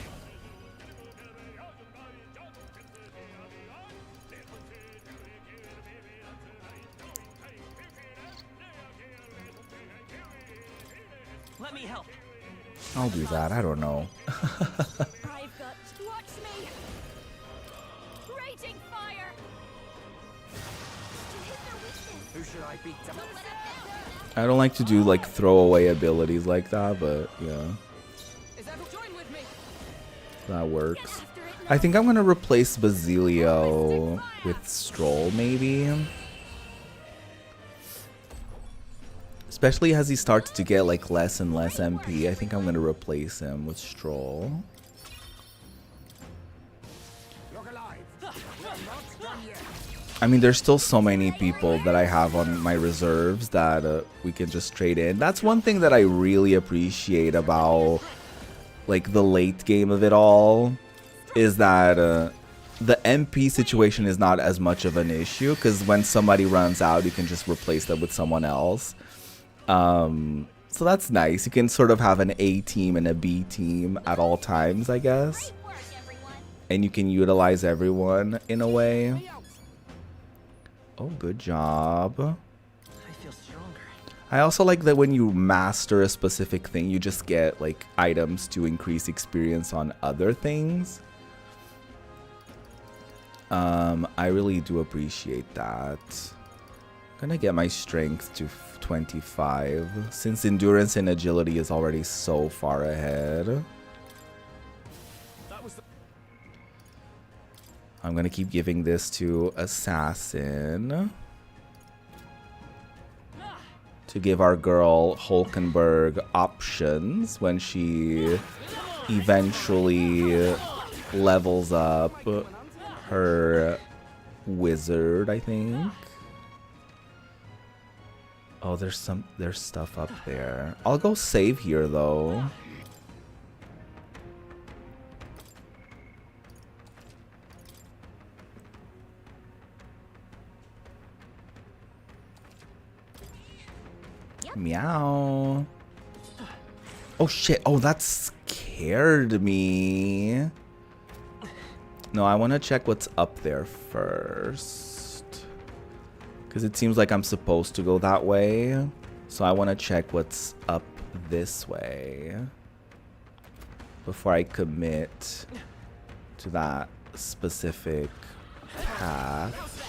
Let me help. I'll do that. I don't know. I've got. Watch me. Raging fire. To hit their weakness. Who should I beat? Don't let it I don't like to do like throwaway abilities like that, but yeah, Is that join with me? that works. I think I'm gonna replace Basilio with Stroll, maybe. Especially as he starts to get like less and less MP, I think I'm gonna replace him with Stroll. I mean, there's still so many people that I have on my reserves that we can just trade in. That's one thing that I really appreciate about like the late game of it all, is that the MP situation is not as much of an issue, because when somebody runs out, you can just replace them with someone else. So that's nice. You can sort of have an A team and a B team at all times, I guess. work, everyone. And you can utilize everyone in a way. Oh, good job. I feel stronger. I also like that when you master a specific thing, you just get like items to increase experience on other things. I really do appreciate that. I'm gonna get my strength to 25, since endurance and agility is already so far ahead. I'm gonna keep giving this to Assassin to give our girl Hulkenberg options when she eventually levels up her wizard, I think. Oh, there's stuff up there. I'll go save here though. Meow. Oh shit. Oh, that scared me. No, I want to check what's up there first, because it seems like I'm supposed to go that way. So I want to check what's up this way before I commit to that specific path.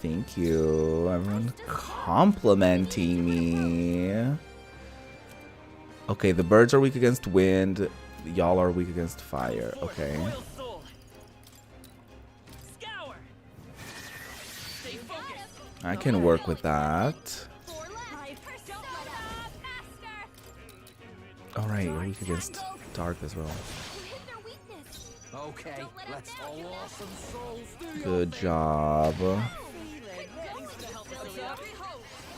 Thank you, everyone complimenting me. Okay, the birds are weak against wind. Y'all are weak against fire. Okay. I can work with that. Alright, you're weak against dark as well. Okay, let's all awesome souls do. Good job.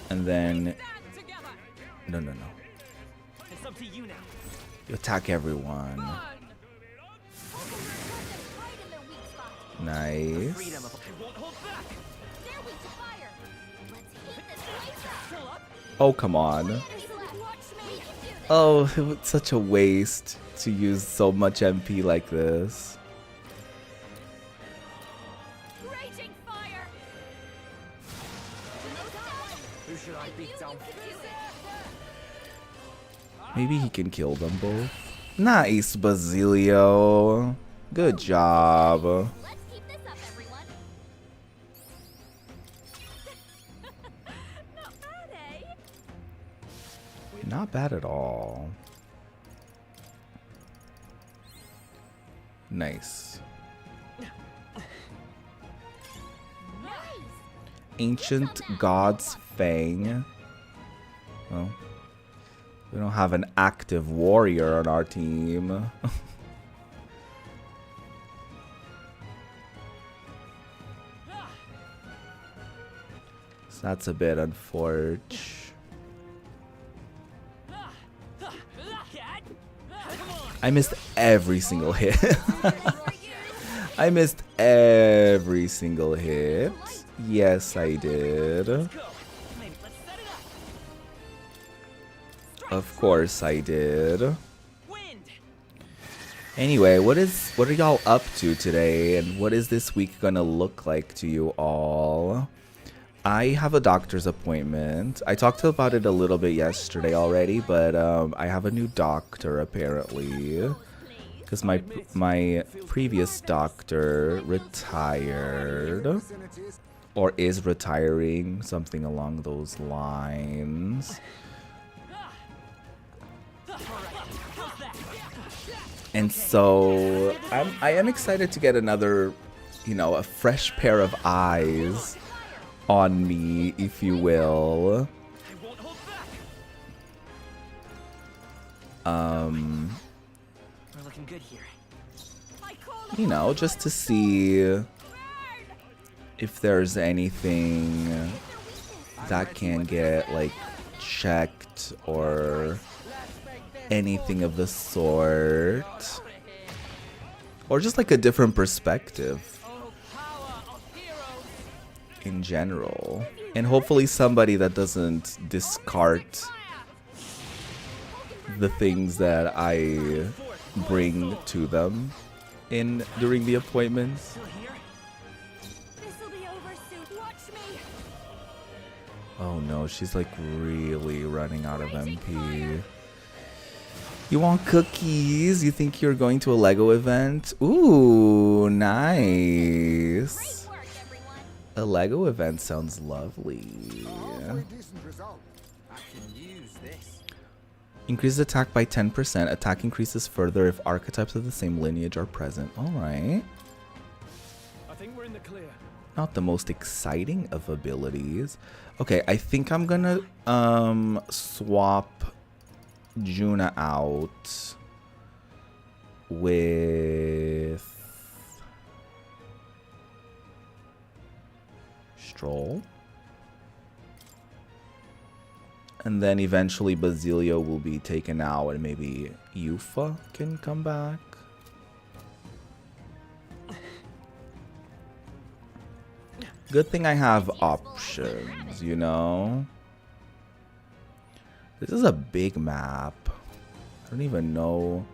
And then... No. It's up to you now. You attack everyone. Nice. Freedom of Oh, come on. Oh, it was such a waste to use so much MP like this. who should I beat down? Maybe he can kill them both. Nice, Basilio. Good job. Let's keep this up, everyone. Not bad, eh? Not bad at all. Nice. Ancient God's Fang. Well, we don't have an active warrior on our team. So that's a bit unfortunate. I missed every single hit. I missed every single hit. Yes, I did. Of course I did. Anyway, what are y'all up to today, and what is this week gonna look like to you all? I have a doctor's appointment. I talked about it a little bit yesterday already, but I have a new doctor apparently, because my previous doctor retired, or is retiring, something along those lines. And so I am excited to get another, you know, a fresh pair of eyes on me, if you will. We're looking good here. You know, just to see if there's anything that can get like checked or anything of the sort, or just like a different perspective in general, and hopefully somebody that doesn't discard the things that I bring to them during the appointments. Oh no, she's like really running out of MP. You want cookies? You think you're going to a Lego event? Ooh, nice. A Lego event sounds lovely. Increases attack by 10%. Attack increases further if archetypes of the same lineage are present. Alright. I think we're in the clear. Not the most exciting of abilities. Okay, I think I'm gonna swap Juna out with Stroll, and then eventually Basilio will be taken out, and maybe Yufa can come back. Good thing I have options, you know. This is a big map. I don't even know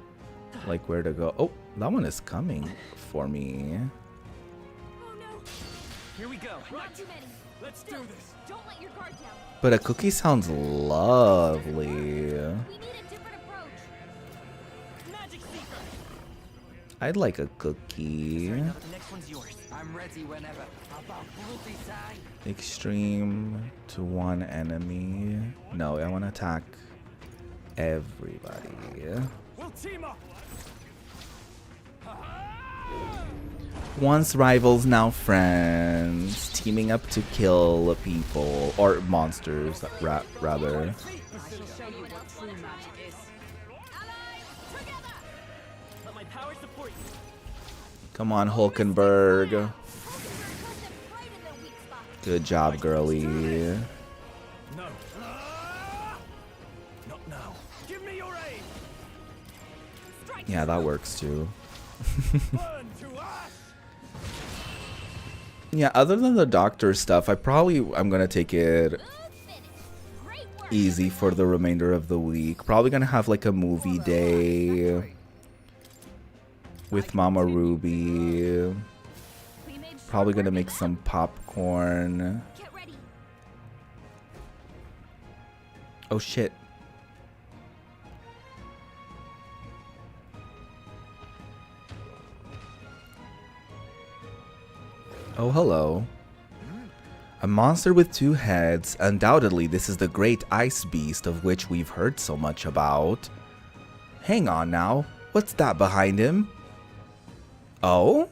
like where to go. Oh, that one is coming for me. Here we go. Let's do this. Don't let your guard down. But a cookie sounds lovely. We need a different approach. Magic Seeker. I'd like a cookie. Right now, the next one's yours. I'm ready whenever. About brutal time. Extreme to one enemy. No, I want to attack everybody. We'll team up. Once rivals, now friends. Teaming up to kill people. Or monsters, rather. I shall show you what true magic is. Allies, together. Let my power support you. Come on, Hulkenberg. Put them right in their weak spot. Good job, girly. No. Not now. Give me your aim. Yeah, that works too. Burn to ash. Yeah, other than the doctor stuff, I'm gonna take it Good finish. Great work. easy for the remainder of the week. Probably gonna have like a movie day with Mama Ruby. We made short Probably gonna work make of some them. popcorn. Get ready. Oh shit. Oh, hello. A monster with two heads. Undoubtedly, this is the great ice beast of which we've heard so much about. Hang on now. What's that behind him? Oh?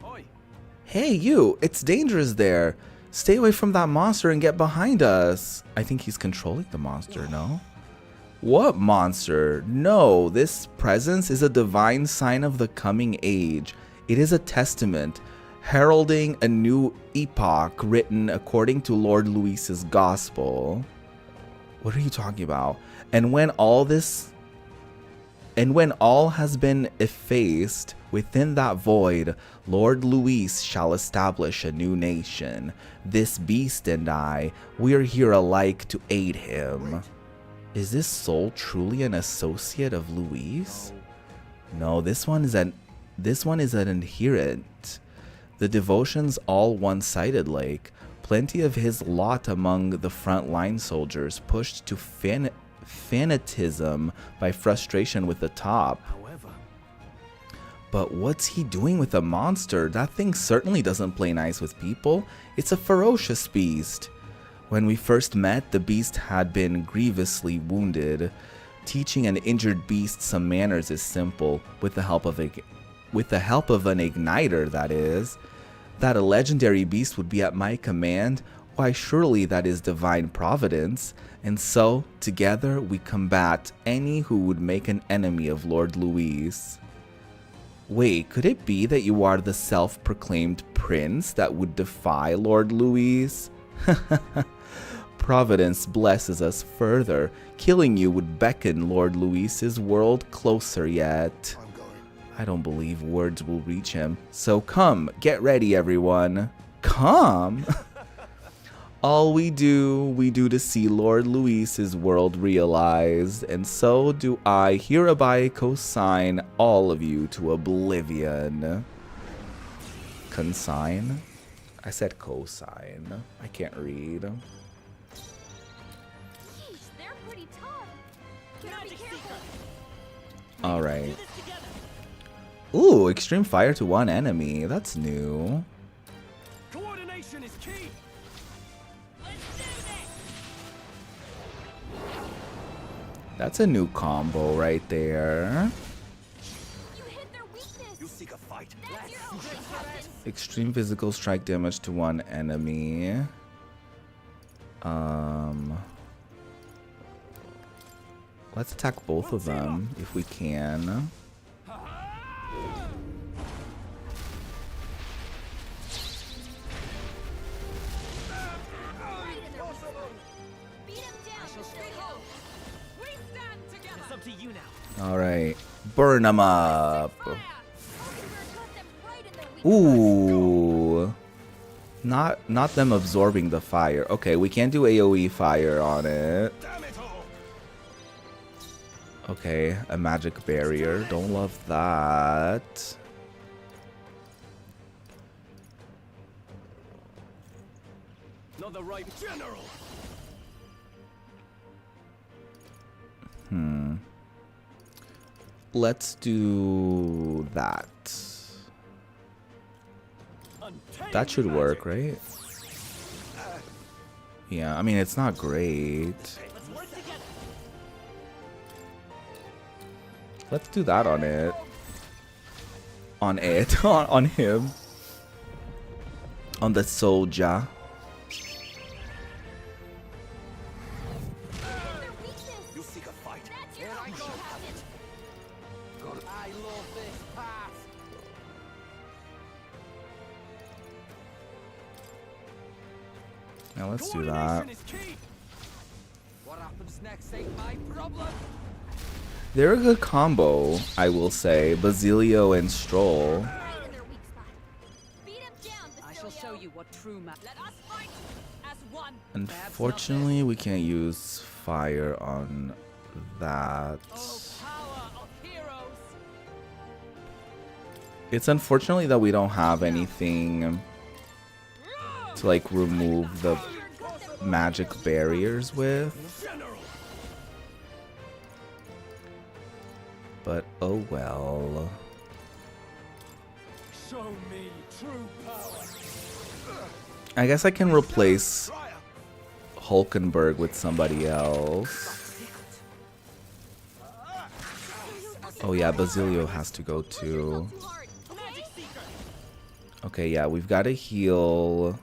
Oi! Hey, you! It's dangerous there! Stay away from that monster and get behind us! I think he's controlling the monster, no? What monster? No, this presence is a divine sign of the coming age. It is a testament, heralding a new epoch written according to Lord Luis's gospel. What are you talking about? And when all has been effaced within that void, Lord Luis shall establish a new nation. This beast and I, we are here alike to aid him. Is this soul truly an associate of Luis? No, this one is an adherent. The devotion's all one-sided like. Plenty of his lot among the frontline soldiers pushed to fanatism by frustration with the top. However, But what's he doing with a monster? That thing certainly doesn't play nice with people. It's a ferocious beast. When we first met, the beast had been grievously wounded. Teaching an injured beast some manners is simple, with the help of an igniter, that is. That a legendary beast would be at my command, why surely that is divine providence. And so, together we combat any who would make an enemy of Lord Luis. Wait, could it be that you are the self-proclaimed prince that would defy Lord Luis? Providence blesses us further. Killing you would beckon Lord Luis's world closer yet. I'm going. I don't believe words will reach him. So come, get ready everyone. Come? All we do to see Lord Luis's world realized, and so do I hereby consign all of you to oblivion. Consign? I said cosign. I can't read. Yeesh, they're pretty tough. Gotta be careful. Alright. Ooh, extreme fire to one enemy. That's new. Coordination is key. That's a new combo right there. You hit their weakness. You seek a fight. That's your own Captain. Extreme physical strike damage to one enemy. Let's attack both of them if we can. Right in their weak spot. Beat him down. Behold, we stand together. It's up to you now. Alright. Burn them up. Fire. Oakenberg got them right in their weak Ooh. Not them absorbing the fire. Okay, we can't do AoE fire on it. Damn it all. Okay, a magic barrier. Don't love that. Not the right general. Let's do that. Untamed That should work, magic. right? Yeah, I mean, it's not great. Let's work together. Let's do that on it. On it. on him. On the soldier. their weakness. You seek a fight. That's your own Captain. I love this path. Now let's do Coordination that. is key. What happens next ain't my problem. They're a good combo, I will say. Basilio and Stroll. Right in their weak spot. Beat him down, I shall Basilio. show you what true man. Let us fight as one. Unfortunately, we can't use fire on that. Oh, power of heroes. It's unfortunately that we don't have anything to like remove the magic barriers with. General. But oh well. Show me true power. I guess I can replace Fire. Hulkenberg with somebody else. Oh yeah, Basilio has to go too. Too hard. Magic Seeker. Okay, yeah, we've got to heal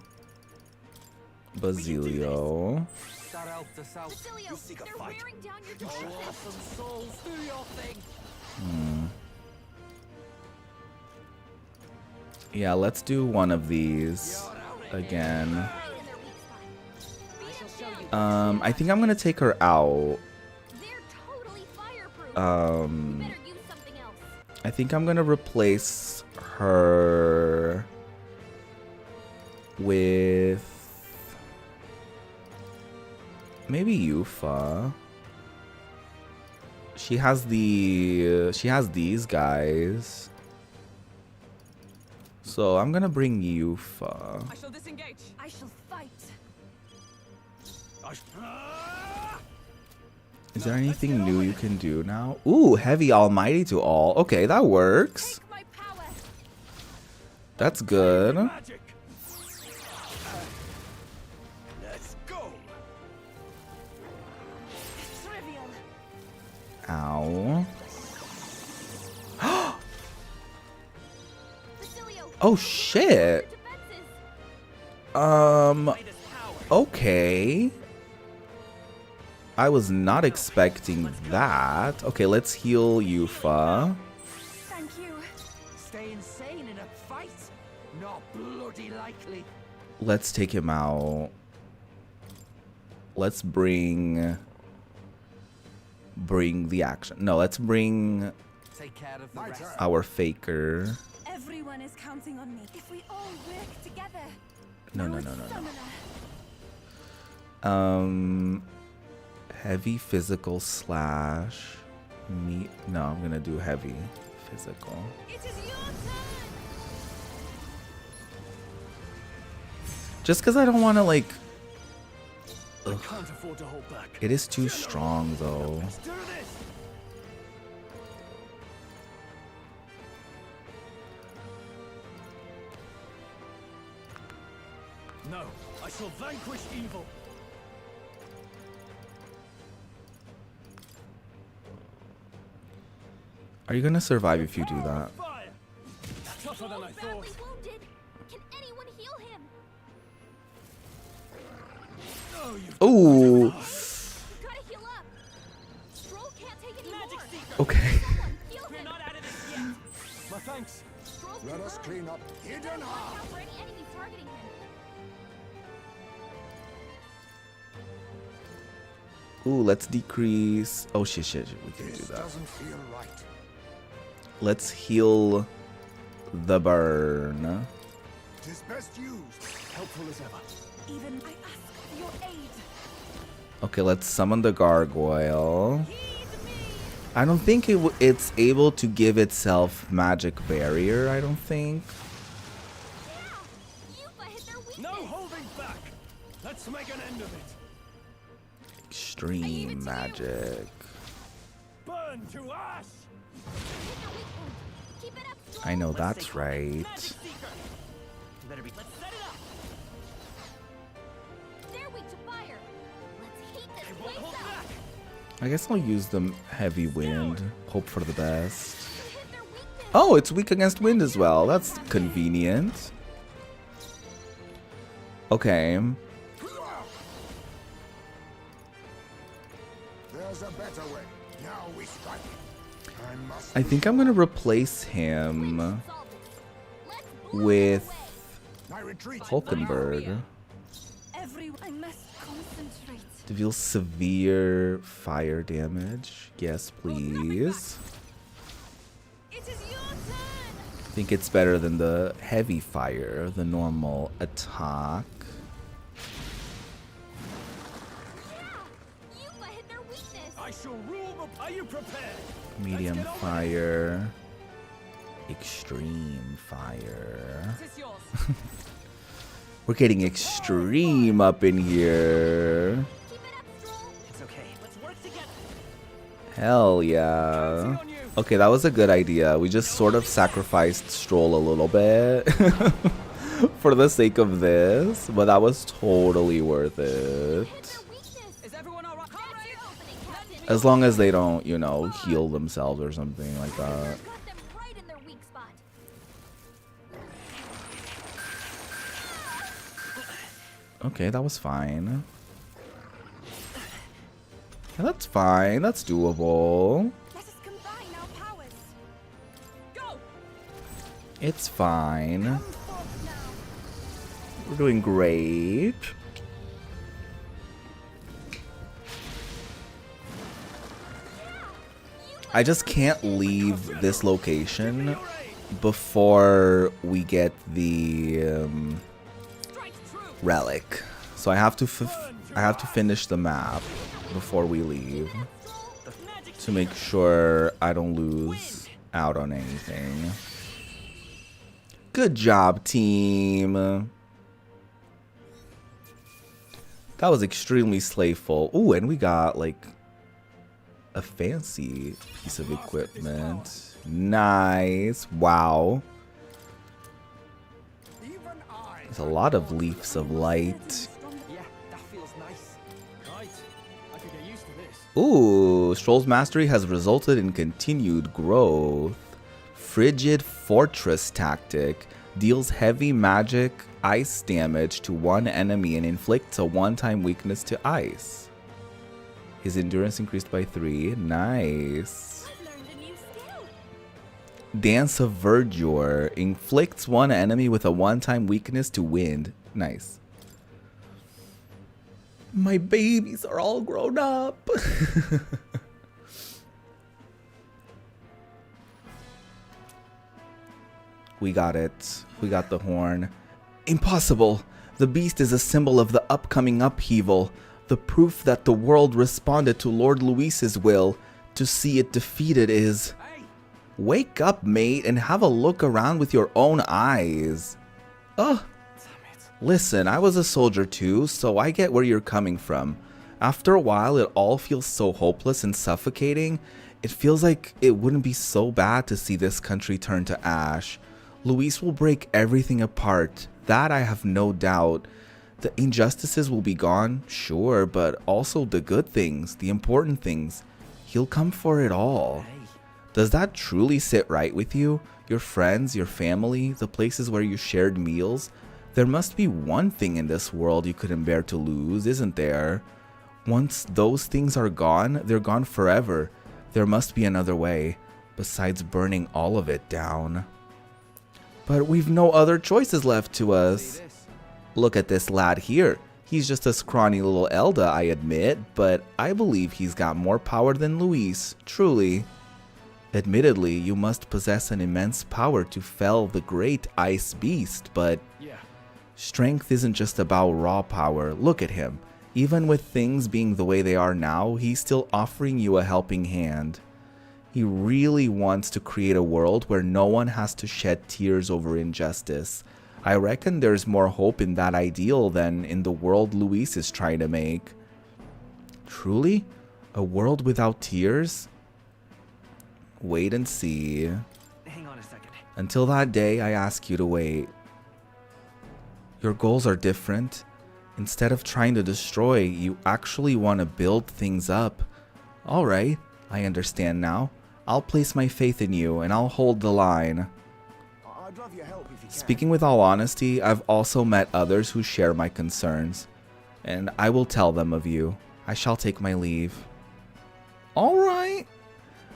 Basilio. That elf to south. Basilio, You seek a they're fight. wearing down your Show defenses. off some souls. Do your thing. Yeah, let's do one of these again. Right in their weak spot. Beat them down. I think I'm gonna take her out. They're totally fireproof. You better use something else. I think I'm gonna replace her with maybe Yufa. She has these guys. So I'm gonna bring Yufa. I shall disengage. I shall fight. Is there anything new you can do now? Ooh, heavy almighty to all. Okay, that works. Take my power. That's good. Magic. Let's go. Trivial. Ow. Basilio, Oh shit. defenses. Okay. I was not expecting that. Okay, let's heal Yufa. Thank you. Stay insane in a fight? Not bloody likely. Let's take him out. Let's bring the action. No, let's bring Take care of the rest. our faker. Everyone is counting on me. If we all work together. No. Summoner. Heavy physical slash me. No, I'm gonna do heavy physical. It is your turn. Just because I don't want to like. I Ugh, can't afford to hold back. it is too strong though. Let's do this. No, I shall vanquish evil. Are you gonna survive if you do that? Fire. Tougher than I thought. Badly wounded. Can anyone heal him? Oh, you Ooh. You gotta heal up. Stroll can't take any Magic more. Seeker. Okay. Someone heal We're him. not out of this yet. my thanks. Stroll's Let us confirmed. clean up hidden Watch heart. out for any enemies targeting him. Ooh, let's decrease. Oh shit, we can do This that. doesn't feel right. Let's heal the burn. Tis best used. Helpful as ever. Even I ask for your aid. Okay, let's summon the gargoyle. Heed me. I don't think it's able to give itself magic barrier. I don't think. Yeah. Yufa hit their weakness. No holding back. Let's make an end of it. Extreme magic. Burn to ash. Hit their weak point. Keep it up, Stroll. I know that's right. Magic Seeker. You better be. Let's set it up. They're weak to fire. Let's heat this Won't place hold up. back. I guess I'll use the heavy wind. Hope for the best. Hit their weakness. Oh, it's weak against wind as well. That's convenient. Okay. There's a better way. Now we strike. I must. I think I'm going to replace him Solve this. Let's blow with them away. I retreat. Hulkenberg Everyone, I must concentrate. to deal severe fire damage. Yes, please. It is your turn. I think it's better than the heavy fire, the normal attack. Yeah. Yufa hit their weakness. I shall rule the. Are you prepared? Medium fire. Extreme fire. It's yours. We're getting extreme up in here. Keep it up, Stroll. It's okay. Let's work together. Hell yeah. Okay, that was a good idea. We just sort of sacrificed Stroll a little bit for the sake of this, but that was totally worth it. Hit their weakness. Is everyone all right? That's your opening, Captain. As long as they don't, you know, heal themselves or something like that. Got them right in their weak spot. Okay, that was fine. Yeah, that's fine. That's doable. Let us combine our powers. Go. It's fine. Come forth now. We're doing great. I just can't leave this location before we get the Strike true. relic. So I have to finish the map before we leave Magic to make sure I don't lose out on anything. Good job, team. That was extremely slayful. Ooh, and we got like a fancy piece of equipment. Nice. Wow. Even I. There's a lot of leaves of light. Yeah, that feels nice. Right. I could get used to this. Ooh, Stroll's mastery has resulted in continued growth. Frigid Fortress tactic deals heavy magic ice damage to one enemy and inflicts a one-time weakness to ice. His endurance increased by 3. Nice. I've learned a new skill. Dance of Verdure inflicts one enemy with a one-time weakness to wind. Nice. My babies are all grown up. We got it. We got the horn. Impossible. The beast is a symbol of the upcoming upheaval. The proof that the world responded to Lord Luis's will. To see it defeated is... Hey, Wake up, mate, and have a look around with your own eyes. Ugh. damn it. Listen, I was a soldier too, so I get where you're coming from. After a while, it all feels so hopeless and suffocating. It feels like it wouldn't be so bad to see this country turn to ash. Luis will break everything apart. That I have no doubt. The injustices will be gone, sure, but also the good things, the important things. He'll come for it all. Hey. Does that truly sit right with you? Your friends, your family, the places where you shared meals? There must be one thing in this world you couldn't bear to lose, isn't there? Once those things are gone, they're gone forever. There must be another way, besides burning all of it down. But we've no other choices left to us. See this? Look at this lad here. He's just a scrawny little Elda, I admit, but I believe he's got more power than Luis, truly. Admittedly, you must possess an immense power to fell the great ice beast, but Yeah. strength isn't just about raw power. Look at him. Even with things being the way they are now, he's still offering you a helping hand. He really wants to create a world where no one has to shed tears over injustice. I reckon there's more hope in that ideal than in the world Luis is trying to make. Truly? A world without tears? Wait and see. Hang on a second. Until that day, I ask you to wait. Your goals are different. Instead of trying to destroy, you actually want to build things up. Alright, I understand now. I'll place my faith in you and I'll hold the line. I'd love your help if you can. Speaking with all honesty, I've also met others who share my concerns. And I will tell them of you. I shall take my leave. Alright.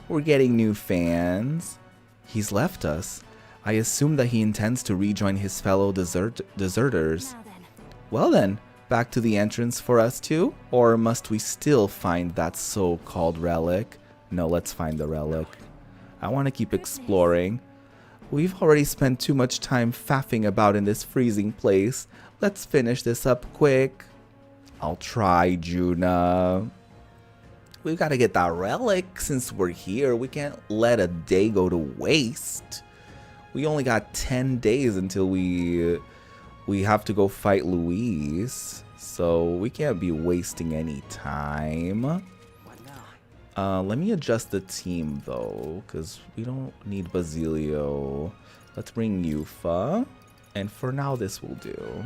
We're getting new fans. He's left us. I assume that he intends to rejoin his fellow deserters. Now then. Well then, back to the entrance for us too? Or must we still find that so-called relic? No, let's find the relic. I want to keep exploring. We've already spent too much time faffing about in this freezing place. Let's finish this up quick. I'll try, Juna. We've got to get that relic since we're here. We can't let a day go to waste. We only got 10 days until we have to go fight Luis. So we can't be wasting any time. What now? Let me adjust the team though, because we don't need Basilio. Let's bring Yufa. And for now, this will do.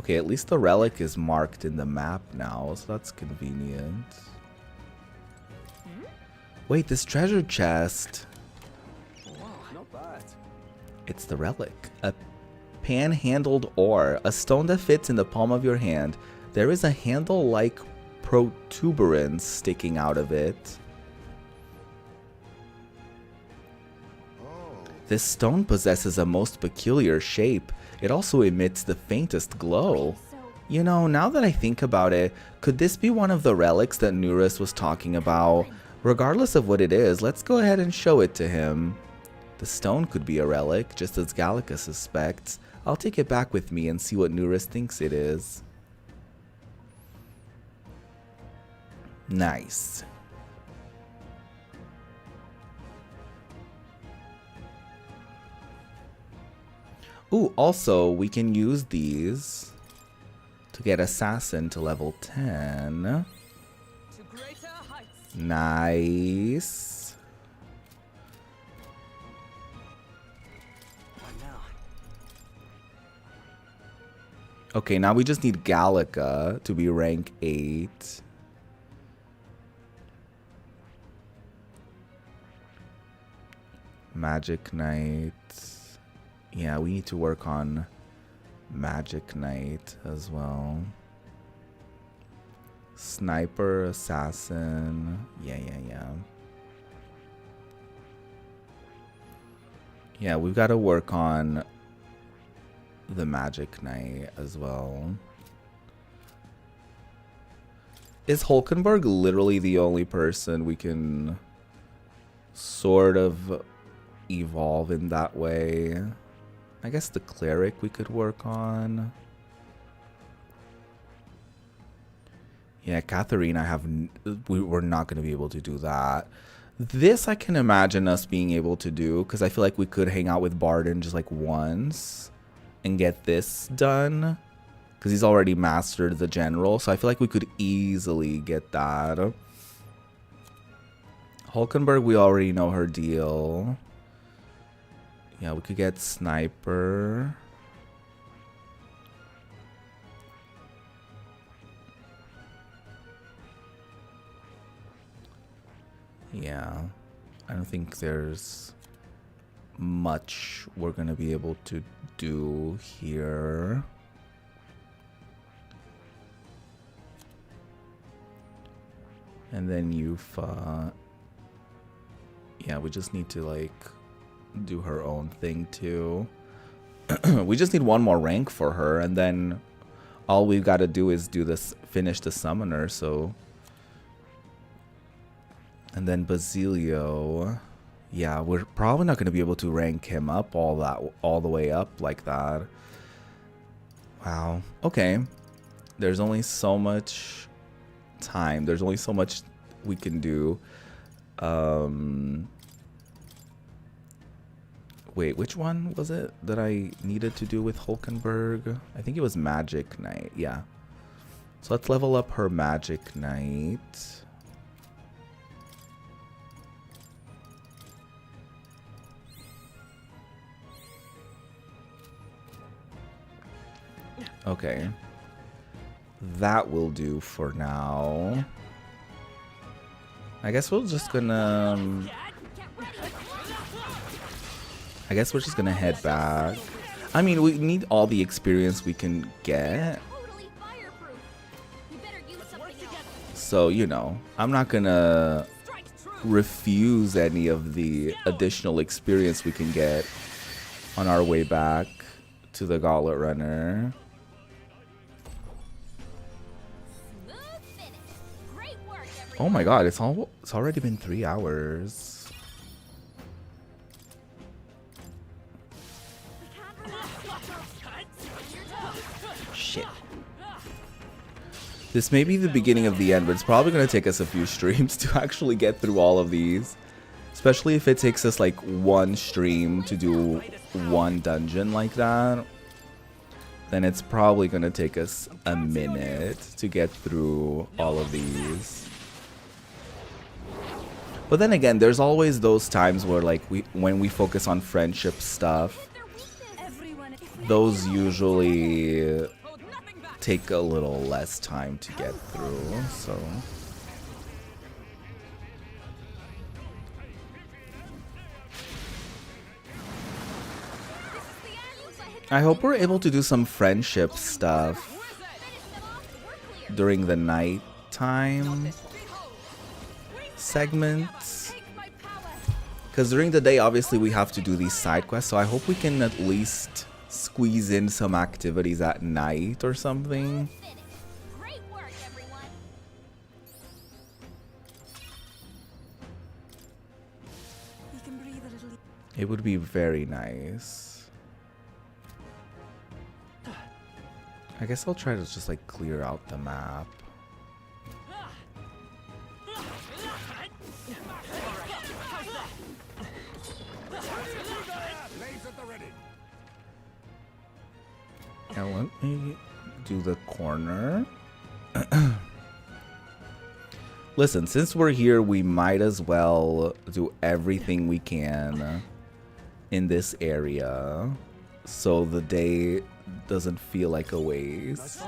Okay, at least the relic is marked in the map now, so that's convenient. Wait, this treasure chest. Not bad. It's the relic. A pan-handled ore. A stone that fits in the palm of your hand. There is a handle-like protuberance sticking out of it. This stone possesses a most peculiar shape. It also emits the faintest glow. So, You know, now that I think about it, could this be one of the relics that Nuris was talking about? Regardless of what it is, let's go ahead and show it to him. The stone could be a relic, just as Gallica suspects. I'll take it back with me and see what Nuris thinks it is. Nice. Ooh, also, we can use these to get Assassin to level 10. To greater heights. Nice. Why now? Okay, now we just need Gallica to be rank 8. Magic Knight. Yeah, we need to work on Magic Knight as well. Sniper, Assassin. Yeah. Yeah, we've got to work on the Magic Knight as well. Is Hulkenberg literally the only person we can sort of evolve in that way? I guess the Cleric we could work on. Yeah, Catherine, we're not going to be able to do that. This I can imagine us being able to do, because I feel like we could hang out with Barden just like once and get this done, because he's already mastered the general, so I feel like we could easily get that. Hulkenberg, we already know her deal. Yeah, we could get Sniper. Yeah, I don't think there's much we're gonna be able to do here. And then Yufa. Yeah, we just need to like do her own thing too. We just need one more rank for her, and then all we've got to do is do this, finish the summoner. So, and then Basilio, yeah, we're probably not going to be able to rank him up all the way up like that. Wow. Okay, there's only so much time. There's only so much we can do. Wait, which one was it that I needed to do with Hulkenberg? I think it was Magic Knight, yeah. So let's level up her Magic Knight. Okay. That will do for now. I guess we're just gonna... I guess we're just gonna head back. I mean, we need all the experience we can get. totally fireproof. You better use something else. So, you know, I'm not gonna refuse any of the additional experience we can get on our way back to the Gauntlet Runner. Smooth finish. Great work, everyone. Oh my god, it's already been 3 hours. Shit. This may be the beginning of the end, but it's probably going to take us a few streams to actually get through all of these. Especially if it takes us like one stream to do one dungeon like that. Then it's probably going to take us a minute to get through all of these. But then again, there's always those times where like when we focus on friendship stuff, those usually take a little less time to get through, so. I hope we're able to do some friendship stuff during the night time segments. Because during the day, obviously, we have to do these side quests, so I hope we can at least squeeze in some activities at night or something. Great work, everyone. We can breathe a little. It would be very nice. I guess I'll try to just like clear out the map. Now let me do the corner. Listen, since we're here, we might as well do everything we can in this area so the day doesn't feel like a waste.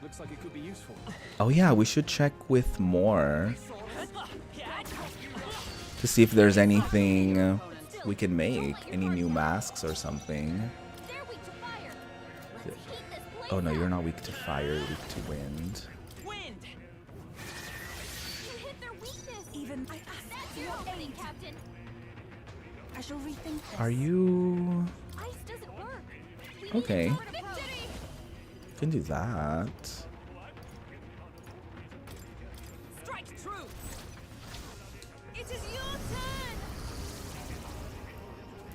Looks like it could be useful. Oh yeah, we should check with more to see if there's anything we can make, any new masks or something. They're weak to fire. Let's heat this place Oh no, up. you're not weak to fire, you're weak to wind. Wind. You hit their weakness. Even I That's your opening, Captain. I shall rethink this. Are you... Ice doesn't work. We need a Okay. different approach. Can do that. Strike true. It is your turn.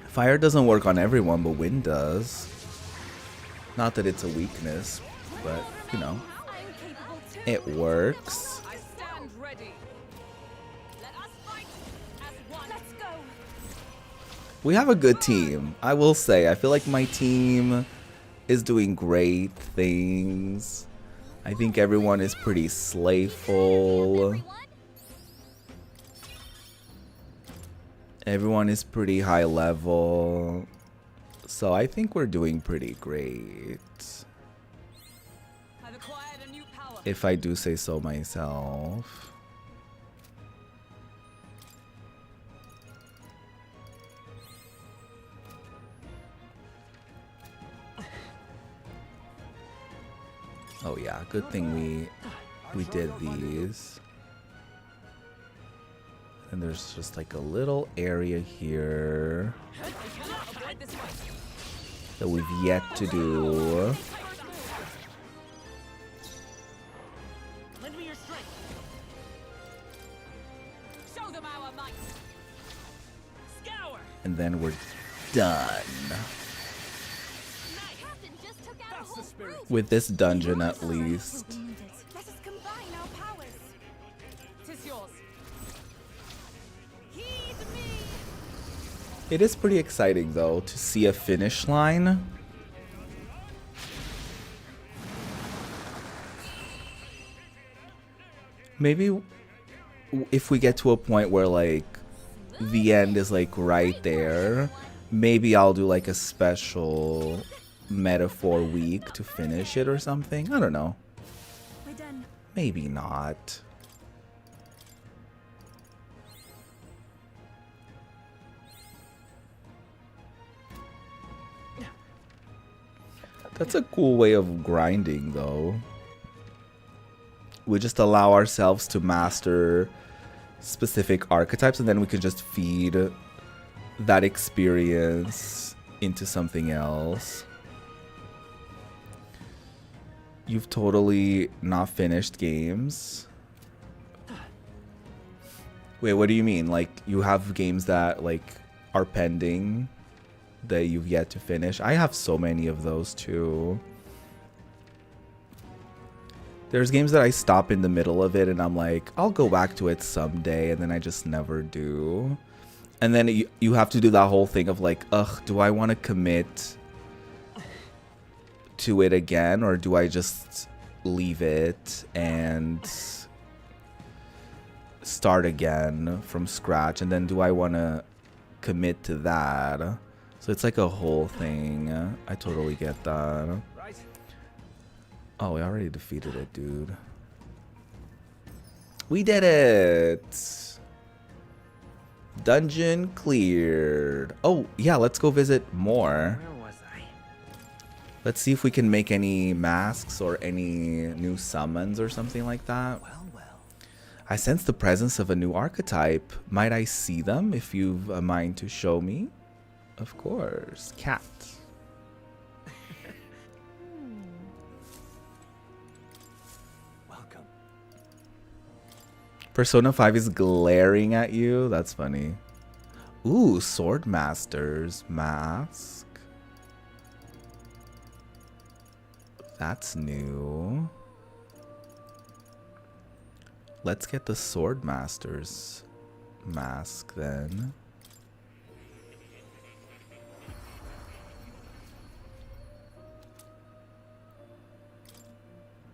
Fire doesn't work on everyone, but wind does. Not that it's a weakness, but, you know, I'm capable too. it works. I stand ready. Let us fight as one. Let's go. We have a good team, I will say. I feel like my team is doing great things. I think everyone is pretty slayful. Everyone, Everyone is pretty high level. So I think we're doing pretty great, I've acquired a new power. if I do say so myself. Oh yeah, good thing we did these. And there's just like a little area here We cannot avoid this fight. that we've yet to do. Lend me your strength. Show them our might. Scour. And then we're done Captain just took out a whole group. with this dungeon at least. Let us combine our powers. 'Tis yours. Heed me. It is pretty exciting though to see a finish line. Maybe if we get to a point where like the end is like right there, maybe I'll do like a special metaphor week to finish it or something. I don't know. We're done. Maybe not. That's a cool way of grinding though. We just allow ourselves to master specific archetypes and then we can just feed that experience into something else. You've totally not finished games. Wait, what do you mean? Like you have games that like are pending that you've yet to finish? I have so many of those too. There's games that I stop in the middle of it and I'm like, I'll go back to it someday, and then I just never do. And then you have to do that whole thing of like, ugh, do I want to commit to it again, or do I just leave it and start again from scratch? And then do I want to commit to that? So it's like a whole thing. I totally get that. Right? Oh, we already defeated it, dude. We did it! Dungeon cleared. Oh, yeah, let's go visit more. Where was I? Let's see if we can make any masks or any new summons or something like that. Well, well. I sense the presence of a new archetype. Might I see them if you've a mind to show me? Of course. Cat. Welcome. Persona 5 is glaring at you. That's funny. Ooh, Swordmaster's mask. That's new. Let's get the Swordmaster's mask then.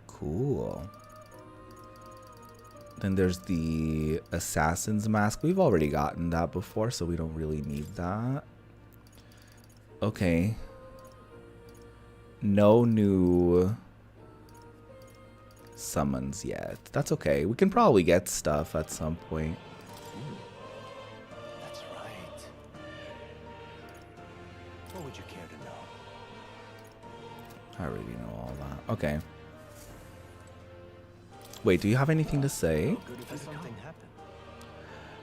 Cool. Then there's the Assassin's mask. We've already gotten that before, so we don't really need that. Okay. No new summons yet. That's okay. We can probably get stuff at some point. That's right. What would you care to know? I already know all that. Okay. Wait, do you have anything to say? Good if something happened.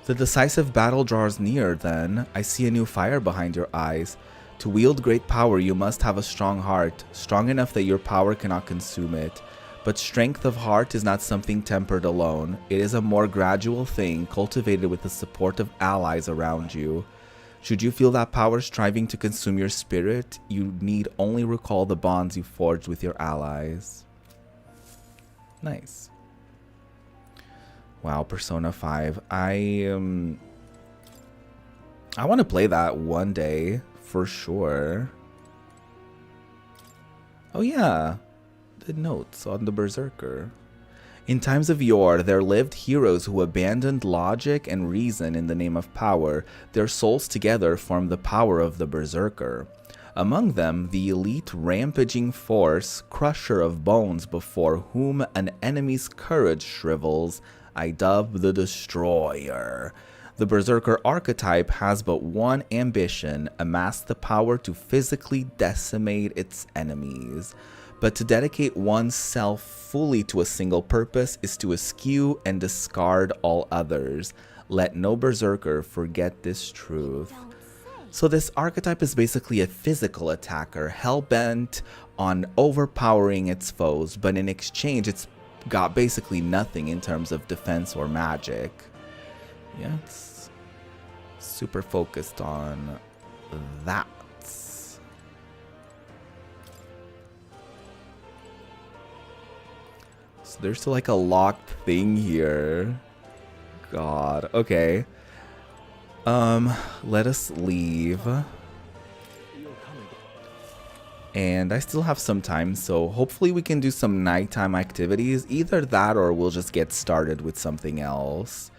The decisive battle draws near, then. I see a new fire behind your eyes. To wield great power, you must have a strong heart, strong enough that your power cannot consume it. But strength of heart is not something tempered alone. It is a more gradual thing, cultivated with the support of allies around you. Should you feel that power striving to consume your spirit, you need only recall the bonds you forged with your allies. Nice. Wow, Persona 5. I want to play that one day, for sure. Oh yeah, the notes on the Berserker. In times of yore, there lived heroes who abandoned logic and reason in the name of power. Their souls together formed the power of the Berserker. Among them, the elite rampaging force, crusher of bones before whom an enemy's courage shrivels, I dub the Destroyer. The Berserker archetype has but one ambition, amass the power to physically decimate its enemies. But to dedicate oneself fully to a single purpose is to eschew and discard all others. Let no Berserker forget this truth. So this archetype is basically a physical attacker, hell-bent on overpowering its foes, but in exchange it's got basically nothing in terms of defense or magic. Yeah, it's super focused on that. So there's like a locked thing here. God, okay. Let us leave. And I still have some time, so hopefully we can do some nighttime activities. Either that or we'll just get started with something else.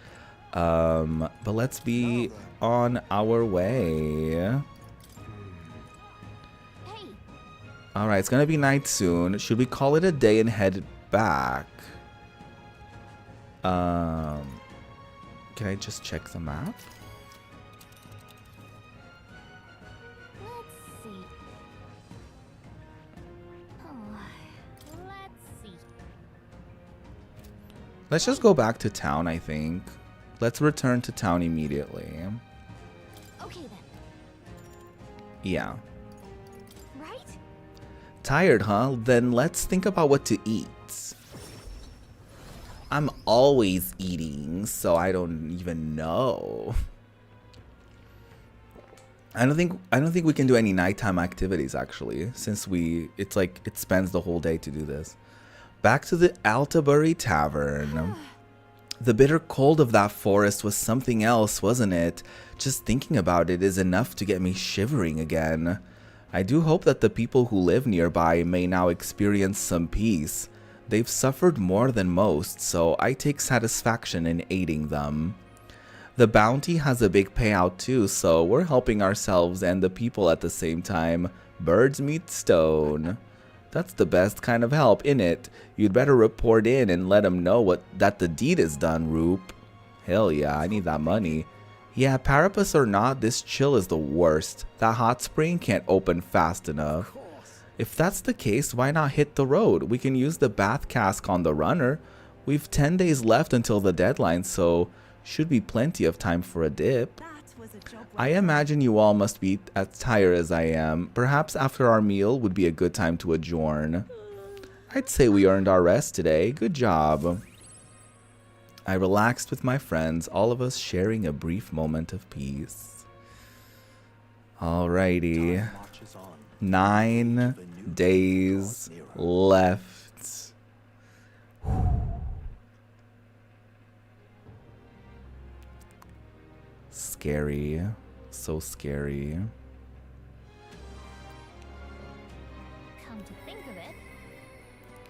But let's be on our way. Hey, Alright, it's gonna be night soon. Should we call it a day and head back? Can I just check the map? let's see. Oh, let's see. Let's just go back to town, I think. Let's return to town immediately. Okay then, Yeah. right? Tired, huh? Then let's think about what to eat. I'm always eating, so I don't even know. I don't think we can do any nighttime activities actually, since it's like it spends the whole day to do this. Back to the Altabury Tavern. The bitter cold of that forest was something else, wasn't it? Just thinking about it is enough to get me shivering again. I do hope that the people who live nearby may now experience some peace. They've suffered more than most, so I take satisfaction in aiding them. The bounty has a big payout too, so we're helping ourselves and the people at the same time. Birds meet stone. That's the best kind of help, innit? You'd better report in and let them know that the deed is done, Roop. Hell yeah, I need that money. Yeah, Parapus or not, this chill is the worst. That hot spring can't open fast enough. If that's the case, why not hit the road? We can use the bath cask on the runner. We've 10 days left until the deadline, so should be plenty of time for a dip. I imagine you all must be as tired as I am. Perhaps after our meal would be a good time to adjourn. I'd say we earned our rest today. Good job. I relaxed with my friends, all of us sharing a brief moment of peace. Alrighty. Time marches on. 9 days left. Scary. So scary. Come to think of it,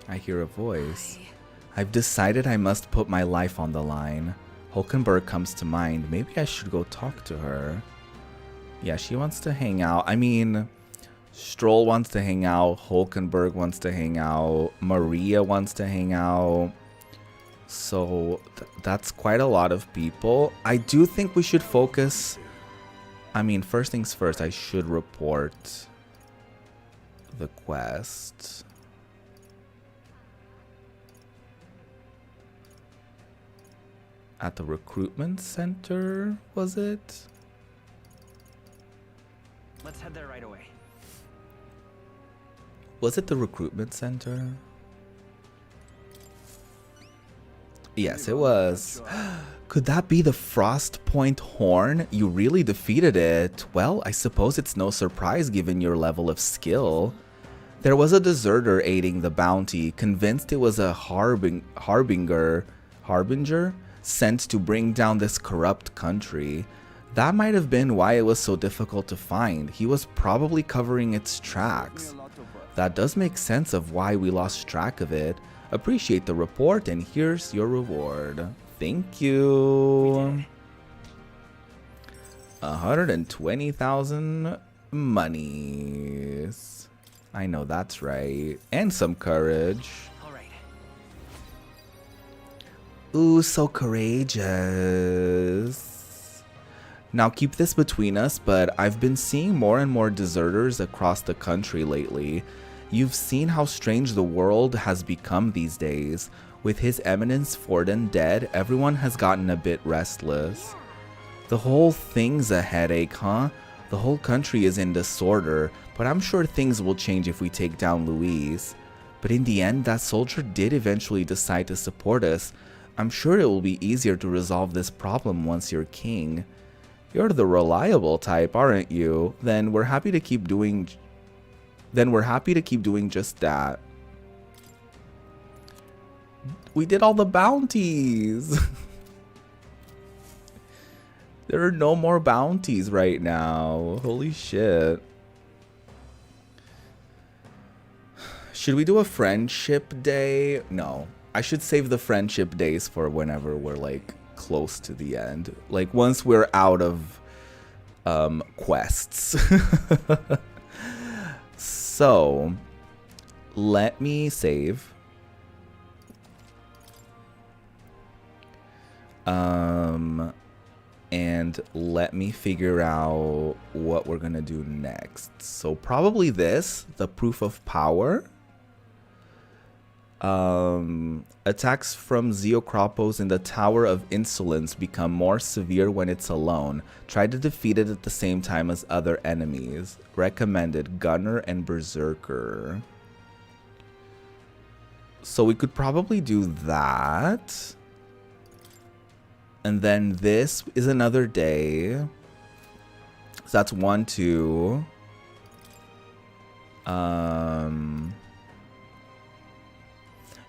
I hear a voice. I've decided I must put my life on the line. Hulkenberg comes to mind. Maybe I should go talk to her. Yeah, she wants to hang out. I mean, Stroll wants to hang out. Hulkenberg wants to hang out. Maria wants to hang out. So that's quite a lot of people. I do think we should focus. I mean, first things first, I should report the quest. At the recruitment center, was it? Let's head there right away. Was it the recruitment center? Yes, it was. Could that be the Frost Point Horn? You really defeated it. Well, I suppose it's no surprise given your level of skill. There was a deserter aiding the bounty, convinced it was a harbinger sent to bring down this corrupt country. That might have been why it was so difficult to find. He was probably covering its tracks. That does make sense of why we lost track of it. Appreciate the report, and here's your reward. Thank you. 120,000 monies. I know that's right. And some courage. All right. Ooh, so courageous. Now keep this between us, but I've been seeing more and more deserters across the country lately. You've seen how strange the world has become these days. With His Eminence Forden dead, everyone has gotten a bit restless. The whole thing's a headache, huh? The whole country is in disorder, but I'm sure things will change if we take down Louise. But in the end, that soldier did eventually decide to support us. I'm sure it will be easier to resolve this problem once you're king. You're the reliable type, aren't you? Then we're happy to keep doing just that. We did all the bounties. There are no more bounties right now. Holy shit. Should we do a friendship day? No. I should save the friendship days for whenever we're like close to the end. Like once we're out of quests. So, let me save. And let me figure out what we're gonna do next. So probably this, the proof of power. Attacks from Zeocropos in the Tower of Insolence become more severe when it's alone. Try to defeat it at the same time as other enemies. Recommended Gunner and Berserker. So we could probably do that. And then this is another day. So that's 1, 2.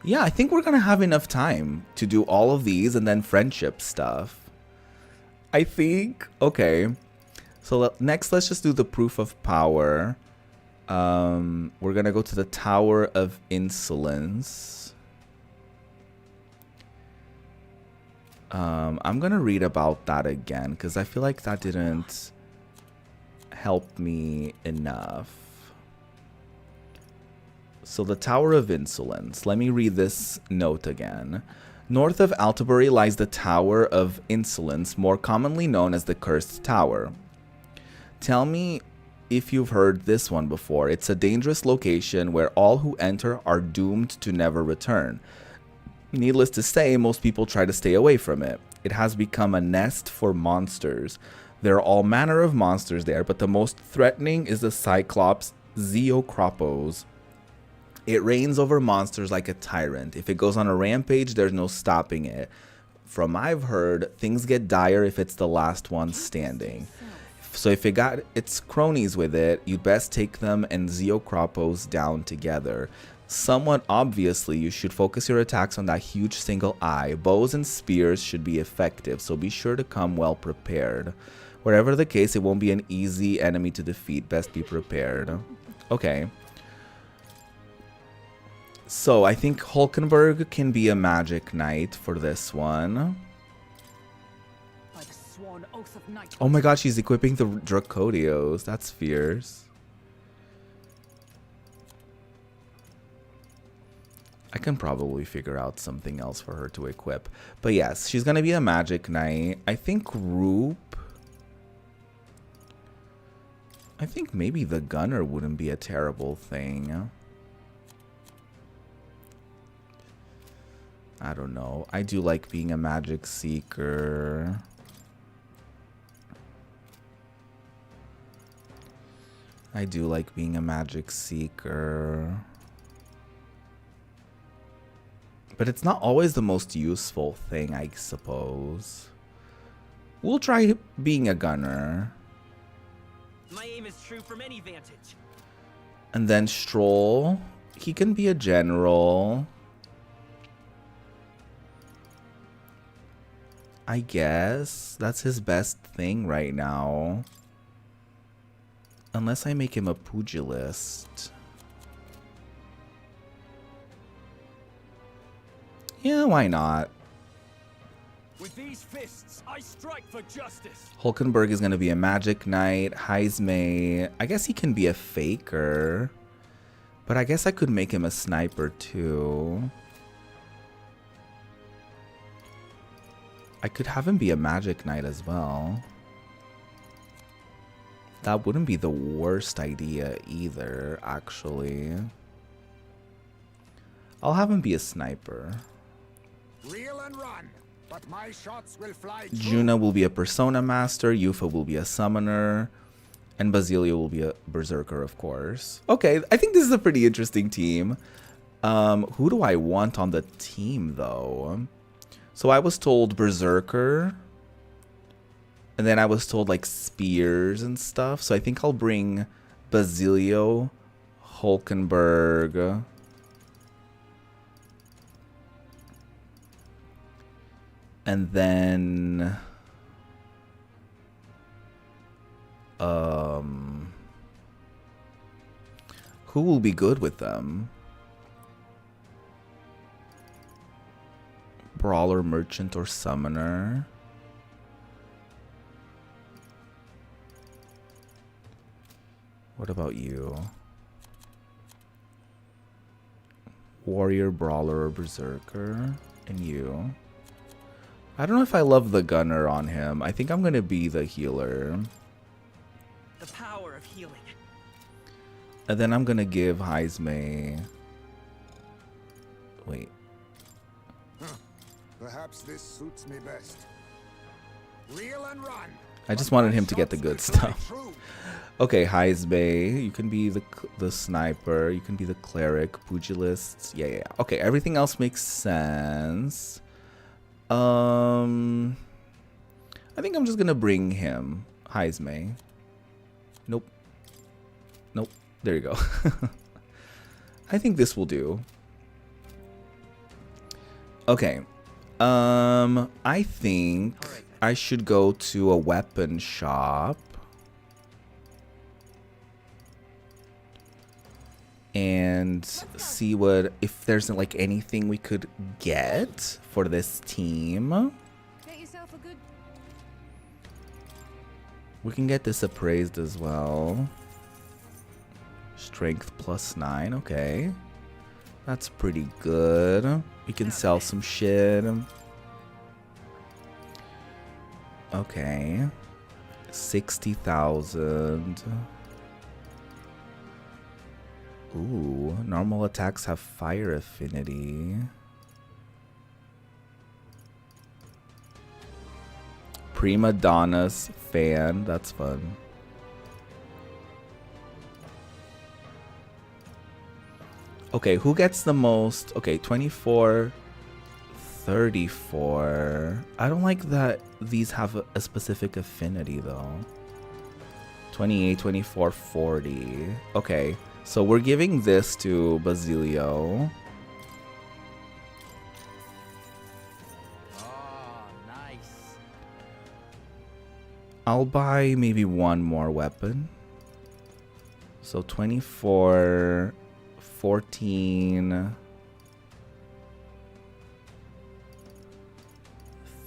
Yeah, I think we're gonna have enough time to do all of these and then friendship stuff. I think. Okay. So next, let's just do the proof of power. We're gonna go to the Tower of Insolence. I'm gonna read about that again because I feel like that didn't help me enough. So the Tower of Insolence. Let me read this note again. North of Altabury lies the Tower of Insolence, more commonly known as the Cursed Tower. Tell me if you've heard this one before. It's a dangerous location where all who enter are doomed to never return. Needless to say, most people try to stay away from it. It has become a nest for monsters. There are all manner of monsters there, but the most threatening is the Cyclops Zeocropos. It reigns over monsters like a tyrant. If it goes on a rampage, there's no stopping it. From I've heard, things get dire if it's the last one standing. So if it got its cronies with it, you'd best take them and Zeocropos down together. Somewhat obviously, you should focus your attacks on that huge single eye. Bows and spears should be effective, so be sure to come well prepared. Whatever the case, it won't be an easy enemy to defeat. Best be prepared. Okay. So I think Hulkenberg can be a magic knight for this one. By the sworn oath of knighthood. Oh my god, she's equipping the Dracodios. That's fierce. I can probably figure out something else for her to equip. But yes, she's going to be a magic knight. I think Roop. I think maybe the gunner wouldn't be a terrible thing. I don't know. I do like being a magic seeker. I do like being a magic seeker. But it's not always the most useful thing, I suppose. We'll try being a gunner. My aim is true from any vantage. And then Stroll. He can be a general. I guess that's his best thing right now. Unless I make him a pugilist. Yeah, why not? With these fists, I strike for justice. Hulkenberg is going to be a magic knight. Heismay, I guess he can be a faker. But I guess I could make him a sniper too. I could have him be a magic knight as well. That wouldn't be the worst idea either, actually. I'll have him be a sniper. Reel and run, but my shots will fly true. Juna will be a persona master, Yufa will be a summoner, and Basilio will be a berserker, of course. Okay, I think this is a pretty interesting team. Who do I want on the team, though? So I was told berserker, and then I was told like spears and stuff. So I think I'll bring Basilio, Hulkenberg, and then who will be good with them? Brawler, merchant, or summoner? What about you? Warrior, brawler, or berserker? And you? I don't know if I love the gunner on him. I think I'm going to be the healer. The power of healing. And then I'm going to give Heismay... Wait. Perhaps this suits me best. Reel and run. I just wanted him to get the good stuff. Okay, Heismay, you can be the sniper. You can be the cleric, pugilist. Yeah. Okay, everything else makes sense. I think I'm just gonna bring him, Heismay. Nope. There you go. I think this will do. Okay. I think I should go to a weapon shop and see if there's like anything we could get for this team. Get yourself a good... We can get this appraised as well. Strength +9, okay. That's pretty good. We can sell some shit. Okay. 60,000. Ooh, normal attacks have fire affinity. Prima Donna's fan, that's fun. Okay, who gets the most? Okay, 24, 34. I don't like that these have a specific affinity though. 28, 24, 40. Okay, so we're giving this to Basilio. Oh, nice. I'll buy maybe one more weapon. So 24, 14,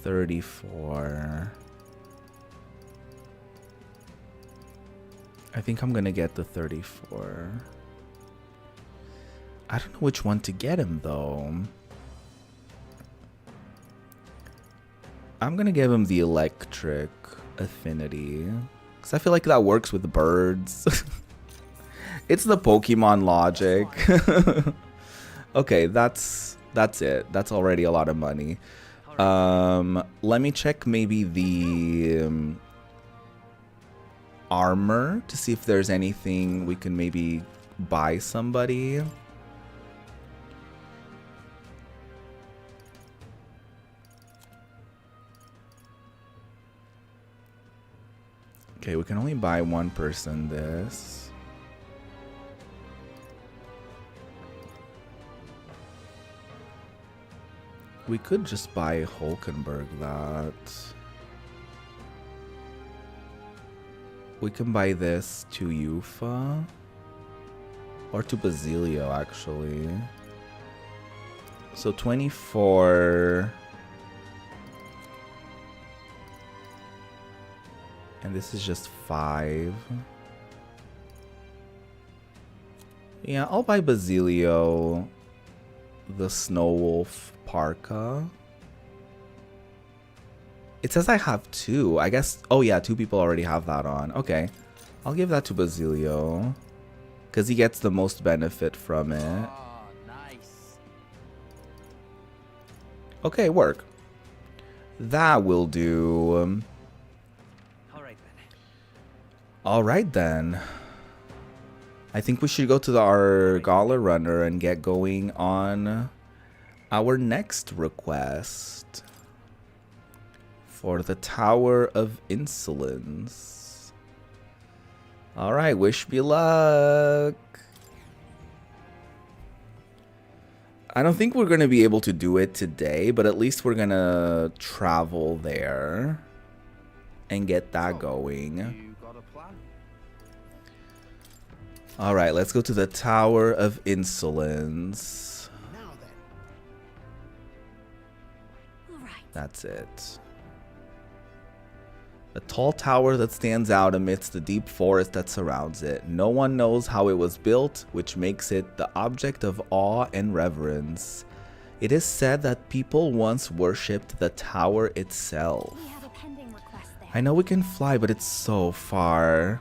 34. I think I'm gonna get the 34. I don't know which one to get him though. I'm gonna give him the electric affinity because I feel like that works with birds. It's the Pokemon logic. Okay, that's it. That's already a lot of money. Let me check maybe the armor to see if there's anything we can maybe buy somebody. Okay, we can only buy one person this. We could just buy Hulkenberg that. We can buy this to Yufa. Or to Basilio, actually. So 24. And this is just 5. Yeah, I'll buy Basilio the Snow Wolf parka. It says I have 2. I guess, oh yeah, 2 people already have that on. Okay, I'll give that to Basilio because he gets the most benefit from it. Oh, nice. Okay, work. That will do. All right then. I think we should go to our Gala Runner and get going on our next request for the Tower of Insolence. All right, wish me luck. I don't think we're going to be able to do it today, but at least we're going to travel there and get that going. You got a plan? All right, let's go to the Tower of Insolence. Now then. All right. That's it. A tall tower that stands out amidst the deep forest that surrounds it. No one knows how it was built, which makes it the object of awe and reverence. It is said that people once worshipped the tower itself. We have a pending request there. I know we can fly, but it's so far.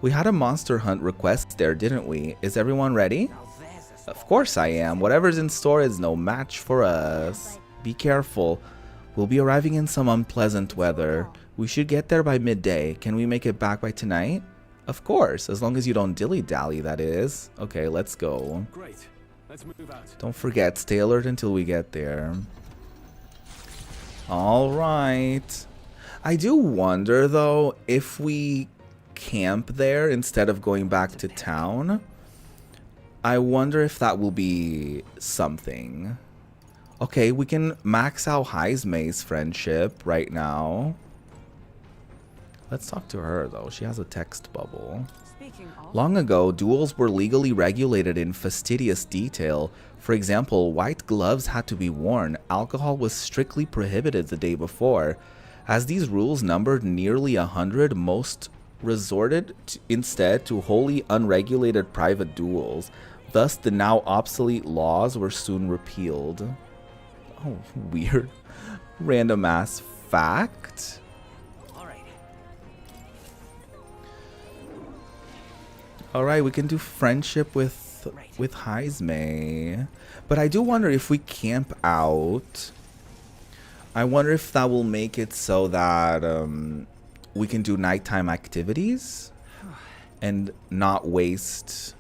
We had a monster hunt request there, didn't we? Is everyone ready? Now there's a Of course I am. Whatever's in store is no match for us. Be careful. We'll be arriving in some unpleasant weather. We should get there by midday. Can we make it back by tonight? Of course, as long as you don't dilly-dally, that is. Okay, let's go. Great. Let's move out. Don't forget, stay alert until we get there. All right. I do wonder, though, if we camp there instead of going back to town. I wonder if that will be something. Okay, we can max out Heismay's friendship right now. Let's talk to her, though. She has a text bubble. Speaking of, Long ago, duels were legally regulated in fastidious detail. For example, white gloves had to be worn. Alcohol was strictly prohibited the day before. As these rules numbered nearly 100, most resorted instead to wholly unregulated private duels. Thus, the now obsolete laws were soon repealed. Oh, weird. Random ass fact. Alright, we can do friendship with Heismay. But I do wonder if we camp out. I wonder if that will make it so that we can do nighttime activities and not waste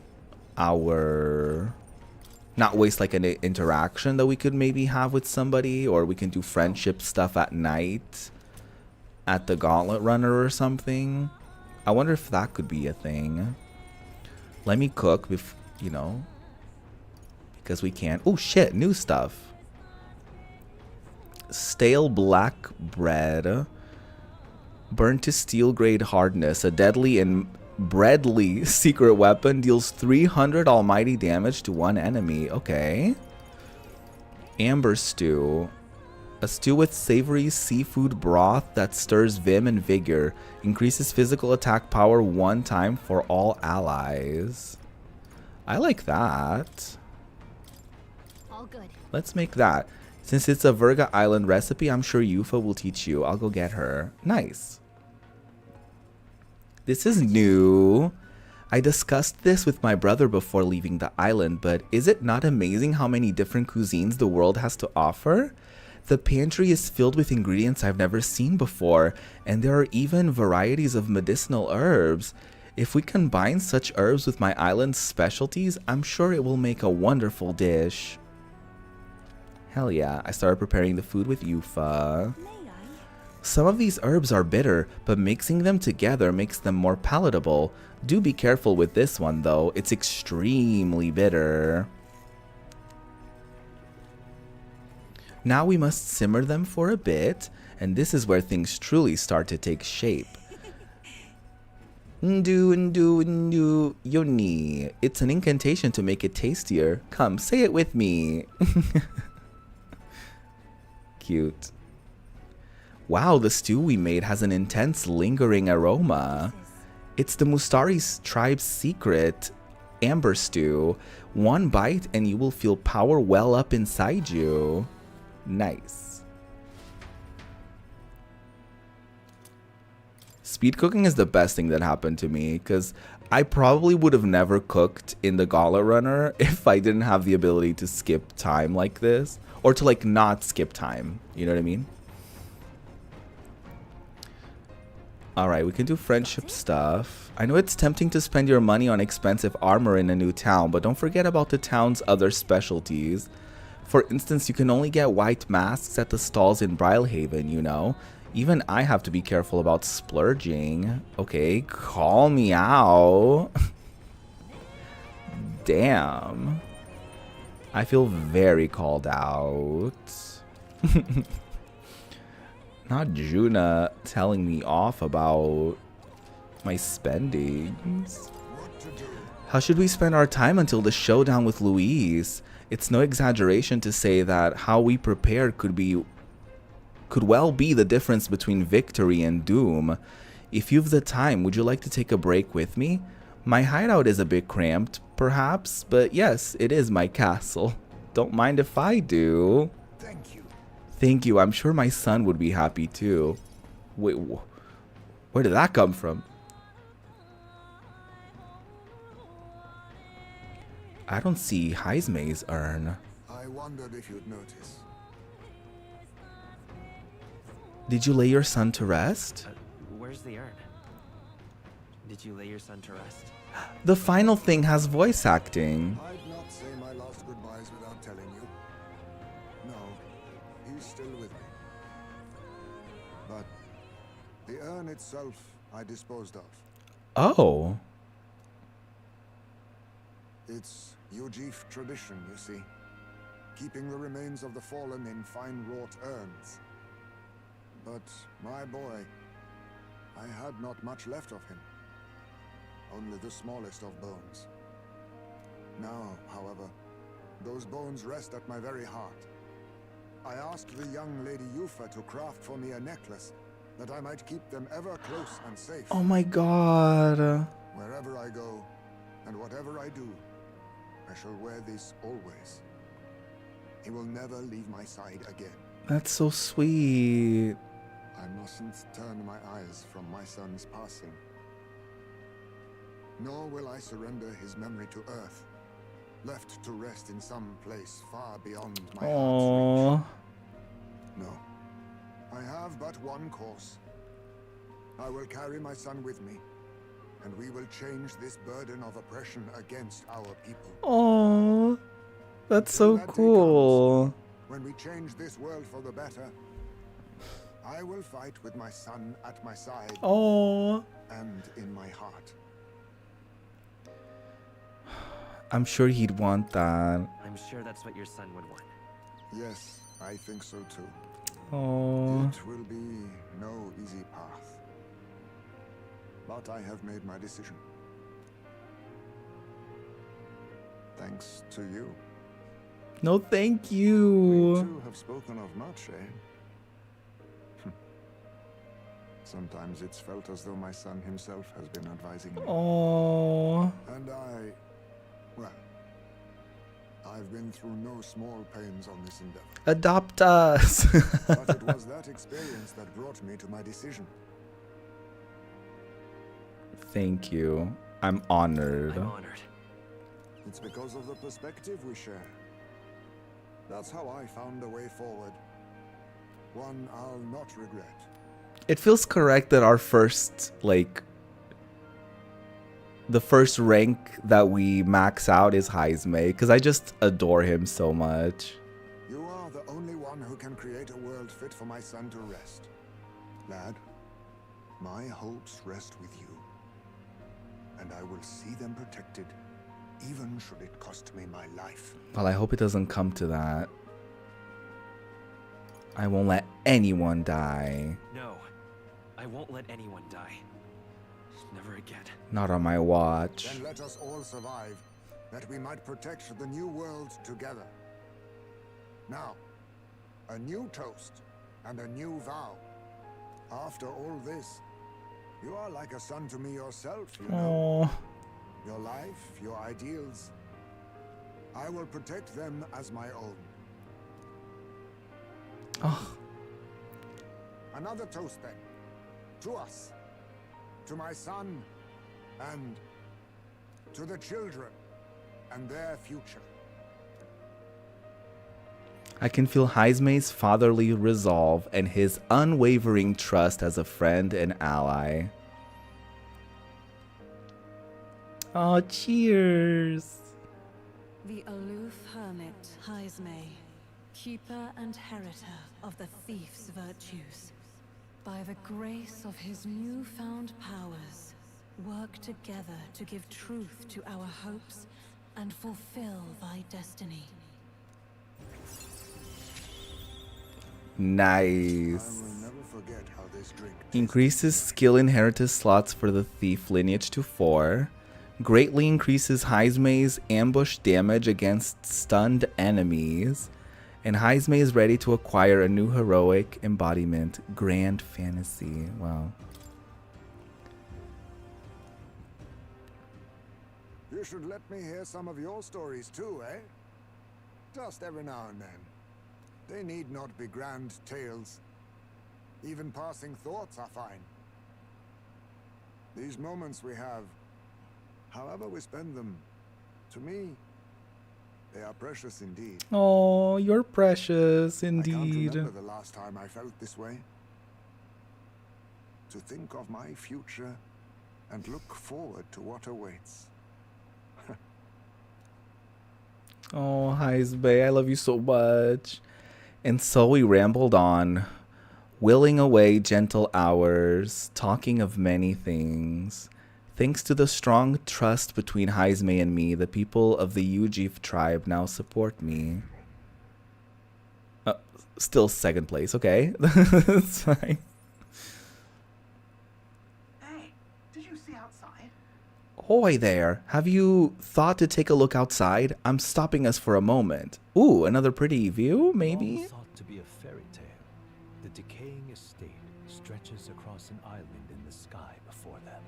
like an interaction that we could maybe have with somebody, or we can do friendship stuff at night at the Gauntlet Runner or something. I wonder if that could be a thing. Let me cook, you know, because we can. Oh shit, new stuff. Stale black bread. Burnt to steel grade hardness. A deadly and breadly secret weapon deals 300 almighty damage to one enemy. Okay. Amber stew. A stew with savory seafood broth that stirs vim and vigor. Increases physical attack power 1 time for all allies. I like that. All good. Let's make that. Since it's a Virga Island recipe, I'm sure Yufa will teach you. I'll go get her. Nice. This is new. I discussed this with my brother before leaving the island, but is it not amazing how many different cuisines the world has to offer? The pantry is filled with ingredients I've never seen before, and there are even varieties of medicinal herbs. If we combine such herbs with my island's specialties, I'm sure it will make a wonderful dish. Hell yeah, I started preparing the food with Yufa. Some of these herbs are bitter, but mixing them together makes them more palatable. Do be careful with this one though, it's extremely bitter. Now we must simmer them for a bit, and this is where things truly start to take shape. Ndu, yoni. It's an incantation to make it tastier. Come, say it with me. Cute. Wow, the stew we made has an intense, lingering aroma. It's the Mustari tribe's secret amber stew. One bite and you will feel power well up inside you. Nice. Speed cooking is the best thing that happened to me, because I probably would have never cooked in the Gauntlet Runner if I didn't have the ability to skip time like this. Or to like not skip time. You know what I mean? Alright, we can do friendship stuff. I know it's tempting to spend your money on expensive armor in a new town, but don't forget about the town's other specialties. For instance, you can only get white masks at the stalls in Brylehaven, you know? Even I have to be careful about splurging. Okay, call me out. Damn. I feel very called out. Not Juna telling me off about my spendings. How should we spend our time until the showdown with Louise? It's no exaggeration to say that how we prepared could well be the difference between victory and doom. If you've the time, would you like to take a break with me? My hideout is a bit cramped, perhaps, but yes, it is my castle. Don't mind if I do. Thank you. Thank you. I'm sure my son would be happy too. Wait, where did that come from? I don't see Heismay's urn. I wondered if you'd notice. Did you lay your son to rest? Where's the urn? Did you lay your son to rest? The final thing has voice acting. I'd not say my last goodbyes without telling you. No, he's still with me. But the urn itself I disposed of. Oh. It's Ujif tradition, you see. Keeping the remains of the fallen in fine wrought urns. But my boy, I had not much left of him. Only the smallest of bones. Now, however, those bones rest at my very heart. I asked the young Lady Yufa to craft for me a necklace that I might keep them ever close and safe. Oh my god. Wherever I go, and whatever I do, I shall wear this always. He will never leave my side again. That's so sweet. I mustn't turn my eyes from my son's passing. Nor will I surrender his memory to Earth, left to rest in some place far beyond my heart's Aww. reach. No. I have but one course. I will carry my son with me, and we will change this burden of oppression against our people. Aww. That's so Till that day cool. comes, when we change this world for the better, I will fight with my son at my side Aww. and in my heart. I'm sure he'd want that. I'm sure that's what your son would want. Yes, I think so too. Aww. It will be no easy path. But I have made my decision. Thanks to you. No, thank We you. two have spoken of much, eh? Sometimes it's felt as though my son himself has been advising me. Aww. And well, I've been through no small pains on this endeavor. Adopt us. But it was that experience that brought me to my decision. Thank you. I'm honored. I'm honored. It's because of the perspective we share. That's how I found a way forward. One I'll not regret. It feels correct that our first, like, the first rank that we max out is Heismay, because I just adore him so much. You are the only one who can create a world fit for my son to rest. Lad, my hopes rest with you. And I will see them protected, even should it cost me my life. Well, I hope it doesn't come to that. I won't let anyone die. No, I won't let anyone die. Never again. Not on my watch. Then let us all survive, that we might protect the new world together. Now, a new toast and a new vow. After all this, you are like a son to me yourself, you know. Aww. Your life, your ideals. I will protect them as my own. Oh, Another toast then. To us. To my son. And to the children. And their future. I can feel Heismay's fatherly resolve and his unwavering trust as a friend and ally. Oh, cheers. The aloof hermit, Heismay, keeper and heritor of the thief's virtues. By the grace of his newfound powers, work together to give truth to our hopes and fulfill thy destiny. I Nice. will never forget how this drink Increases skill inheritance slots for the thief lineage to 4. Greatly increases Heismay's ambush damage against stunned enemies. And Heismay is ready to acquire a new heroic embodiment, Grand Fantasy. Wow. You should let me hear some of your stories too, eh? Just every now and then. They need not be grand tales. Even passing thoughts are fine. These moments we have, however we spend them, to me, they are precious indeed. Oh, you're precious I can't indeed. remember the last time I felt this way. To think of my future and look forward to what awaits. Oh, Heismay, I love you so much. And so we rambled on, willing away gentle hours, talking of many things. Thanks to the strong trust between Heismay and me, the people of the Ujif tribe now support me. Still second place, okay? That's fine. Hey, did you see outside? Hoy there, have you thought to take a look outside? I'm stopping us for a moment. Ooh, another pretty view, maybe? All thought to be a fairy tale, the decaying estate stretches across an island in the sky before them.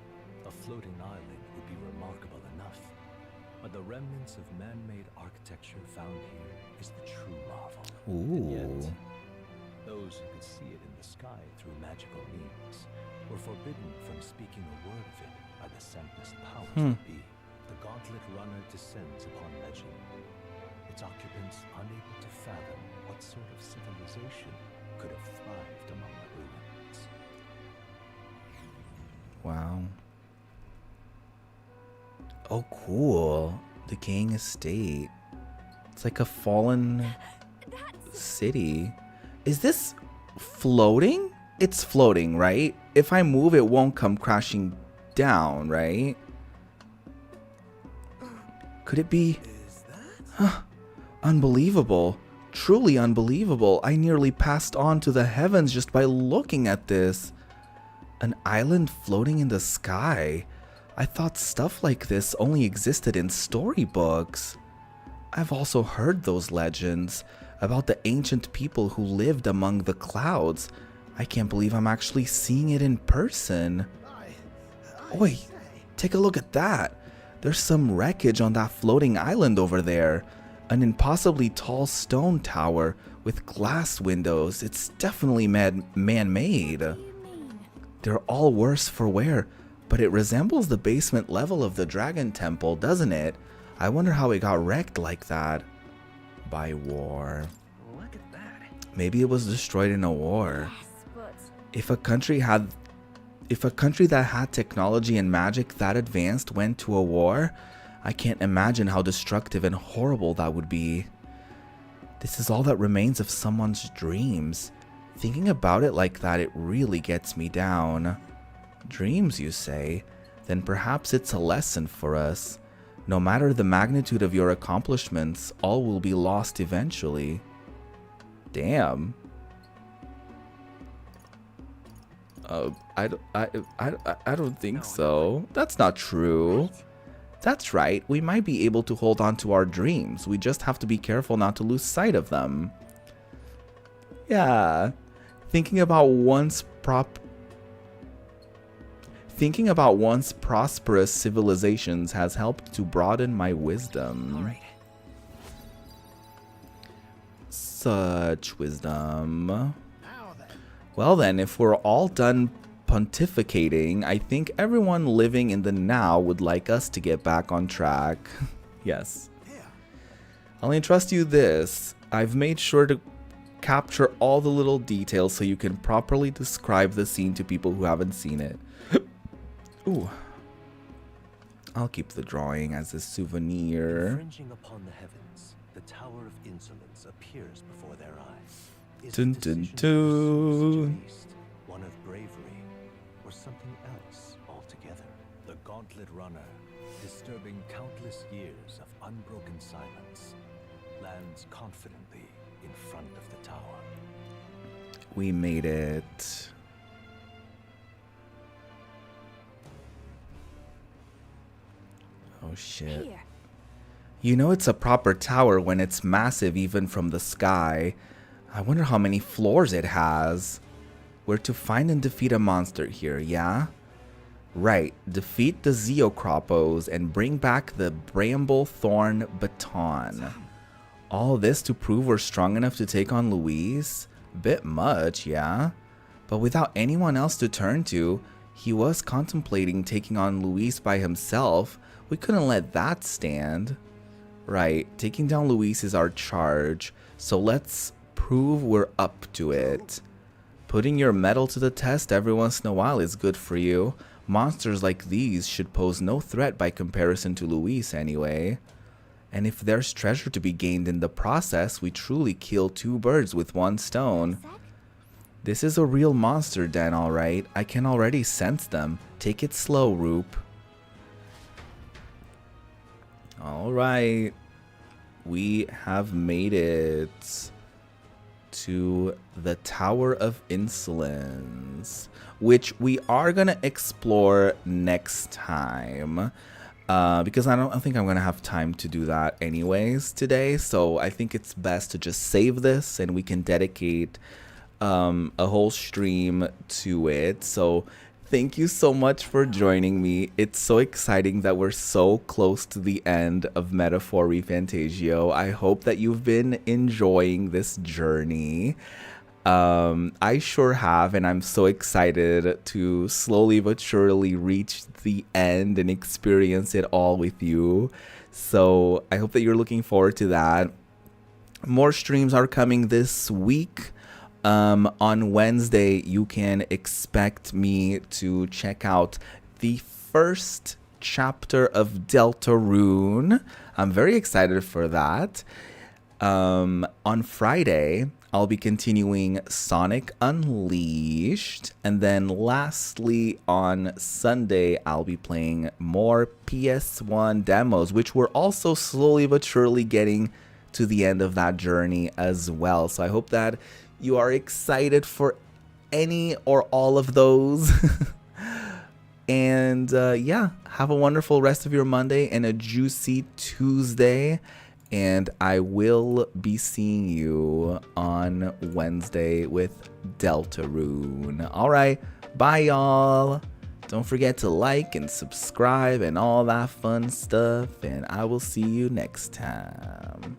A floating island would be remarkable enough. But the remnants of man-made architecture found here is the true marvel. Ooh. And yet, those who could see it in the sky through magical means were forbidden from speaking a word of it by the Sanctus powers that be. The Gauntlet Runner descends upon legend, its occupants unable to fathom what sort of civilization could have thrived among the ruins. Wow. Oh, cool. Decaying estate. It's like a fallen city. Is this floating? It's floating, right? If I move, it won't come crashing down, right? Could it be? Huh. Unbelievable. Truly unbelievable. I nearly passed on to the heavens just by looking at this. An island floating in the sky. I thought stuff like this only existed in storybooks. I've also heard those legends about the ancient people who lived among the clouds. I can't believe I'm actually seeing it in person. Oi, take a look at that. There's some wreckage on that floating island over there. An impossibly tall stone tower with glass windows. It's definitely man-made. They're all worse for wear, but it resembles the basement level of the Dragon Temple, doesn't it? I wonder how it got wrecked like that. By war. Look at that. Maybe it was destroyed in a war. Yes, but If a country that had technology and magic that advanced went to a war, I can't imagine how destructive and horrible that would be. This is all that remains of someone's dreams. Thinking about it like that, it really gets me down. Dreams, you say? Then perhaps it's a lesson for us. No matter the magnitude of your accomplishments, all will be lost eventually. Damn. I don't think so. That's not true. That's right. We might be able to hold on to our dreams. We just have to be careful not to lose sight of them. Yeah. Thinking about once prosperous civilizations has helped to broaden my wisdom. All right. Such wisdom. Well then, if we're all done pontificating, I think everyone living in the now would like us to get back on track. Yes. I'll entrust you this. I've made sure to capture all the little details so you can properly describe the scene to people who haven't seen it. Ooh. I'll keep the drawing as a souvenir. Infringing upon the heavens, the Tower of Insolence appears before their eyes. Is Dun, the dun, decision dun. such a beast, one of bravery, or something else altogether? The Gauntlet Runner, disturbing countless years of unbroken silence, lands confidently in front of the tower. We made it. Oh shit. here. You know it's a proper tower when it's massive even from the sky. I wonder how many floors it has. We're to find and defeat a monster here, yeah? Right, defeat the Zeocropos and bring back the Bramble Thorn Baton. All this to prove we're strong enough to take on Louise? Bit much, yeah? But without anyone else to turn to, he was contemplating taking on Louise by himself. We couldn't let that stand. Right, taking down Louise is our charge, so let's prove we're up to it. Putting your mettle to the test every once in a while is good for you. Monsters like these should pose no threat by comparison to Louise anyway. And if there's treasure to be gained in the process, we truly kill two birds with one stone. This is a real monster den, alright. I can already sense them. Take it slow, Roop. Alright. We have made it to the Tower of Insolence, which we are going to explore next time. Because I don't think I'm going to have time to do that anyways today. So I think it's best to just save this and we can dedicate a whole stream to it. So Thank you so much for joining me. It's so exciting that we're so close to the end of Metaphor ReFantazio. I hope that you've been enjoying this journey. I sure have, and I'm so excited to slowly but surely reach the end and experience it all with you. So I hope that you're looking forward to that. More streams are coming this week. On Wednesday, you can expect me to check out the first chapter of Deltarune. I'm very excited for that. On Friday, I'll be continuing Sonic Unleashed. And then lastly, on Sunday, I'll be playing more PS1 demos, which we're also slowly but surely getting to the end of that journey as well. So I hope that you are excited for any or all of those. And yeah, have a wonderful rest of your Monday and a juicy Tuesday. And I will be seeing you on Wednesday with Deltarune. All right, bye y'all. Don't forget to like and subscribe and all that fun stuff. And I will see you next time.